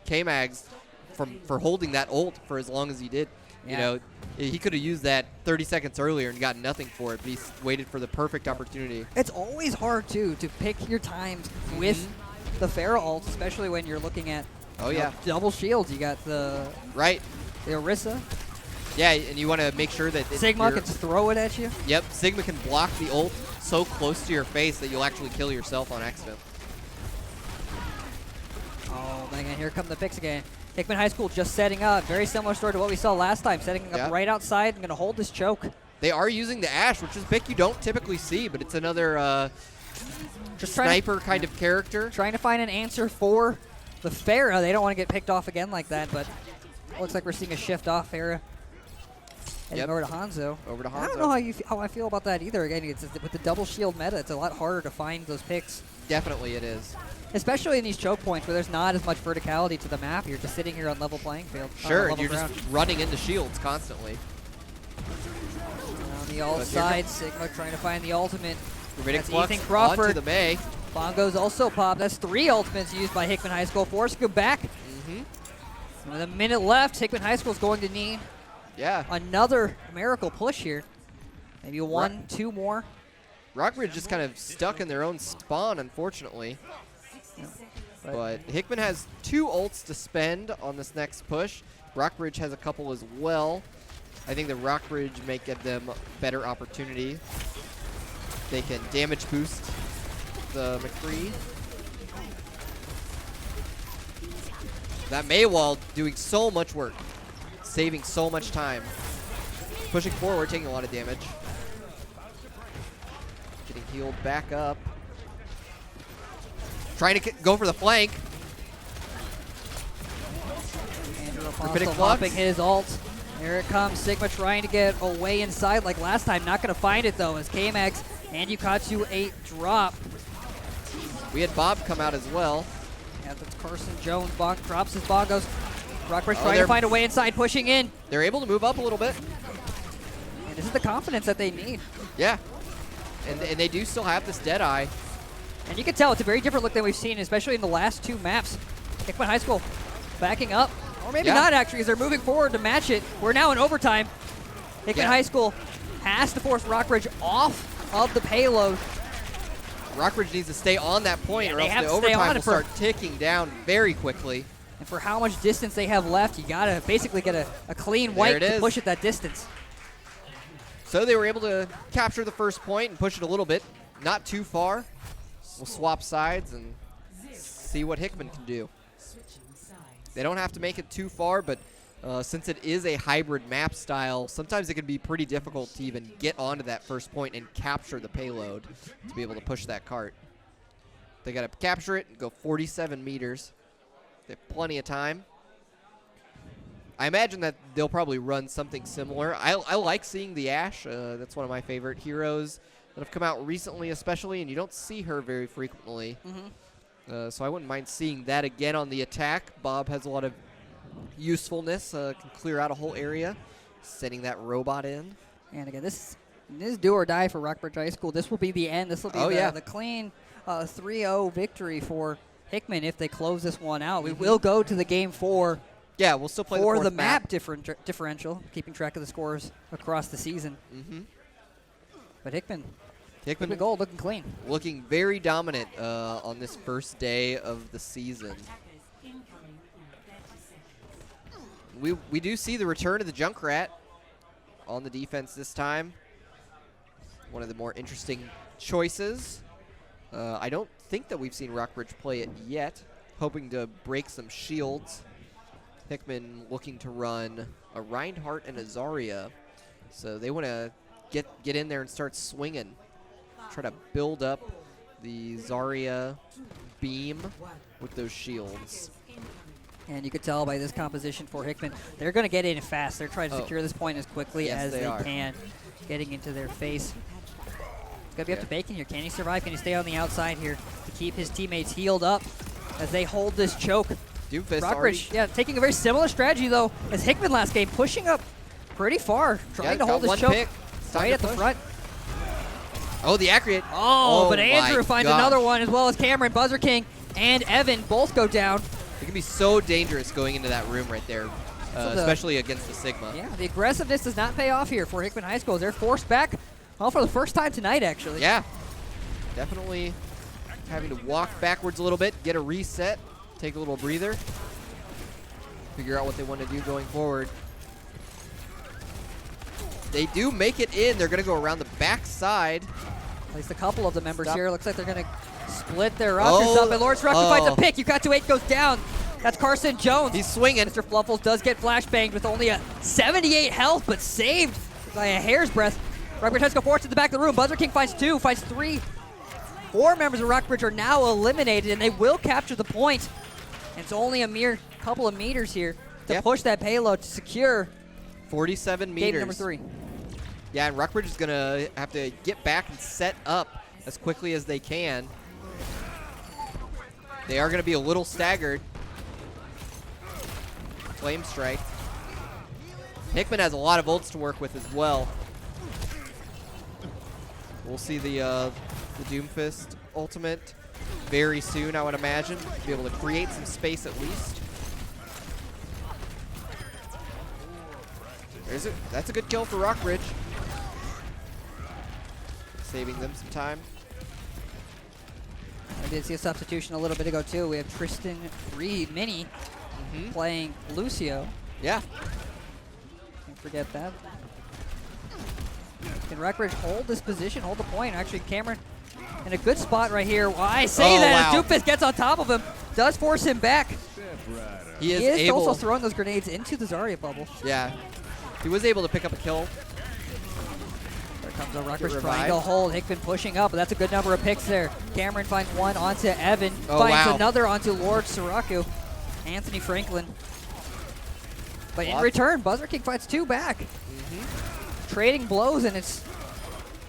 K-Mags for holding that ult for as long as he did. You know, he could have used that 30 seconds earlier and gotten nothing for it, but he waited for the perfect opportunity. It's always hard, too, to pick your times with the Pharah ult, especially when you're looking at double shields. You got the the Orisa. Yeah, and you want to make sure that Sigma can throw it at you. Yep, Sigma can block the ult so close to your face that you'll actually kill yourself on accident. Oh man, here come the picks again. Hickman High School just setting up. Very similar story to what we saw last time. Setting up right outside and going to hold this choke. They are using the Ashe, which is a pick you don't typically see, but it's another just sniper kind of character. Trying to find an answer for the Pharah. They don't want to get picked off again like that, but looks like we're seeing a shift off Pharah. Heading over to Hanzo. I don't know how I feel about that either. Again, it's with the double shield meta, it's a lot harder to find those picks. Definitely it is. Especially in these choke points where there's not as much verticality to the map. You're just sitting here on level playing field. Sure, and you're just running into shields constantly. On the alt side, Sigma trying to find the ultimate. That's Ethan Crawford. Onto the Mei. Bongo's also popped. That's 3 ultimates used by Hickman High School. Force go back. With a minute left, Hickman High School is going to need another miracle push here. Maybe 1, 2 more. Rockbridge just kind of stuck in their own spawn, unfortunately. But Hickman has 2 ults to spend on this next push. Rockbridge has a couple as well. I think the Rockbridge may give them a better opportunity. They can damage boost the McCree. That Mei wall doing so much work, saving so much time. Pushing forward, taking a lot of damage. Getting healed back up. Trying to go for the flank. Andrew Apostle popping his ult. Here it comes. Sigma trying to get away inside like last time. Not going to find it, though, as KMX and Ukatsu 8 drop. We had Bob come out as well. Yeah, that's Carson Jones. Drops his bongos. Rockbridge trying to find a way inside, pushing in. They're able to move up a little bit. And this is the confidence that they need. Yeah. And they do still have this Deadeye. And you can tell it's a very different look than we've seen, especially in the last 2 maps. Hickman High School backing up. Or maybe not, actually, as they're moving forward to match it. We're now in overtime. Hickman High School has to force Rockbridge off of the payload. Rockbridge needs to stay on that point, or else the overtime will start ticking down very quickly. And for how much distance they have left, you got to basically get a clean wipe to push it that distance. So they were able to capture the first point and push it a little bit. Not too far. We'll swap sides and see what Hickman can do. They don't have to make it too far, but since it is a hybrid map style, sometimes it can be pretty difficult to even get onto that first point and capture the payload to be able to push that cart. They got to capture it and go 47 meters. They have plenty of time. I imagine that they'll probably run something similar. I like seeing the Ashe. That's one of my favorite heroes that have come out recently, especially, and you don't see her very frequently. So I wouldn't mind seeing that again on the attack. Bob has a lot of usefulness, can clear out a whole area. Sending that robot in. And again, this is do or die for Rockbridge High School. This will be the end. This will be the clean 3-0 victory for Hickman if they close this one out. We will go to the game 4. Yeah, we'll still play for the the map differential, keeping track of the scores across the season. But Hickman Gold looking clean. Looking very dominant on this first day of the season. We do see the return of the Junkrat on the defense this time. One of the more interesting choices. I don't think that we've seen Rockbridge play it yet. Hoping to break some shields. Hickman looking to run a Reinhardt and a Zarya. So they want to get in there and start swinging. Try to build up the Zarya beam with those shields. And you could tell by this composition for Hickman, they're going to get in fast. They're trying to secure this point as quickly as they can, getting into their face. It's going to be up to Bacon here. Can he survive? Can he stay on the outside here to keep his teammates healed up as they hold this choke? Rockbridge, taking a very similar strategy, though, as Hickman last game, pushing up pretty far, trying to hold this choke right at the front. Oh, the accurate. Oh, but Andrew finds another one, as well as Cameron, Buzzer King, and Evan both go down. It can be so dangerous going into that room right there, especially against the Sigma. Yeah, the aggressiveness does not pay off here for Hickman High School. They're forced back, for the first time tonight, actually. Yeah, definitely having to walk backwards a little bit, get a reset, take a little breather, figure out what they want to do going forward. They do make it in. They're going to go around the back side. At least a couple of the members here. Looks like they're going to split their rosters up. And Lawrence Rucker finds a pick. Ukatsu 8 goes down. That's Carson Jones. He's swinging. Mr. Fluffles does get flashbanged with only a 78 health, but saved by a hair's breadth. Rockbridge High School forced to the back of the room. Buzzer King finds 2, finds 3. 4 members of Rockbridge are now eliminated, and they will capture the point. And it's only a mere couple of meters here to push that payload to secure 47 meters. Game number 3. Yeah, and Rockbridge is going to have to get back and set up as quickly as they can. They are going to be a little staggered. Flame Strike. Hickman has a lot of ults to work with as well. We'll see the Doomfist ultimate very soon, I would imagine. Be able to create some space at least. That's a good kill for Rockbridge. Saving them some time. I did see a substitution a little bit ago, too. We have Tristan Reed Mini playing Lucio. Yeah. Can't forget that. Can Rockbridge hold this position, hold the point? Actually, Cameron in a good spot right here. Well, I say that as Doofus gets on top of him, does force him back. He is able also throwing those grenades into the Zarya bubble. Yeah. He was able to pick up a kill. There comes a Rockbridge triangle hold. Hickman pushing up, but that's a good number of picks there. Cameron finds one onto Evan, finds another onto Lord Siraku. Anthony Franklin. But in return, Buzzer King finds 2 back. Trading blows, and it's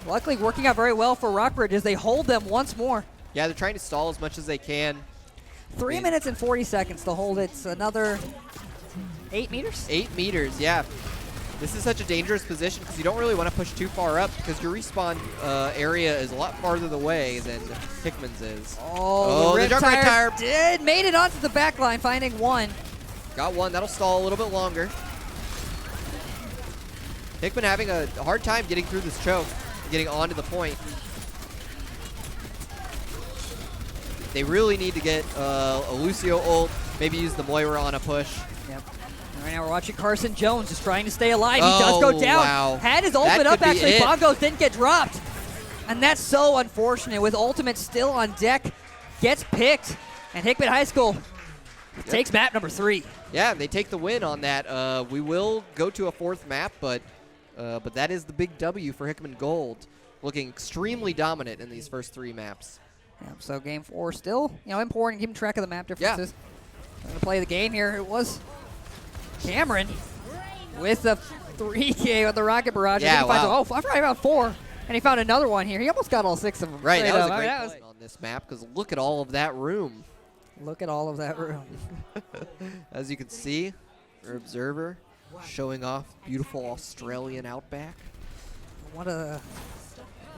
luckily working out very well for Rockbridge as they hold them once more. Yeah, they're trying to stall as much as they can. 3 minutes and 40 seconds to hold it. It's another 8 meters? 8 meters, yeah. This is such a dangerous position because you don't really want to push too far up because your respawn area is a lot farther away than Hickman's is. Oh, the Riptire made it onto the back line, finding 1. Got 1. That'll stall a little bit longer. Hickman having a hard time getting through this choke, getting onto the point. They really need to get a Lucio ult, maybe use the Moira on a push. Yep. Right now we're watching Carson Jones just trying to stay alive. He does go down. Wow. Had his ultimate up, actually. Bongos didn't get dropped. And that's so unfortunate. With ultimate still on deck, gets picked. And Hickman High School takes map number 3. Yeah, they take the win on that. We will go to a 4th map, but that is the big W for Hickman Gold. Looking extremely dominant in these first 3 maps. Yeah, so game 4 still, important, keeping track of the map differences. I'm going to play the game here. It was Cameron with the 3K with the Rocket Barrage. Yeah, wow. I probably found 4, and he found another one here. He almost got all 6 of them. Right, that was a great play on this map because look at all of that room. Look at all of that room. As you can see, or observer, showing off beautiful Australian outback. What a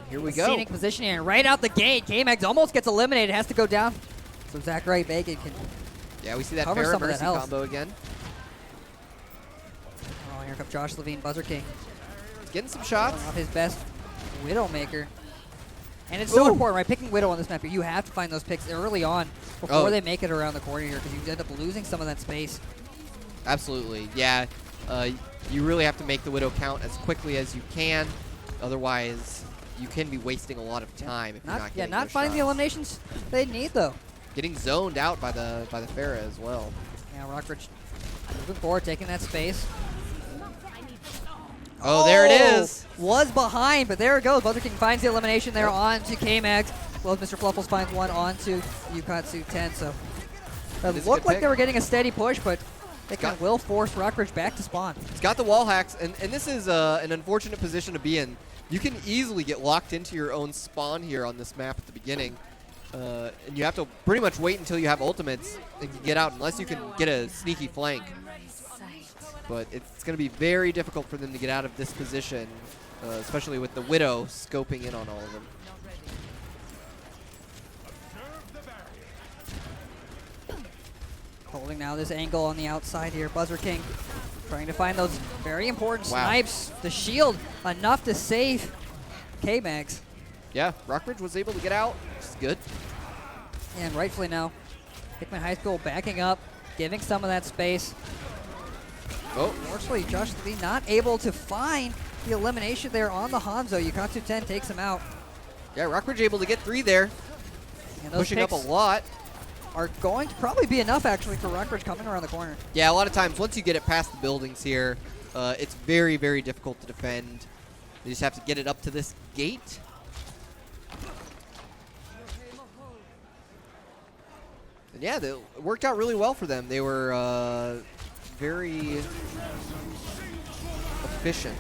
Here we go. scenic positioning, and right out the gate, K-Mags almost gets eliminated, has to go down. So Zachary Bacon can. Yeah, we see that Cover Farrah some of that Mercy health. combo again. Oh, here comes Josh Levine, Buzzer King. He's getting some shots. Off his best Widowmaker. And it's so important, right? Picking Widow on this map, you have to find those picks early on before they make it around the corner here, because you end up losing some of that space. Absolutely, yeah. You really have to make the Widow count as quickly as you can. Otherwise, you can be wasting a lot of time if you're not getting not those finding the shots. eliminations they need, though. Getting zoned out by the Farrah as well. Yeah, Rockbridge moving forward, taking that space. Oh, there it is. Was behind, but there it goes. Buzzer King finds the elimination there onto K-Mags. Well, Mr. Fluffles finds one onto Ukatsu 10. So it looked like they were getting a steady push, but Hickman will force Rockbridge back to spawn. He's got the wall hacks, and this is an unfortunate position to be in. You can easily get locked into your own spawn here on this map at the beginning. And you have to pretty much wait until you have ultimates and can get out, unless you can get a sneaky flank. But it's going to be very difficult for them to get out of this position, especially with the Widow scoping in on all of them. Holding now this angle on the outside here. Buzzer King trying to find those very important snipes. The shield enough to save K-Mags. Yeah, Rockbridge was able to get out, which is good. And rightfully now, Hickman High School backing up, giving some of that space. Oh, Unfortunately, Josh Lee not able to find the elimination there on the Hanzo. Ukatsu 10 takes him out. yeah, Rockbridge able to get 3 there, And those pushing up a picks lot. are going to probably be enough, actually, for Rockbridge coming around the corner. Yeah, a lot of times, once you get it past the buildings here, it's very, very difficult to defend. You just have to get it up to this gate. And yeah, it worked out really well for them. They were very efficient.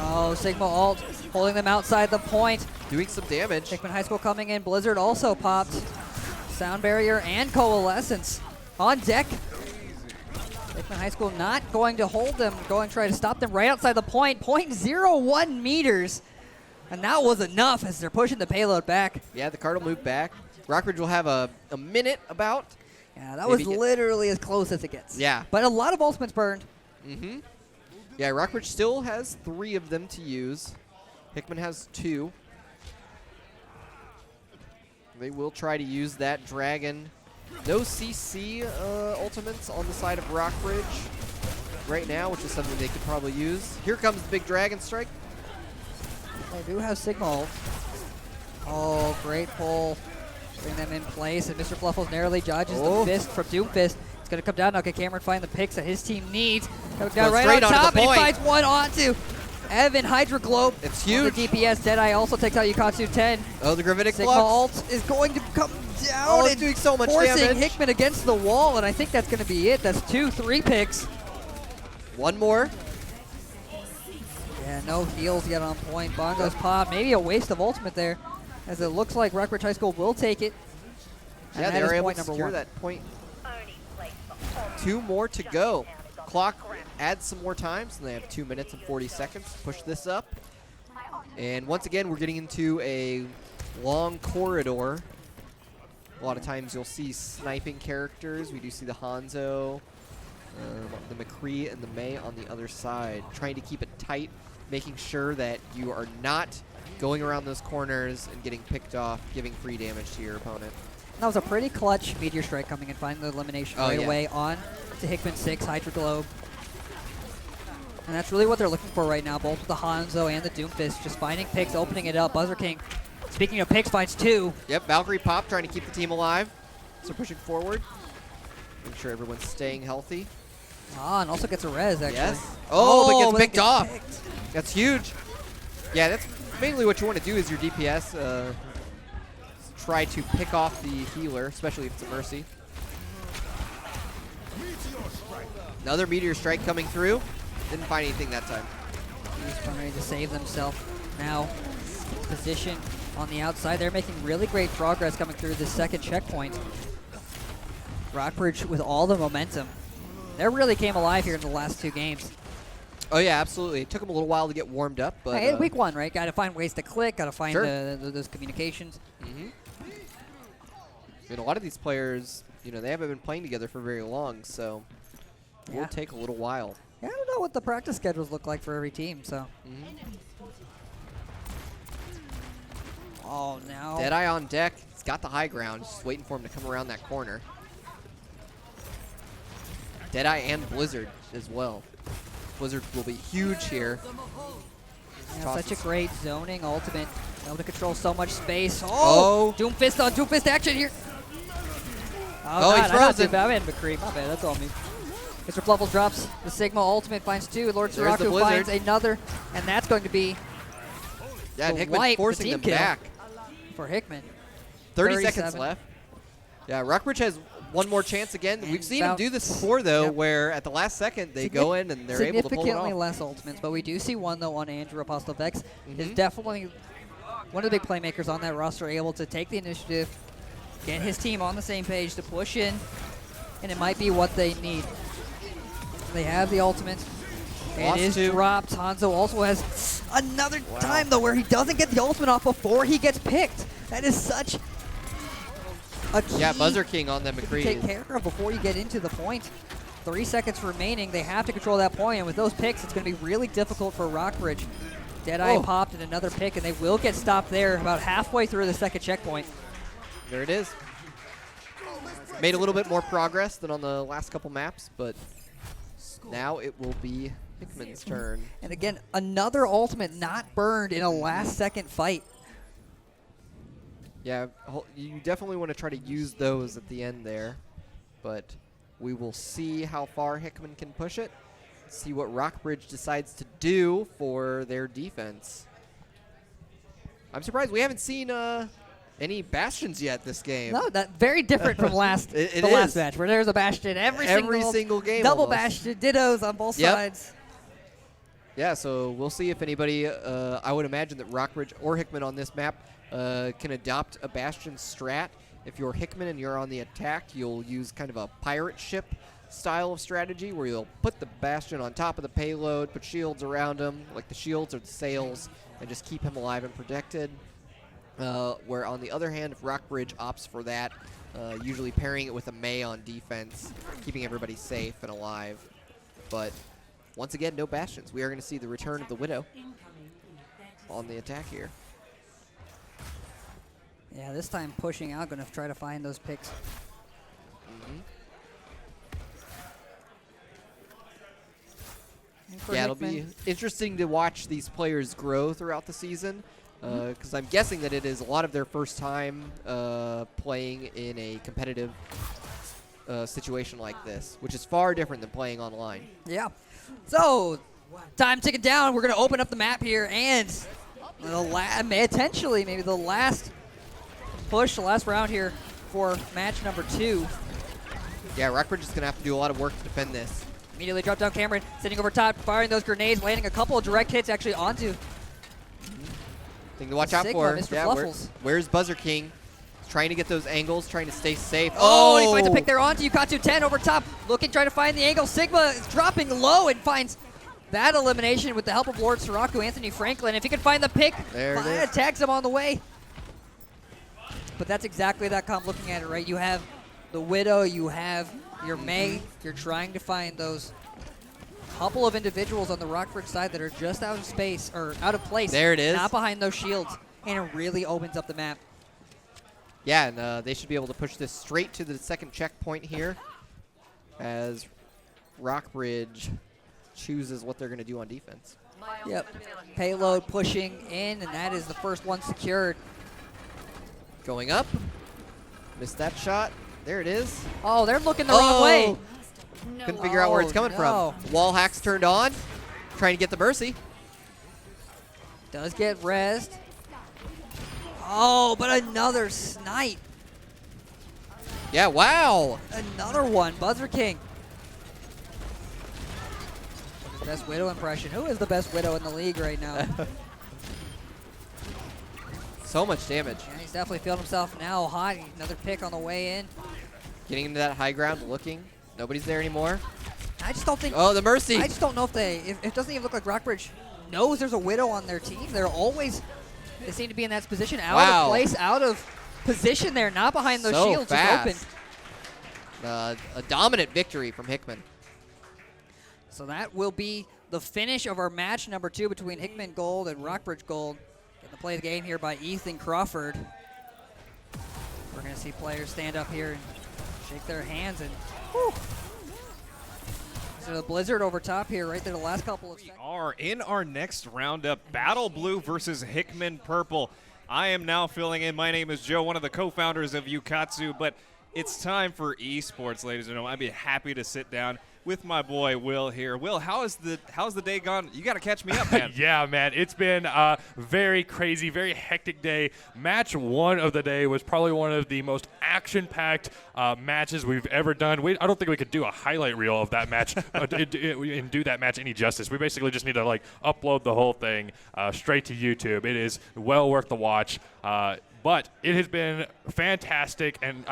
Oh, Sigma ult holding them outside the point. Doing some damage. Hickman High School coming in. Blizzard also popped. Sound barrier and coalescence on deck. Hickman High School not going to hold them, going to try to stop them right outside the point. 0.01 meters. And that was enough as they're pushing the payload back. Yeah, the card will move back. Rockbridge will have a minute about. Yeah, that was literally as close as it gets. Yeah. But a lot of ultimates burned. Mm-hmm. Yeah, Rockbridge still has 3 of them to use. Hickman has 2. They will try to use that dragon. No CC ultimates on the side of Rockbridge right now, which is something they could probably use. Here comes the big dragon strike. They do have Sigma ult. Oh, great pull. Bring them in place, and Mr. Fluffles narrowly dodges the fist from Doomfist. It's going to come down now. Can Cameron find the picks that his team needs? Coming down right on top, and he finds one onto Evan Hydra Globe. It's huge. The DPS Deadeye also takes out Ukatsu 10. Oh, the Gravitic Sigma ult is going to come down. Oh, it's and doing so much forcing damage. Hickman against the wall, and I think that's going to be it. That's 3 picks. One more. Yeah, no heals yet on point. Bongo's pop. Maybe a waste of ultimate there, as it looks like Rockbridge High School will take it. And Yeah, that they is were able point to number secure 1. that point. 2 more to go. Clock adds some more time, so they have 2 minutes and 40 seconds to push this up. And once again, we're getting into a long corridor. A lot of times you'll see sniping characters. We do see the Hanzo, the McCree, and the May on the other side, trying to keep it tight, making sure that you are not going around those corners and getting picked off, giving free damage to your opponent. That was a pretty clutch Meteor Strike coming and finding the elimination right away on to Hickman 6, Hydra Globe. And that's really what they're looking for right now, both with the Hanzo and the Doomfist, just finding picks, opening it up. Buzzer King, speaking of picks, finds 2. Yep, Valkyrie pop, trying to keep the team alive. So pushing forward. Make sure everyone's staying healthy. Ah, and also gets a res, actually. Yes. Oh, but it gets picked off. picked. That's huge. Yeah, that's mainly what you want to do is your DPS. Try to pick off the healer, especially if it's a Mercy. Another Meteor Strike coming through. Didn't find anything that time. He's trying to save themselves now. Position on the outside. They're making really great progress coming through this second checkpoint. Rockbridge with all the momentum. They really came alive here in the last 2 games. Oh yeah, absolutely. It took them a little while to get warmed up, but Hey, week 1, right? Got to find ways to click. Got to find Sure. those communications. I mean, a lot of these players, you know, they haven't been playing together for very long, so it Yeah. will take a little while. Yeah, I don't know what the practice schedules look like for every team. So. Oh, now. Deadeye on deck. He's got the high ground, just waiting for him to come around that corner. Deadeye and Blizzard as well. Blizzard will be huge here. Yeah, such a great zoning ultimate. Able to control so much space. Oh. Doomfist on Doomfist action here. Oh, God, he's frozen. I'm in McCree. My bad, that's all me. Mr. Fluffles drops the Sigma ultimate, finds 2. Lord There's the Siraku Blizzard. finds another, and that's going to be Yeah, and the Hickman wipe, the forcing team them kill. back. for Hickman. 30 seconds 37. left. Yeah, Rockbridge has one more chance again. And We've seen him about- do this before, though, Yep. where at the last second they go in and they're able to pull it Significantly off. less ultimates, but we do see one, though, on Andrew Apostle Vex. Is Mhm. definitely one of the big playmakers on that roster, able to take the initiative, get his team on the same page to push in, and it might be what they need. They have the ultimate. It Lost is 2. dropped. Hanzo also has another time, though, where he doesn't get the ultimate off before he gets picked. That is such a key Yeah, Buzzer King on them, to McCree. take care of before you get into the point. 3 seconds remaining. They have to control that point, and with those picks, it's going to be really difficult for Rockbridge. Deadeye Oh. popped in another pick, and they will get stopped there about halfway through the second checkpoint. There it is. Made a little bit more progress than on the last couple maps, but now it will be Hickman's turn. And again, another ultimate not burned in a last-second fight. Yeah, you definitely want to try to use those at the end there, but we will see how far Hickman can push it, see what Rockbridge decides to do for their defense. I'm surprised we haven't seen any Bastions yet this game. No, that very different from last It the last is. match, where there's a Bastion every single game double almost. Bastion, dittos on both Yep. sides. Yeah, so we'll see if anybody, I would imagine that Rockbridge or Hickman on this map can adopt a Bastion strat. If you're Hickman and you're on the attack, you'll use kind of a pirate ship style of strategy where you'll put the Bastion on top of the payload, put shields around him, like the shields or the sails, and just keep him alive and protected. Where on the other hand, if Rockbridge opts for that, usually pairing it with a Mei on defense, keeping everybody safe and alive. But once again, no Bastions. We are going to see the return of the Widow on the attack here. Yeah, this time pushing out, going to try to find those picks. And for Yeah, it'll be Hickman, interesting to watch these players grow throughout the season, because I'm guessing that it is a lot of their first time playing in a competitive situation like this, which is far different than playing online. Yeah. So, time ticking down. We're going to open up the map here, and potentially maybe the last push, the last round here for match number 2. Yeah, Rockbridge is going to have to do a lot of work to defend this. Immediately drop down Cameron, sitting over top, firing those grenades, landing a couple of direct hits actually onto. Thing to watch out Sigma, for. Mr. Yeah, Fluffles. where's Buzzer King? He's trying to get those angles, trying to stay safe. Oh, and he finds a pick there onto Ukatsu 10 over top. Looking, trying to find the angle. Sigma is dropping low and finds that elimination with the help of Lord Siraku, Anthony Franklin. If he can find the pick, There it is. tags him on the way. But that's exactly that comp looking at it, right? You have the Widow, you have your Mei. You're trying to find those couple of individuals on the Rockford side that are just out of space, or out of place. There it is. Not behind those shields. And it really opens up the map. Yeah, and they should be able to push this straight to the second checkpoint here as Rockbridge chooses what they're going to do on defense. Yep. Payload pushing in, and that is the first one secured. Going up. Missed that shot. There it is. Oh, they're looking the wrong way. Couldn't figure out where it's coming no. from. Wall hacks turned on. Trying to get the Mercy. Does get rezzed. Oh, but another snipe. Yeah, wow. Another one. Buzzer King. Best Widow impression. Who is the best Widow in the league right now? So much damage. Yeah, he's definitely feeling himself now hot. Another pick on the way in. Getting into that high ground, looking. Nobody's there anymore. I just don't think. Oh, the mercy. I just don't know if it doesn't even look like Rockbridge knows there's a Widow on their team. They seem to be in that position, out of place, out of position there, not behind those shields, fast. just open. A dominant victory from Hickman. So that will be the finish of our match number 2 between Hickman Gold and Rockbridge Gold. Getting to play the game here by Ethan Crawford. We're going to see players stand up here and shake their hands and whew. So the blizzard over top here, right there, the last couple of seconds. We are in our next roundup, Battle Blue versus Hickman Purple. I am now filling in. My name is Joe, one of the co-founders of Ukatsu, but it's time for eSports, ladies and gentlemen. I'd be happy to sit down with my boy Will here. Will, how's the day gone? You got to catch me up, man. Yeah, man. It's been a very crazy, very hectic day. Match 1 of the day was probably one of the most action-packed matches we've ever done. I don't think we could do a highlight reel of that match and do that match any justice. We basically just need to upload the whole thing straight to YouTube. It is well worth the watch. But it has been fantastic, and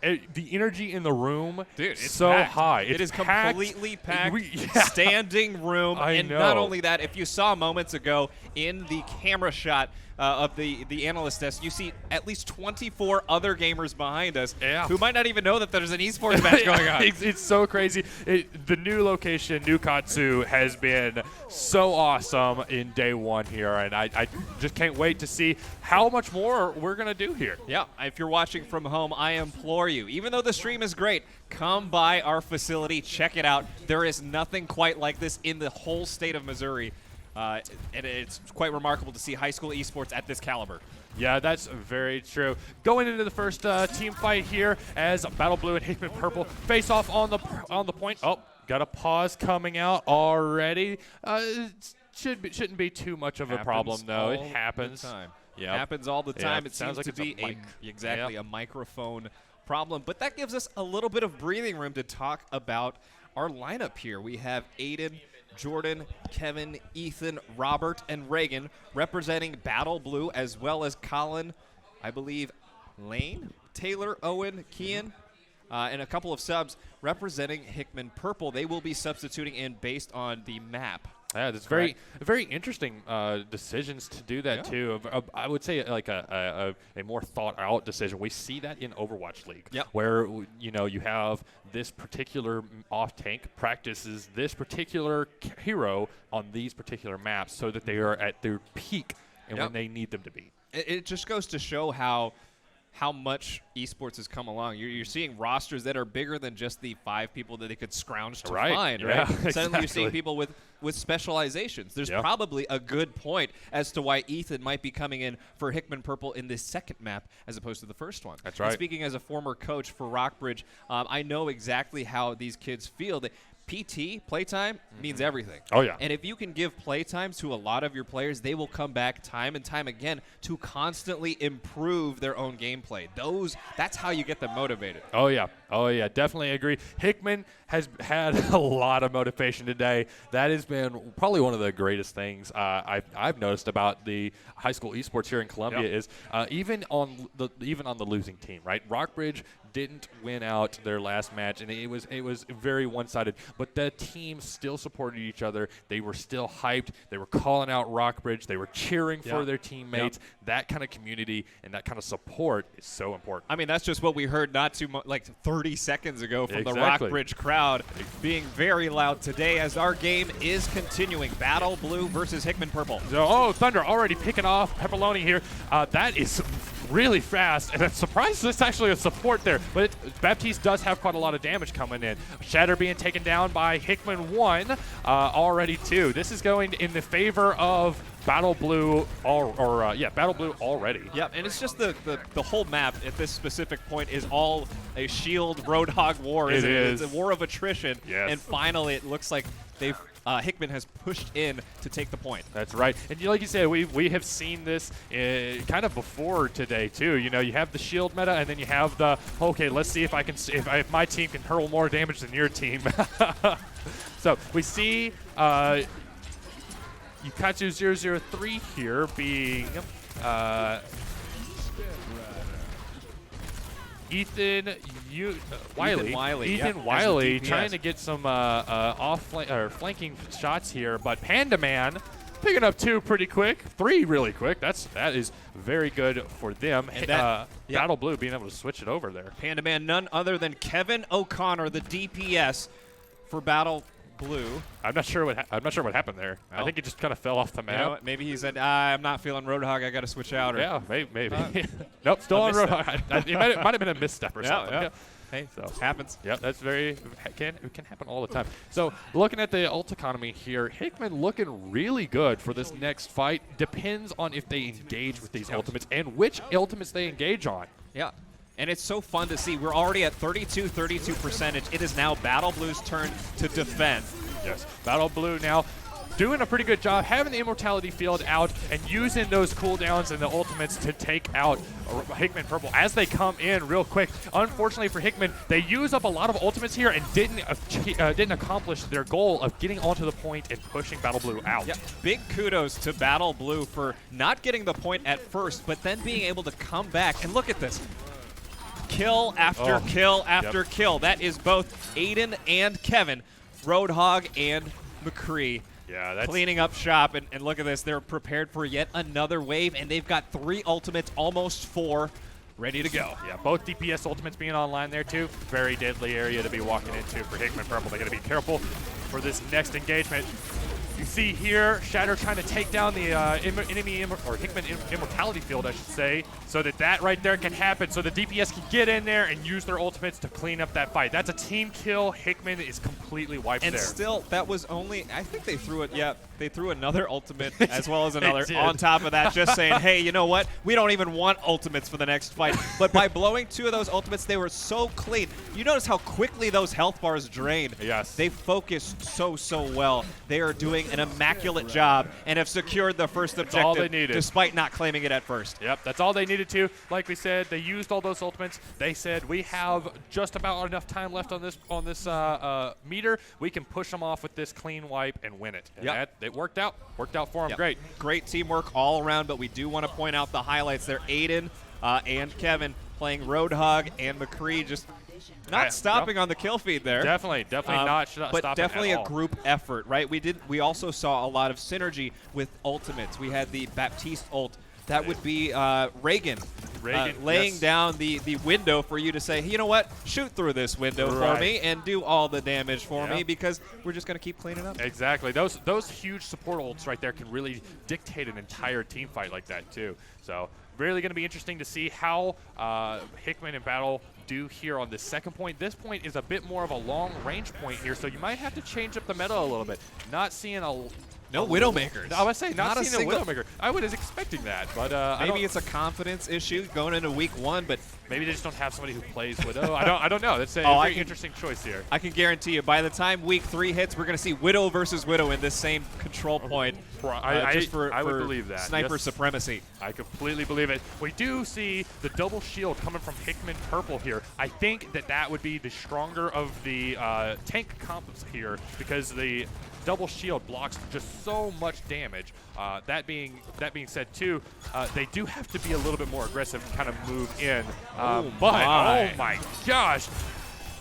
the energy in the room, dude, it's so packed. high. It is packed. completely packed, standing room. I know. Not only that, if you saw moments ago in the camera shot of the analyst desk, you see at least 24 other gamers behind us who might not even know that there's an esports match going on. It's so crazy. The new location, Ukatsu, has been so awesome in day 1 here, and I just can't wait to see how much more we're going to do here. Yeah, if you're watching from home, I implore you, even though the stream is great, come by our facility, check it out. There is nothing quite like this in the whole state of Missouri. And it's quite remarkable to see high school esports at this caliber. Yeah, that's very true. Going into the first team fight here as Battle Blue and Hickman Purple face off on the point. Oh, got a pause coming out already. Shouldn't be too much of a problem though. It happens. Yeah, happens all the time. It It seems sounds like to be it's a microphone problem, but that gives us a little bit of breathing room to talk about our lineup here. We have Aiden, Jordan, Kevin, Ethan, Robert, and Reagan representing Battle Blue, as well as Colin, I believe, Lane, Taylor, Owen, Kian, and a couple of subs representing Hickman Purple. They will be substituting in based on the map. Yeah, it's very interesting decisions to do that too. I would say a more thought out decision. We see that in Overwatch League, where you have this particular off tank practices this particular hero on these particular maps so that they are at their peak and when they need them to be. It just goes to show how much esports has come along. You're seeing rosters that are bigger than just the 5 people that they could scrounge to find, right? Exactly. Suddenly you're seeing people with specializations. There's probably a good point as to why Ethan might be coming in for Hickman Purple in this second map as opposed to the first one. That's right. And speaking as a former coach for Rockbridge, I know exactly how these kids feel. That PT, playtime, means everything. Oh, yeah. And if you can give playtime to a lot of your players, they will come back time and time again to constantly improve their own gameplay. That's how you get them motivated. Oh, yeah. Definitely agree. Hickman has had a lot of motivation today. That has been probably one of the greatest things I've noticed about the high school esports here in Columbia is even on the losing team, right? Rockbridge didn't win out their last match, and it was very one-sided. But the team still supported each other. They were still hyped. They were calling out Rockbridge. They were cheering for their teammates. That kind of community and that kind of support is so important. I mean, that's just what we heard not too much, 30 seconds ago from the Rockbridge crowd being very loud today as our game is continuing. Battle Blue versus Hickman Purple. Oh, Thunder already picking off Pepperoni here. That is really fast, and I'm surprised there's actually a support there. But Baptiste does have quite a lot of damage coming in. Shatter being taken down by Hickman 1 already 2. This is going in the favor of Battle Blue, Battle Blue already. Yep, and it's just the whole map at this specific point is all a shield roadhog war. It is. is. It's a war of attrition. Yes. And finally, it looks like they've Hickman has pushed in to take the point. That's right. And like you said, we have seen this kind of before today too. You have the shield meta, and then you have the let's see if if my team can hurl more damage than your team. So we see Ukatsu 003 here being Ethan Wiley. Yep, Wiley as the DPS. trying to get some flanking shots here, but Panda Man picking up 2 pretty quick, 3 really quick. That is very good for them. And that- Battle Blue being able to switch it over there. Panda Man, none other than Kevin O'Connor, the DPS for Battle Blue. I'm not sure what happened there. I Oh. think he just kind of fell off the You map. know what? Maybe he said, I'm not feeling Roadhog. I got to switch out. Or, Yeah, maybe. Nope, still on misstep. Roadhog. It might have been a misstep or Yeah, something. yeah. Hey, So happens. Yep, that's it can happen all the time. So looking at the ult economy here, Hickman looking really good for this next fight. Depends on if they engage with these ultimates and which ultimates they engage on. Yeah. And it's so fun to see. We're already at 32 percentage. It is now Battle Blue's turn to defend. Yes, Battle Blue now doing a pretty good job having the Immortality field out and using those cooldowns and the ultimates to take out Hickman Purple as they come in real quick. Unfortunately for Hickman, they use up a lot of ultimates here and didn't accomplish their goal of getting onto the point and pushing Battle Blue out. Yeah, big kudos to Battle Blue for not getting the point at first, but then being able to come back. And look at this. Kill after kill after kill. That is both Aiden and Kevin, Roadhog and McCree. Yeah, that's Cleaning up shop, and look at this. They're prepared for yet another wave, and they've got 3 ultimates, almost 4, ready to go. Yeah, both DPS ultimates being online there too. Very deadly area to be walking into for Hickman Purple. They got to be careful for this next engagement. You see here, Shatter trying to take down the Hickman Immortality field, I should say, so that right there can happen, so the DPS can get in there and use their ultimates to clean up that fight. That's a team kill. Hickman is completely wiped And there. still, that was only, I think they threw it, yeah, they threw another ultimate as well as another did. on top of that, just saying, hey, you know what? We don't even want ultimates for the next fight. But by blowing 2 of those ultimates, they were so clean. You notice how quickly those health bars drain. Yes. They focused so well. They are doing an immaculate job and have secured the first objective all they needed. despite not claiming it at first. Yep, that's all they needed to. Like we said, they used all those ultimates. They said we have just about enough time left on this meter. We can push them off with this clean wipe and win it. And Yep. it worked out. Worked out for them. Yep. Great. Great teamwork all around, but we do want to point out the highlights there. Aiden and Kevin playing Roadhog and McCree just not stopping on the kill feed there. Definitely not stopping but definitely at a all. group effort, right? We also saw a lot of synergy with ultimates. We had the Baptiste ult. That would be Reagan laying yes. down the window for you to say, you know what, shoot through this window for Right. me and do all the damage for me Yep. because we're just going to keep cleaning up. Exactly. Those huge support ults right there can really dictate an entire team fight like that too. So really going to be interesting to see how Hickman and Battle do here on this second point. This point is a bit more of a long range point here, so you might have to change up the meta a little bit. Not seeing No Widowmakers. I was saying not a seeing a single- Widowmaker. I was expecting that, but Maybe it's a confidence issue going into week 1, but maybe they just don't have somebody who plays Widow. I don't know. That's a I very can- interesting choice here. I can guarantee you by the time week 3 hits, we're going to see Widow versus Widow in this same control point. Just for I would believe that. Sniper Yes. supremacy. I completely believe it. We do see the double shield coming from Hickman Purple here. I think that would be the stronger of the tank combos here because the double shield blocks just so much damage. That being said too, they do have to be a little bit more aggressive to kind of move in. Oh my gosh.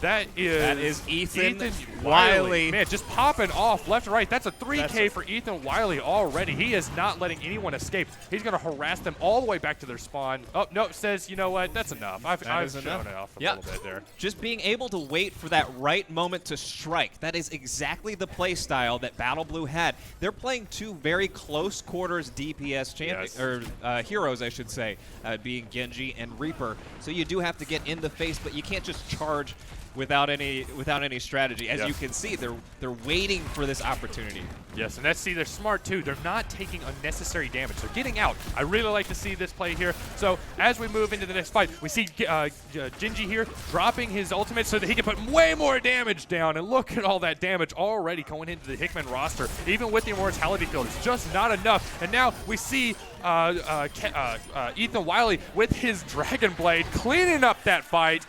That is Ethan Wiley. Man, just popping off left and right. That's a 3K That's for Ethan Wiley already. He is not letting anyone escape. He's going to harass them all the way back to their spawn. Oh, no, says, you know what? That's enough. I've shown it off a little bit there. Just being able to wait for that right moment to strike. That is exactly the play style that Battle Blue had. They're playing 2 very close quarters DPS heroes, I should say, being Genji and Reaper. So you do have to get in the face, but you can't just charge without any strategy. As you can see, they're waiting for this opportunity. Yes, and they're smart too. They're not taking unnecessary damage. They're getting out. I really like to see this play here. So as we move into the next fight, we see Genji here dropping his ultimate so that he can put way more damage down. And look at all that damage already going into the Hickman roster. Even with the Immortality field, it's just not enough. And now we see Ethan Wiley with his Dragon Blade cleaning up that fight.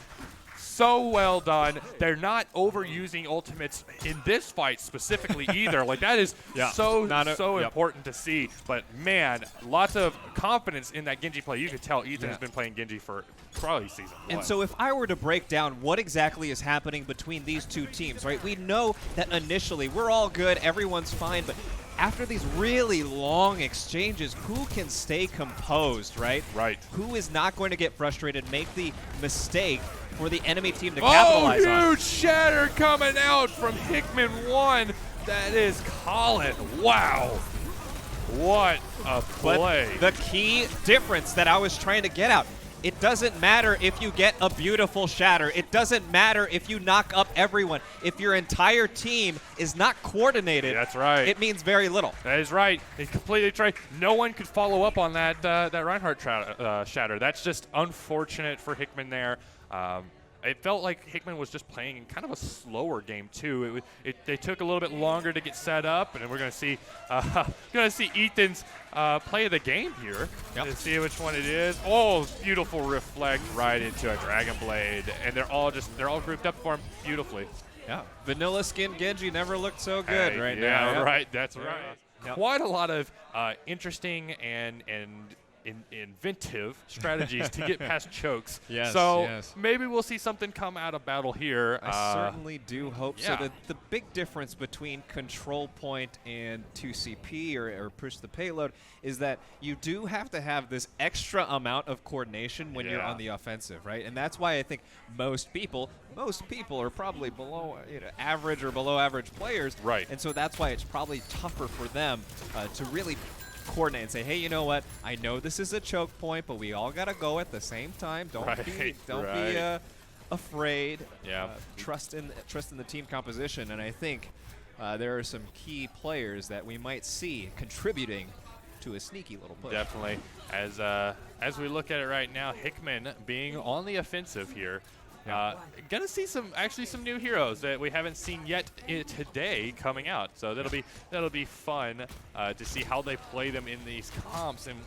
So well done. They're not overusing ultimates in this fight specifically either. Like that is so important to see. But man, lots of confidence in that Genji play. You could tell Ethan has been playing Genji for probably season 1. And so if I were to break down what exactly is happening between these two teams, right? We know that initially we're all good, everyone's fine, but after these really long exchanges, who can stay composed, right? Right. Who is not going to get frustrated, make the mistake for the enemy team to capitalize on? Oh, huge shatter coming out from Hickman 1. That is Colin. Wow. What a play. But the key difference that I was trying to get out, it doesn't matter if you get a beautiful shatter. It doesn't matter if you knock up everyone. If your entire team is not coordinated, that's right. It means very little. That is right. He's completely right. No one could follow up on that Reinhardt shatter. That's just unfortunate for Hickman there. It felt like Hickman was just playing in kind of a slower game too. They took a little bit longer to get set up, and we're going to see Ethan's play of the game here. To see which one it is. Oh, beautiful reflect right into a Dragon Blade, and they're all grouped up for him beautifully. Yeah, vanilla skin Genji never looked so good now. Yeah, right. That's right. Yep. Quite a lot of interesting and inventive strategies to get past chokes. So maybe we'll see something come out of battle here. I certainly do hope so. The big difference between control point and 2CP or push the payload is that you do have to have this extra amount of coordination when you're on the offensive, right? And that's why I think most people are probably below average or below average players. Right. And so that's why it's probably tougher for them to really coordinate and say, hey, you know what? I know this is a choke point, but we all got to go at the same time. Don't be afraid. Trust in the team composition. And I think there are some key players that we might see contributing to a sneaky little push. Definitely. As we look at it right now, Hickman being on the offensive here. Gonna see some new heroes that we haven't seen yet today coming out, so that'll be fun to see how they play them in these comps. And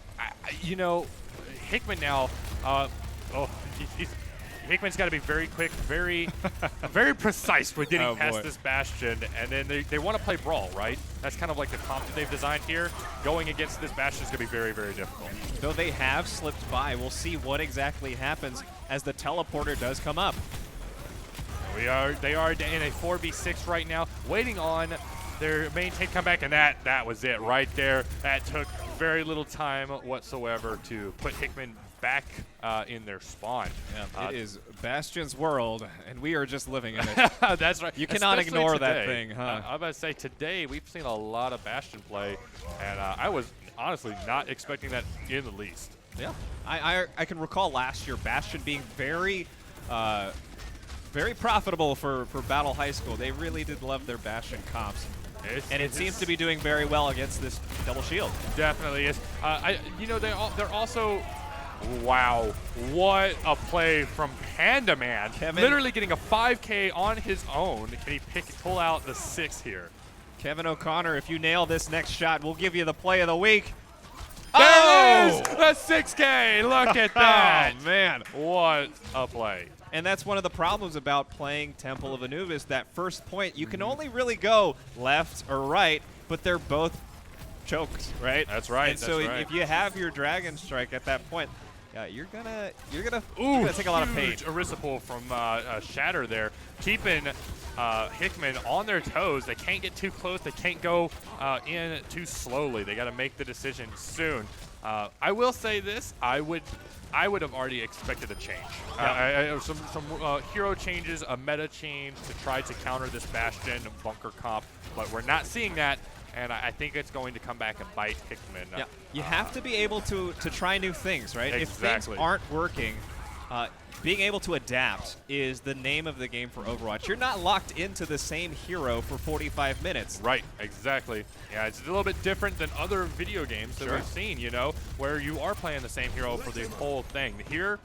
Hickman now, Hickman's got to be very quick, very precise with getting past this Bastion, and then they want to play Brawl, right? That's kind of like the comp that they've designed here. Going against this Bastion is going to be very, very difficult. Though they have slipped by, we'll see what exactly happens as the teleporter does come up. They are in a 4v6 right now, waiting on their main tank comeback, and that was it right there. That took very little time whatsoever to put Hickman back in their spawn. It is Bastion's world, and we are just living in it. That's right. You cannot ignore today. that thing, huh? I'm about to say, today we've seen a lot of Bastion play, and I was honestly not expecting that in the least. Yeah, I can recall last year Bastion being very profitable for Battle High School. They really did love their Bastion comps. It seems to be doing very well against this double shield. Definitely is. They're also. Wow, what a play from Panda Man. Kevin, literally getting a 5K on his own. Can he pull out the 6 here? Kevin O'Connor, if you nail this next shot, we'll give you the play of the week. There it is! A 6K! Look at that! Oh, man. What a play. And that's one of the problems about playing Temple of Anubis. That first point, you can only really go left or right, but they're both choked, right? That's right. And so if you have your Dragon Strike at that point, you're gonna take a lot of pain. Huge Orisa pull from Shatter there, keeping Hickman on their toes. They can't get too close. They can't go in too slowly. They got to make the decision soon. I will say this: I would have already expected a change. Some hero changes, a meta change to try to counter this Bastion bunker comp, but we're not seeing that. And I think it's going to come back and bite Hickman. Yeah, you have to be able to try new things, right? Exactly. If things aren't working, being able to adapt is the name of the game for Overwatch. You're not locked into the same hero for 45 minutes. Right, exactly. Yeah, it's a little bit different than other video games that we've seen, where you are playing the same hero for the whole thing. Here,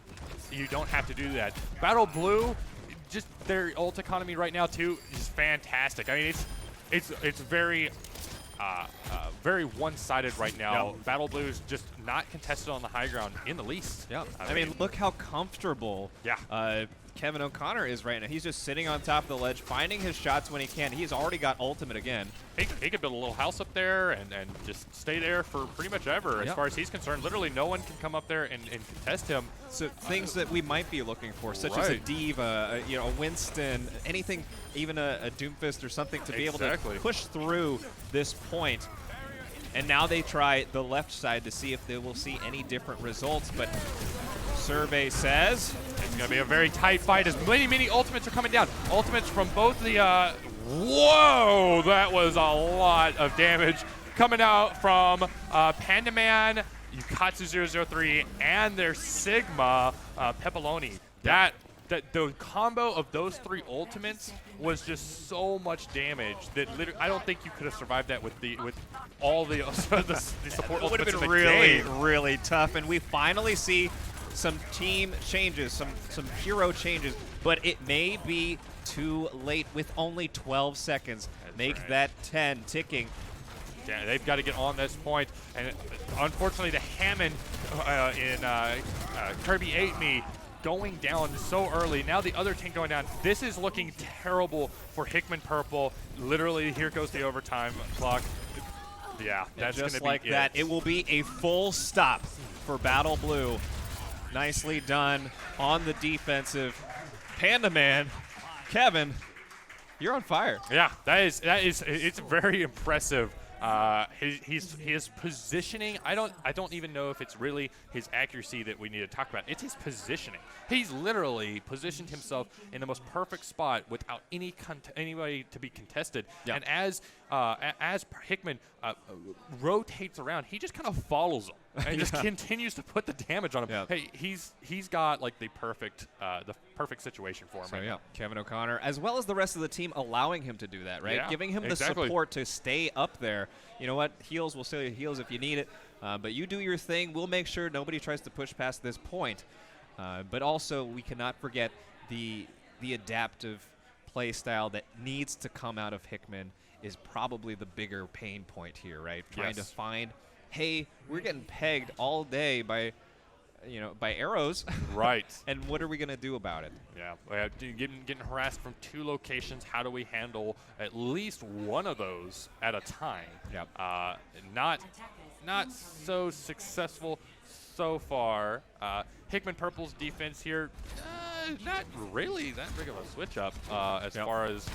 you don't have to do that. Battle Blue, just their ult economy right now, too, is fantastic. I mean, it's very... very one-sided right now. Battle Blue is just not contested on the high ground in the least. Yeah, I mean, look how comfortable Kevin O'Connor is right now. He's just sitting on top of the ledge, finding his shots when he can. He's already got ultimate again. He could build a little house up there and just stay there for pretty much ever. As far as he's concerned, literally no one can come up there and contest him. So things that we might be looking for, such as a D.Va, a Winston, anything, even a Doomfist or something to be able to push through this point. And now they try the left side to see if they will see any different results. But survey says it's going to be a very tight fight as many ultimates are coming down. Ultimates from both the whoa, that was a lot of damage coming out from Panda Man, Ukatsu 003, and their Sigma Pepperoni. The combo of those 3 ultimates was just so much damage that literally I don't think you could have survived that with all the support. It would have been really tough, and we finally see some team changes, some hero changes, but it may be too late with only 12 seconds. Make that 10 ticking. Yeah, they've got to get on this point, and unfortunately the Hammond in Kirby ate me going down so early. Now the other team going down. This is looking terrible for Hickman Purple. Literally, here goes the overtime clock. Yeah, that's going to just be like that. It will be a full stop for Battle Blue. Nicely done on the defensive. Panda Man, Kevin, you're on fire. Yeah, it's very impressive. His positioning, I don't even know if it's really his accuracy that we need to talk about. It's his positioning. He's literally positioned himself in the most perfect spot without anybody to be contested. And as Hickman rotates around, he just kind of follows him and just continues to put the damage on him. Hey, he's got like the perfect situation for him. So right now. Kevin O'Connor, as well as the rest of the team, allowing him to do that, right? Yeah, Giving him the support to stay up there. You know what? Heals will still heals if you need it, but you do your thing. We'll make sure nobody tries to push past this point. But also, we cannot forget the adaptive play style that needs to come out of Hickman is probably the bigger pain point here, right? Trying to find, hey, we're getting pegged all day by arrows. Right. And what are we going to do about it? Yeah. Getting harassed from 2 locations. How do we handle at least one of those at a time? Not so successful so far. Hickman Purple's defense here, not really that big of a switch up as far as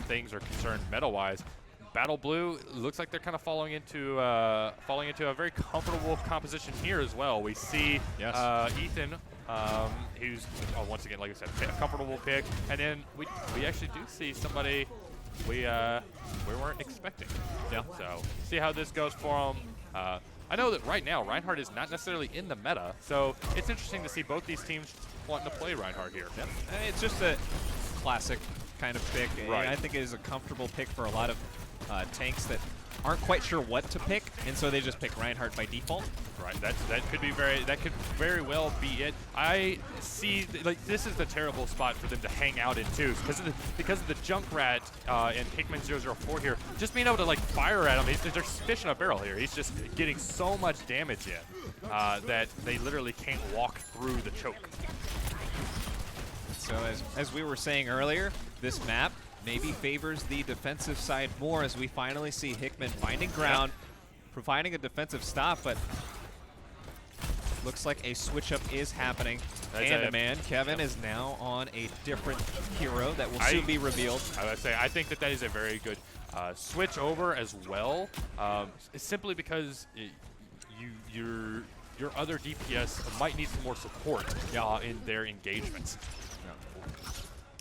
things are concerned meta-wise. Battle Blue looks like they're kind of falling into a very comfortable composition here as well. We see Ethan, who's once again, like I said, a comfortable pick, and then we actually do see somebody we weren't expecting. So see how this goes for him. I know that right now Reinhardt is not necessarily in the meta, so it's interesting to see both these teams wanting to play Reinhardt here. It's just a classic kind of pick. Right. I think it is a comfortable pick for a lot of tanks that aren't quite sure what to pick, and so they just pick Reinhardt by default. Right. That could very well be it. I see this is the terrible spot for them to hang out in too, because of the Junkrat and Hickman 004 here. Just being able to like fire at him, they're fish in a barrel here. He's just getting so much damage in that they literally can't walk through the choke. So as we were saying earlier, this map maybe favors the defensive side more as we finally see Hickman finding ground, providing a defensive stop, but looks like a switch up is happening. And man, Kevin is now on a different hero that will soon be revealed. I would say I think that is a very good switch over as well, simply because your other DPS might need some more support in their engagements.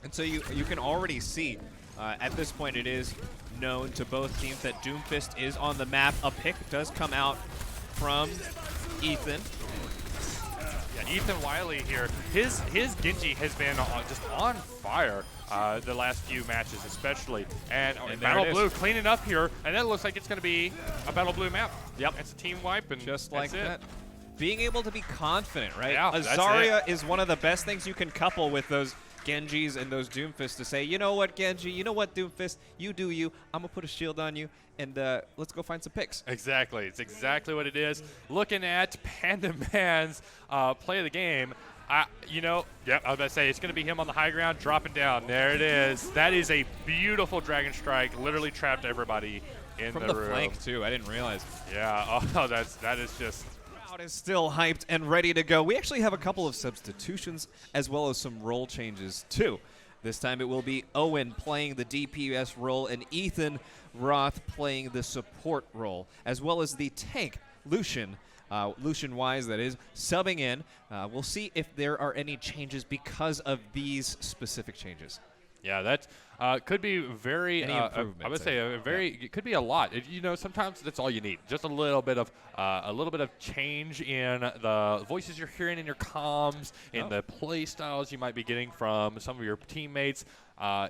And so you can already see at this point it is known to both teams that Doomfist is on the map. A pick does come out from Ethan. Yeah, Ethan Wiley here. His Genji has been just on fire the last few matches especially. And Battle Blue cleaning up here, and that looks like it's going to be a Battle Blue map. Yep. It's a team wipe, and just like that. It. Being able to be confident, right? Yeah, Azaria is one of the best things you can couple with those Genjis and those Doomfists to say, you know what, Genji, you know what, Doomfist, you do you. I'm going to put a shield on you, and let's go find some picks. Exactly. It's exactly what it is. Looking at Panda Man's play of the game, You know, yep, I was about to say, it's going to be him on the high ground, dropping down. There it is. That is a beautiful Dragon Strike. Literally trapped everybody in From the the room. flank, too. I didn't realize. Yeah, oh, that is just... Crowd is still hyped and ready to go. We actually have a couple of substitutions as well as some role changes, too. This time it will be Owen playing the DPS role and Ethan Roth playing the support role, as well as the tank, Lucian. Lucian Wise, that is, subbing in. We'll see if there are any changes because of these specific changes. Yeah, that could be very. I would say a very. Yeah. It could be a lot. You know, sometimes that's all you need. Just a little bit of change in the voices you're hearing in your comms, in the play styles you might be getting from some of your teammates.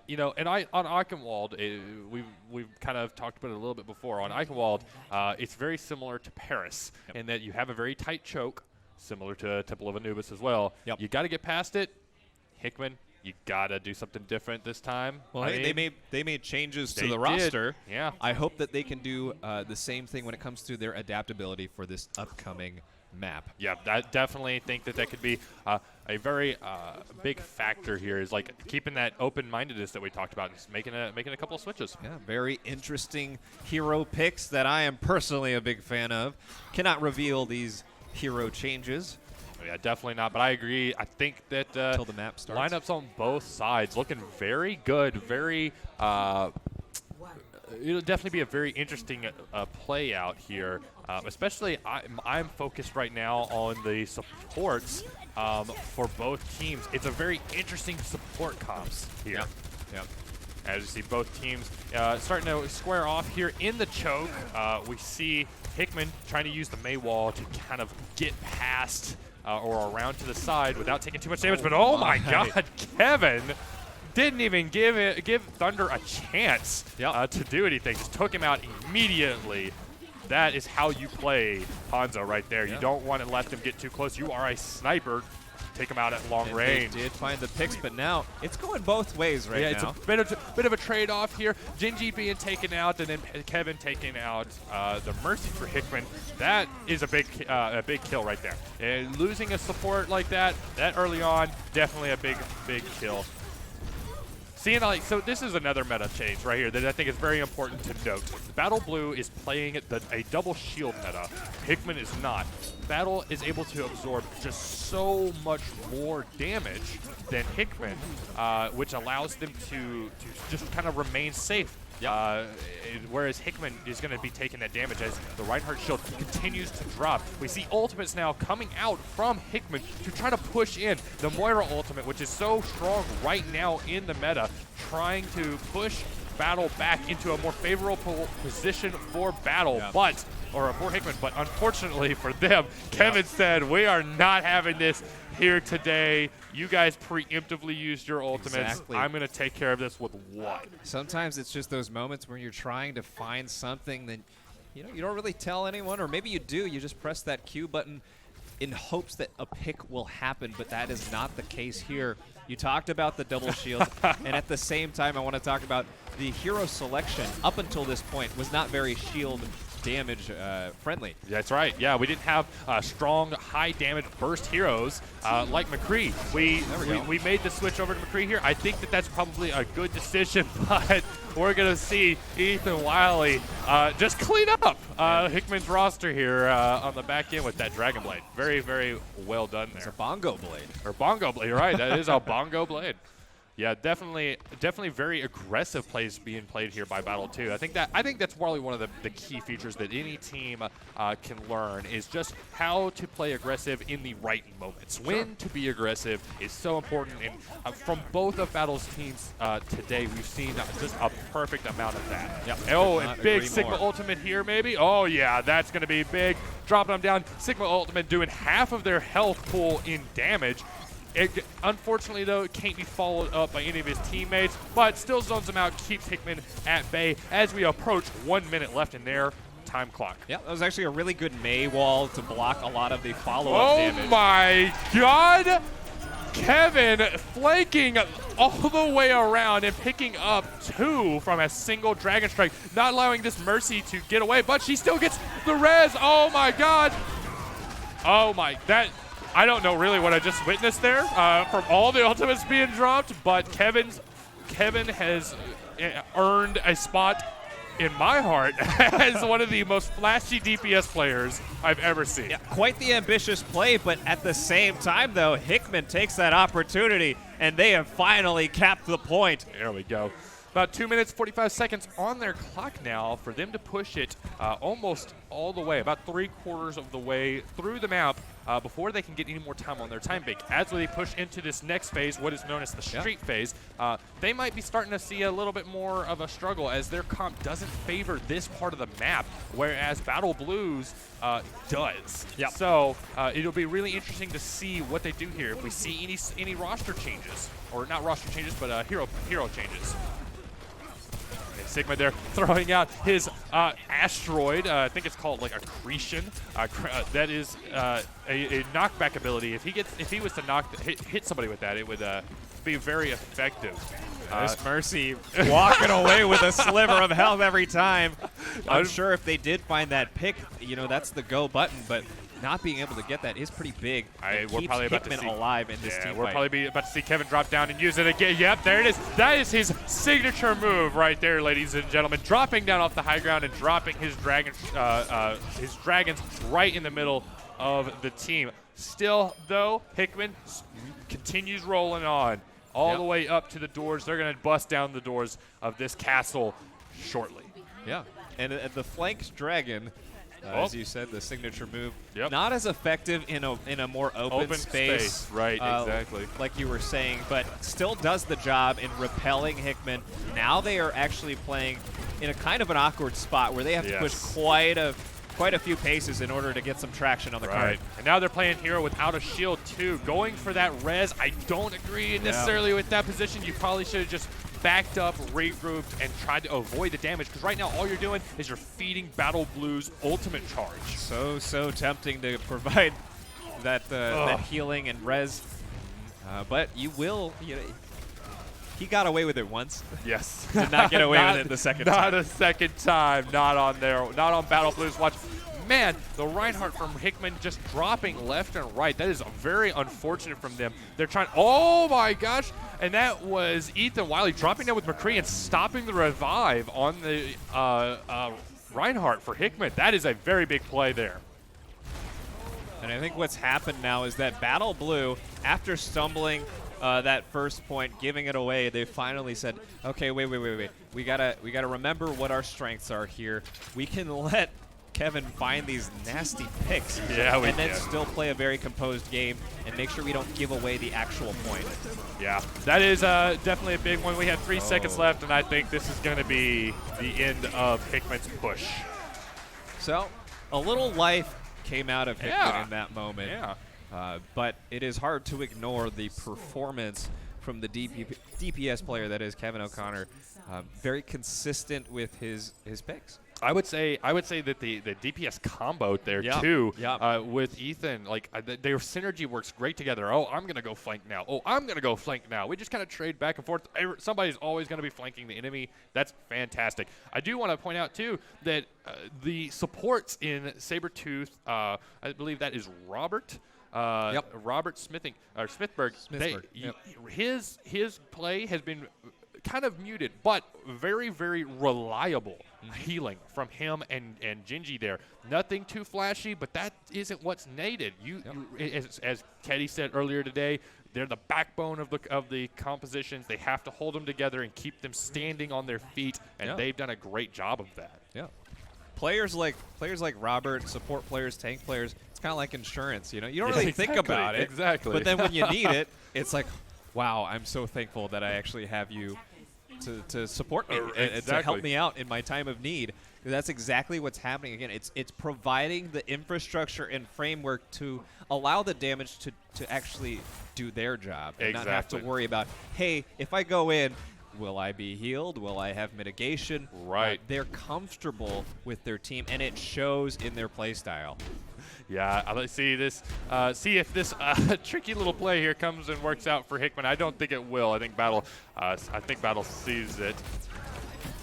You know, and on Eichenwald, we've kind of talked about it a little bit before. On Eichenwald, it's very similar to Paris in that you have a very tight choke, similar to Temple of Anubis as well. Yep. You got to get past it. Hickman, you gotta do something different this time. Well, they made changes to the did. roster. Yeah. I hope that they can do the same thing when it comes to their adaptability for this upcoming map. Yeah, I definitely think that could be a very big factor here. Is like keeping that open-mindedness that we talked about, and just making a couple of switches. Yeah, very interesting hero picks that I am personally a big fan of. Cannot reveal these hero changes. Yeah, definitely not. But I agree. I think that until the map starts, lineups on both sides looking very good. Very. It'll definitely be a very interesting play out here. Especially, I'm focused right now on the supports for both teams. It's a very interesting support comps here. Yeah. As you see, both teams starting to square off here in the choke. We see Hickman trying to use the May wall to kind of get past or around to the side without taking too much damage. But oh my God, Kevin didn't even give Thunder a chance to do anything. Just took him out immediately. That is how you play Hanzo right there. You don't want to let them get too close. You are a sniper. Take him out at long range. They did find the picks, but now it's going both ways right now. Yeah, it's a bit of a trade-off here. Gingy being taken out, and then Kevin taking out the Mercy for Hickman. That is a big kill right there. And losing a support like that early on, definitely a big kill. Seeing so this is another meta change right here that I think is very important to note. Battle Blue is playing a double shield meta. Hickman is not. Battle is able to absorb just so much more damage than Hickman, which allows them to just kind of remain safe. Whereas Hickman is going to be taking that damage as the Reinhardt shield continues to drop. We see ultimates now coming out from Hickman to try to push in the Moira ultimate, which is so strong right now in the meta, trying to push Battle back into a more favorable position for Battle, for Hickman. But unfortunately for them, Kevin said, we are not having this here today. You guys preemptively used your ultimates. Exactly. I'm going to take care of this with what? Sometimes it's just those moments where you're trying to find something that you don't really tell anyone, or maybe you do. You just press that Q button in hopes that a pick will happen, but that is not the case here. You talked about the double shield, and at the same time, I want to talk about the hero selection up until this point was not very shield damage friendly. That's right. Yeah, we didn't have strong, high damage burst heroes like McCree. We made the switch over to McCree here. I think that's probably a good decision, but we're going to see Ethan Wiley just clean up Hickman's roster here on the back end with that Dragon Blade. Very, very well done there. It's a bongo blade. Or bongo blade, you're right. That is a bongo blade. Yeah, definitely very aggressive plays being played here by Battle 2. I think that's probably one of the key features that any team can learn is just how to play aggressive in the right moments. When to be aggressive is so important, and from both of Battle's teams today, we've seen just a perfect amount of that. Yep. Oh, and big Sigma ultimate here, maybe. Oh yeah, that's gonna be big. Dropping them down. Sigma ultimate doing half of their health pool in damage. Unfortunately, though, it can't be followed up by any of his teammates, but still zones him out, keeps Hickman at bay as we approach 1 minute left in their time clock. Yeah, that was actually a really good May wall to block a lot of the follow-up damage. Oh my God! Kevin flanking all the way around and picking up 2 from a single Dragon Strike, not allowing this Mercy to get away, but she still gets the res. Oh my God! Oh my, I don't know really what I just witnessed there from all the ultimates being dropped, but Kevin has earned a spot in my heart as one of the most flashy DPS players I've ever seen. Yeah, quite the ambitious play, but at the same time, though, Hickman takes that opportunity, and they have finally capped the point. There we go. About 2 minutes, 45 seconds on their clock now for them to push it almost all the way, about 3/4 of the way through the map before they can get any more time on their time bank. As they push into this next phase, what is known as the street phase, they might be starting to see a little bit more of a struggle as their comp doesn't favor this part of the map, whereas Battle Blues does. Yep. So it'll be really interesting to see what they do here. If we see any roster changes, or not roster changes, but hero changes. Sigma there throwing out his asteroid. I think it's called like accretion. That is a knockback ability. If he was to hit somebody with that, it would be very effective. There's Mercy walking away with a sliver of health every time. I'm sure if they did find that pick, that's the go button, but not being able to get that is pretty big. We're probably about Hickman to see alive in this team we're fight. probably about to see Kevin drop down and use it again. Yep, there it is. That is his signature move right there, ladies and gentlemen. Dropping down off the high ground and dropping his dragons right in the middle of the team. Still, though, Hickman continues rolling on all the way up to the doors. They're going to bust down the doors of this castle shortly. Yeah, and the flanked dragon, as you said, the signature move, Yep. not as effective in a more open space. Right, exactly. Like you were saying, but still does the job in repelling Hickman. Now they are actually playing in a kind of an awkward spot where they have to push quite a few paces in order to get some traction on the card. And now they're playing hero without a shield too. Going for that res, I don't agree necessarily with that position. You probably should have just backed up, regrouped, and tried to avoid the damage, because right now all you're doing is you're feeding Battle Blues ultimate charge. So tempting to provide that healing and res, but you will. He got away with it once. Yes. Did not get away with it the second time. Not a second time. Not on Battle Blues watch. Man, the Reinhardt from Hickman just dropping left and right. That is very unfortunate from them. They're trying. Oh my gosh! And that was Ethan Wiley dropping down with McCree and stopping the revive on the Reinhardt for Hickman. That is a very big play there. And I think what's happened now is that Battle Blue, after stumbling that first point, giving it away, they finally said, okay, wait. We gotta remember what our strengths are here. We can let Kevin find these nasty picks and then still play a very composed game and make sure we don't give away the actual point. Yeah, that is definitely a big one. We have 3 seconds left, and I think this is going to be the end of Hickman's push. So a little life came out of Hickman in that moment. But it is hard to ignore the performance from the DPS player that is Kevin O'Connor. Very consistent with his picks. I would say that the DPS combo there too with Ethan, like their synergy works great together. Oh, I'm gonna go flank now. Oh, I'm gonna go flank now. We just kind of trade back and forth. Somebody's always gonna be flanking the enemy. That's fantastic. I do want to point out too that the supports in Sabertooth, I believe that is Robert. Robert Smithberg. His play has been kind of muted, but very, very reliable healing from him and Gingy there. Nothing too flashy, but that isn't what's needed. As Keddy said earlier today, they're the backbone of the compositions. They have to hold them together and keep them standing on their feet, and they've done a great job of that. Yeah. Players like Robert, support players, tank players, it's kind of like insurance, You don't really think about it. Exactly. But then when you need it, it's like, wow, I'm so thankful that I actually have you to support me and to help me out in my time of need. That's exactly what's happening. Again, it's providing the infrastructure and framework to allow the damage to actually do their job and not have to worry about, hey, if I go in, will I be healed? Will I have mitigation? Right. They're comfortable with their team, and it shows in their play style. Yeah, let's see this. See if this tricky little play here comes and works out for Hickman. I don't think it will. I think Battle sees it.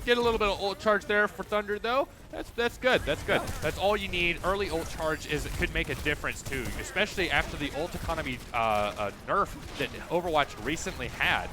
Get a little bit of ult charge there for Thunder, though. That's good. That's good. That's all you need. Early ult charge could make a difference, too, especially after the ult economy nerf that Overwatch recently had.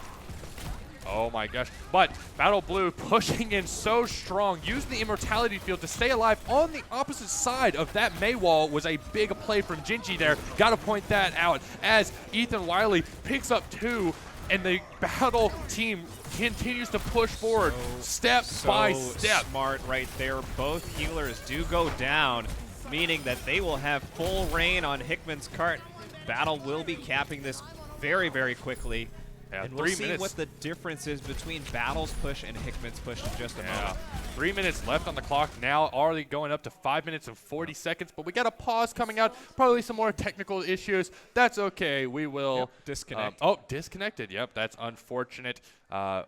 Oh my gosh. But Battle Blue pushing in so strong, using the Immortality Field to stay alive on the opposite side of that Mei wall was a big play from Gingy there. Got to point that out as Ethan Wiley picks up 2, and the Battle team continues to push forward step by step. Smart right there. Both healers do go down, meaning that they will have full reign on Hickman's cart. Battle will be capping this very, very quickly. Yeah, and we'll 3 see minutes. what the difference is between Battle's push and Hickman's push in just a moment. 3 minutes left on the clock now, already going up to 5 minutes and 40 seconds, but we got a pause coming out, probably some more technical issues. That's okay. We will disconnect. Disconnected. Yep, that's unfortunate.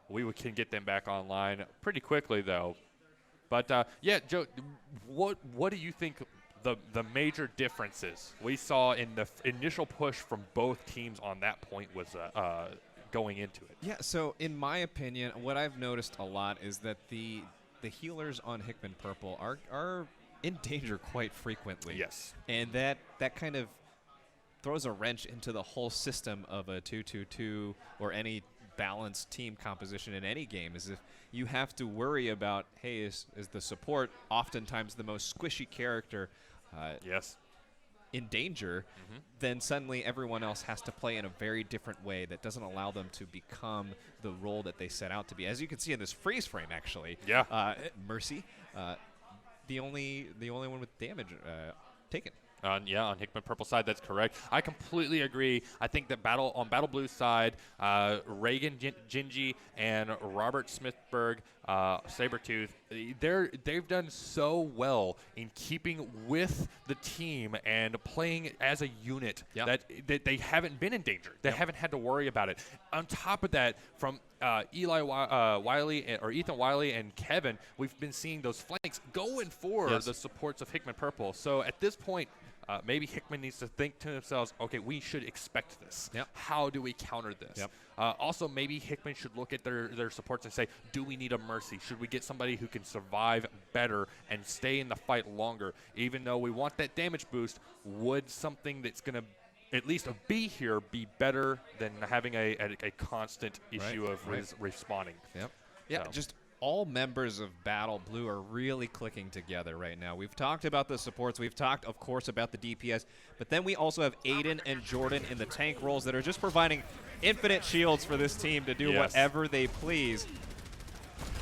We can get them back online pretty quickly, though. But, yeah, Joe, what do you think the major differences we saw in the initial push from both teams on that point was going into it? Yeah, so in my opinion, what I've noticed a lot is that the healers on Hickman Purple are in danger quite frequently. Yes. And that kind of throws a wrench into the whole system of a 2-2-2 or any balanced team composition in any game, is if you have to worry about, hey, is the support oftentimes the most squishy character yes. in danger, then suddenly everyone else has to play in a very different way that doesn't allow them to become the role that they set out to be. As you can see in this freeze frame, actually, Mercy, the only one with damage taken. On Hickman Purple side, that's correct. I completely agree. I think that on Battle Blue side, Reagan Gingy and Robert Smithberg, Sabretooth, they've done so well in keeping with the team and playing as a unit that they haven't been in danger. They haven't had to worry about it. On top of that, from Ethan Wiley and Kevin, we've been seeing those flanks going for the supports of Hickman Purple. So at this point, maybe Hickman needs to think to themselves, okay, we should expect this. How do we counter this? Also, maybe Hickman should look at their supports and say, do we need a Mercy? Should we get somebody who can survive better and stay in the fight longer? Even though we want that damage boost, would something that's going to at least be here be better than having a constant issue of respawning? Yeah, just all members of Battle Blue are really clicking together right now. We've talked about the supports. We've talked, of course, about the DPS. But then we also have Aiden and Jordan in the tank roles that are just providing infinite shields for this team to do whatever they please.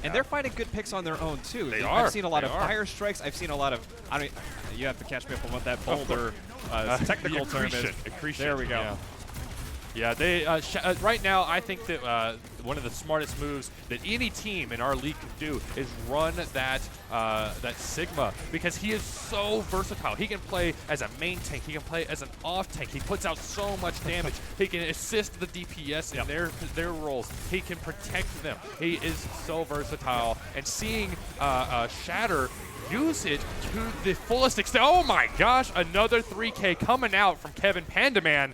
And they're finding good picks on their own, too. They are. I've seen a lot of fire strikes. I've seen a lot of, you have to catch me up on what that boulder technical term is. Accretion. There we go. Yeah, they right now I think that one of the smartest moves that any team in our league can do is run that Sigma, because he is so versatile. He can play as a main tank. He can play as an off tank. He puts out so much damage. He can assist the DPS in their roles. He can protect them. He is so versatile. And seeing Shatter use it to the fullest extent. Oh my gosh, another 3K coming out from Kevin Pandaman.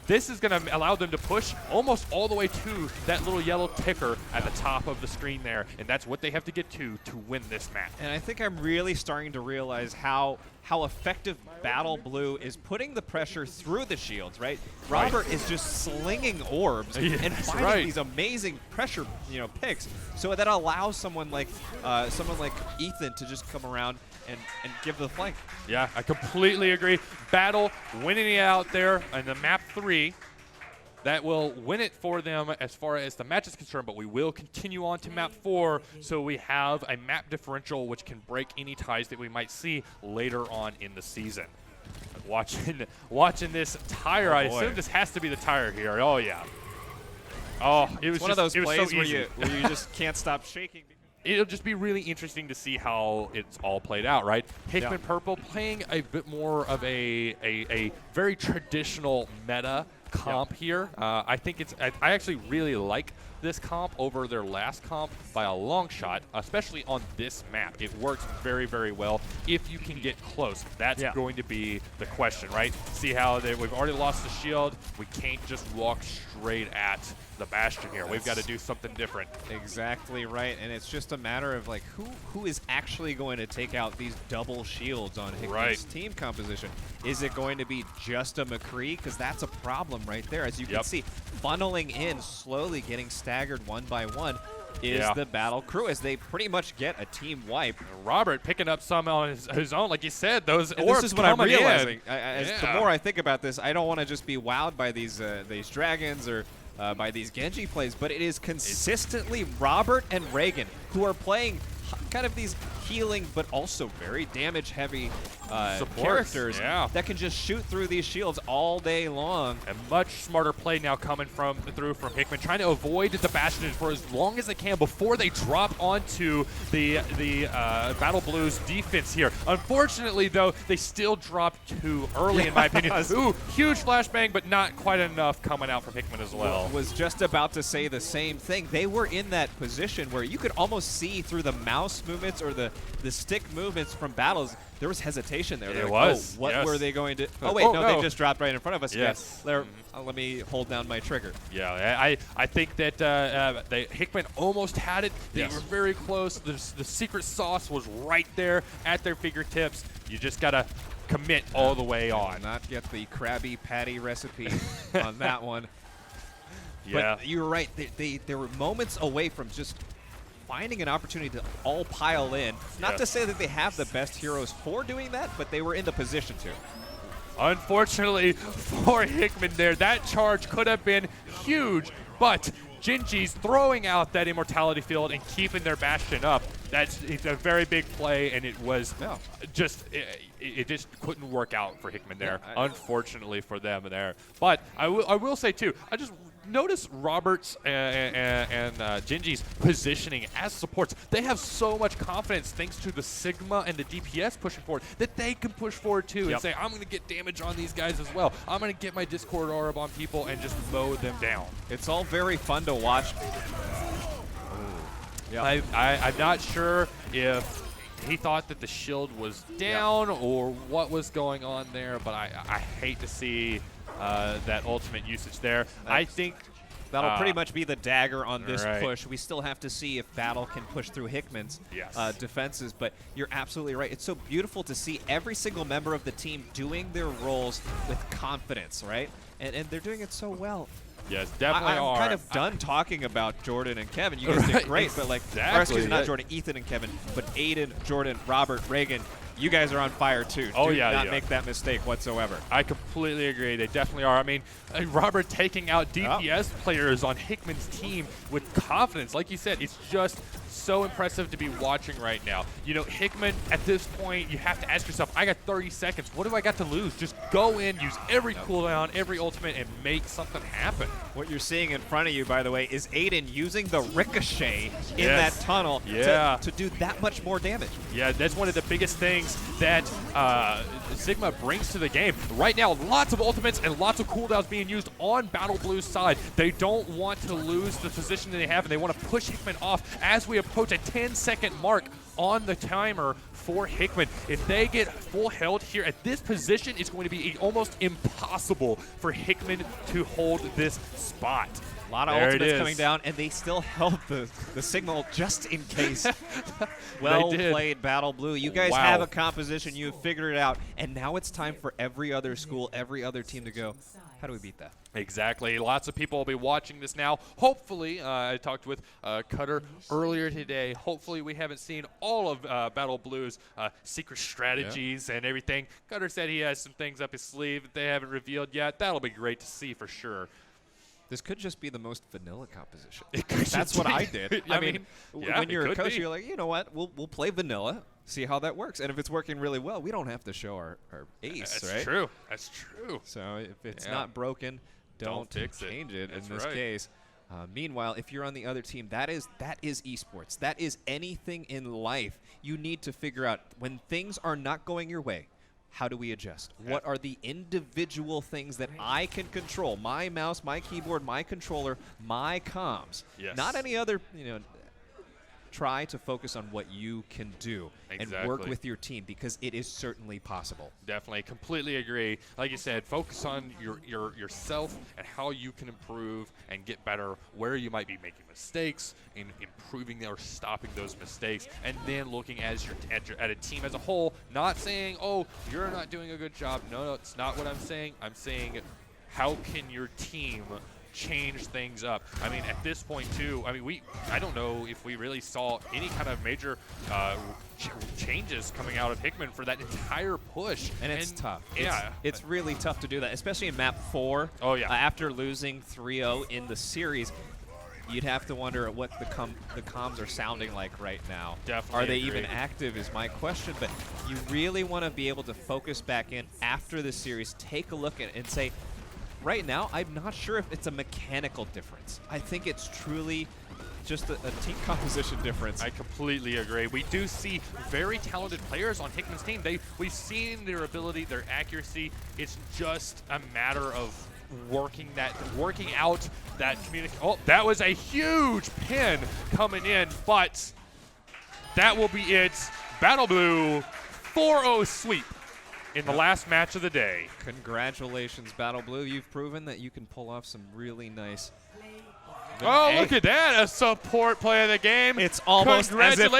This is going to allow them to push almost all the way to that little yellow ticker at the top of the screen there, and that's what they have to get to win this match. And I think I'm really starting to realize how effective Battle Blue is putting the pressure through the shields, right? Robert is just slinging orbs and finding these amazing pressure, picks. So that allows someone like Ethan to just come around and give the flank. Yeah, I completely agree. Battle winning it out there in the map 3. That will win it for them as far as the match is concerned, but we will continue on to map 4, so we have a map differential which can break any ties that we might see later on in the season. Watching this tire, I assume this has to be the tire here. Oh yeah. Oh, it was one of those plays so where you just can't stop shaking. It'll just be really interesting to see how it's all played out, right? Hickman Purple playing a bit more of a very traditional meta comp here. I think I actually really like this comp over their last comp by a long shot, especially on this map. It works very, very well if you can get close. That's going to be the question, right? See how we've already lost the shield. We can't just walk straight at the Bastion here. We've got to do something different. Exactly right, and it's just a matter of like who is actually going to take out these double shields on Hickman's team composition. Is it going to be just a McCree? Because that's a problem right there. As you can see, funneling in, slowly getting staggered one by one is the battle crew as they pretty much get a team wipe. Robert picking up some on his own, like you said, those and orbs this is what I'm realizing. The more I think about this, I don't want to just be wowed by these dragons or by these Genji plays, but it is consistently Robert and Reagan who are playing kind of these healing but also very damage-heavy characters that can just shoot through these shields all day long. A much smarter play now coming through from Hickman, trying to avoid the Bastion for as long as they can before they drop onto the Battle Blues defense here. Unfortunately, though, they still dropped too early, in my opinion. Ooh, huge flashbang, but not quite enough coming out from Hickman as well. Was just about to say the same thing. They were in that position where you could almost see through the mouse movements or the stick movements from battles. There was hesitation there. It was. What were they going to? Oh, wait, no, they just dropped right in front of us. Yes. Let me hold down my trigger. Yeah, I think that Hickman almost had it. They were very close. The secret sauce was right there at their fingertips. You just got to commit all the way on. Not get the Krabby Patty recipe on that one. Yeah. But you were right. They were moments away from just finding an opportunity to all pile in. Not to say that they have the best heroes for doing that, but they were in the position to. Unfortunately for Hickman there, that charge could have been huge, but Gingy's throwing out that immortality field and keeping their Bastion up. It's a very big play, and it was it just couldn't work out for Hickman there, unfortunately for them there. But I will say, too, I just notice Robert's and Gingy's positioning as supports. They have so much confidence thanks to the Sigma and the DPS pushing forward that they can push forward too and say, I'm going to get damage on these guys as well. I'm going to get my Discord orb on people and just mow them down. It's all very fun to watch. I'm not sure if he thought that the shield was down or what was going on there, but I hate to see that ultimate usage there. I think that'll pretty much be the dagger on this push. We still have to see if Battle can push through Hickman's defenses, but you're absolutely right. It's so beautiful to see every single member of the team doing their roles with confidence, right? And they're doing it so well. Yes, definitely I'm kind of done talking about Jordan and Kevin. You guys did great, but or excuse me, not Jordan, Ethan and Kevin, but Aiden, Jordan, Robert, Reagan. You guys are on fire too. Do not make that mistake whatsoever. I completely agree. They definitely are. I mean, Robert taking out DPS players on Hickman's team with confidence. Like you said, it's just so impressive to be watching right now. You know, Hickman, at this point, you have to ask yourself, I got 30 seconds. What do I got to lose? Just go in, use every cooldown, every ultimate, and make something happen. What you're seeing in front of you, by the way, is Aiden using the ricochet in that tunnel to do that much more damage. Yeah, that's one of the biggest things that Sigma brings to the game. Right now, lots of ultimates and lots of cooldowns being used on Battle Blue's side. They don't want to lose the position that they have, and they want to push Hickman off as we approach a 10-second mark on the timer for Hickman. If they get full held here at this position, it's going to be almost impossible for Hickman to hold this spot. A lot of ultimates coming down, and they still held the signal just in case. Well played, Battle Blue. You guys have a composition. You have figured it out, and now it's time for every other school, every other team to go, how do we beat that? Exactly. Lots of people will be watching this now. Hopefully, I talked with Cutter earlier today. Hopefully, we haven't seen all of Battle Blue's secret strategies and everything. Cutter said he has some things up his sleeve that they haven't revealed yet. That'll be great to see for sure. This could just be the most vanilla composition. That's what I did. I mean, when you're a coach, you're like, you know what? We'll play vanilla, see how that works. And if it's working really well, we don't have to show our ace, right? That's true. That's true. So if it's not broken, don't change it in this case. Meanwhile, if you're on the other team, that is eSports. That is anything in life. You need to figure out when things are not going your way, how do we adjust? What are the individual things that I can control? My mouse, my keyboard, my controller, my comms. Yes. Not any other, try to focus on what you can do and work Exactly. with your team, because it is certainly possible. Definitely, completely agree. Like you said, focus on yourself and how you can improve and get better, where you might be making mistakes, and improving or stopping those mistakes, and then looking at a team as a whole, not saying, oh, you're not doing a good job. No, it's not what I'm saying. I'm saying, how can your team change things up? I mean, at this point too, I don't know if we really saw any kind of major changes coming out of Hickman for that entire push. And it's tough. Yeah. It's really tough to do that, especially in map 4. Oh, yeah. After losing 3-0 in the series, you'd have to wonder what the comms are sounding like right now. Definitely Are they agree. even active is my question, but you really want to be able to focus back in after the series, take a look at it and say, right now, I'm not sure if it's a mechanical difference. I think it's truly just a team composition difference. I completely agree. We do see very talented players on Hickman's team. We've seen their ability, their accuracy. It's just a matter of working out that communication. Oh, that was a huge pin coming in, but that will be it. Battle Blue 4-0 sweep in the last match of the day. Congratulations, Battle Blue. You've proven that you can pull off some really nice. Oh, look at that. A support play of the game. It's almost as if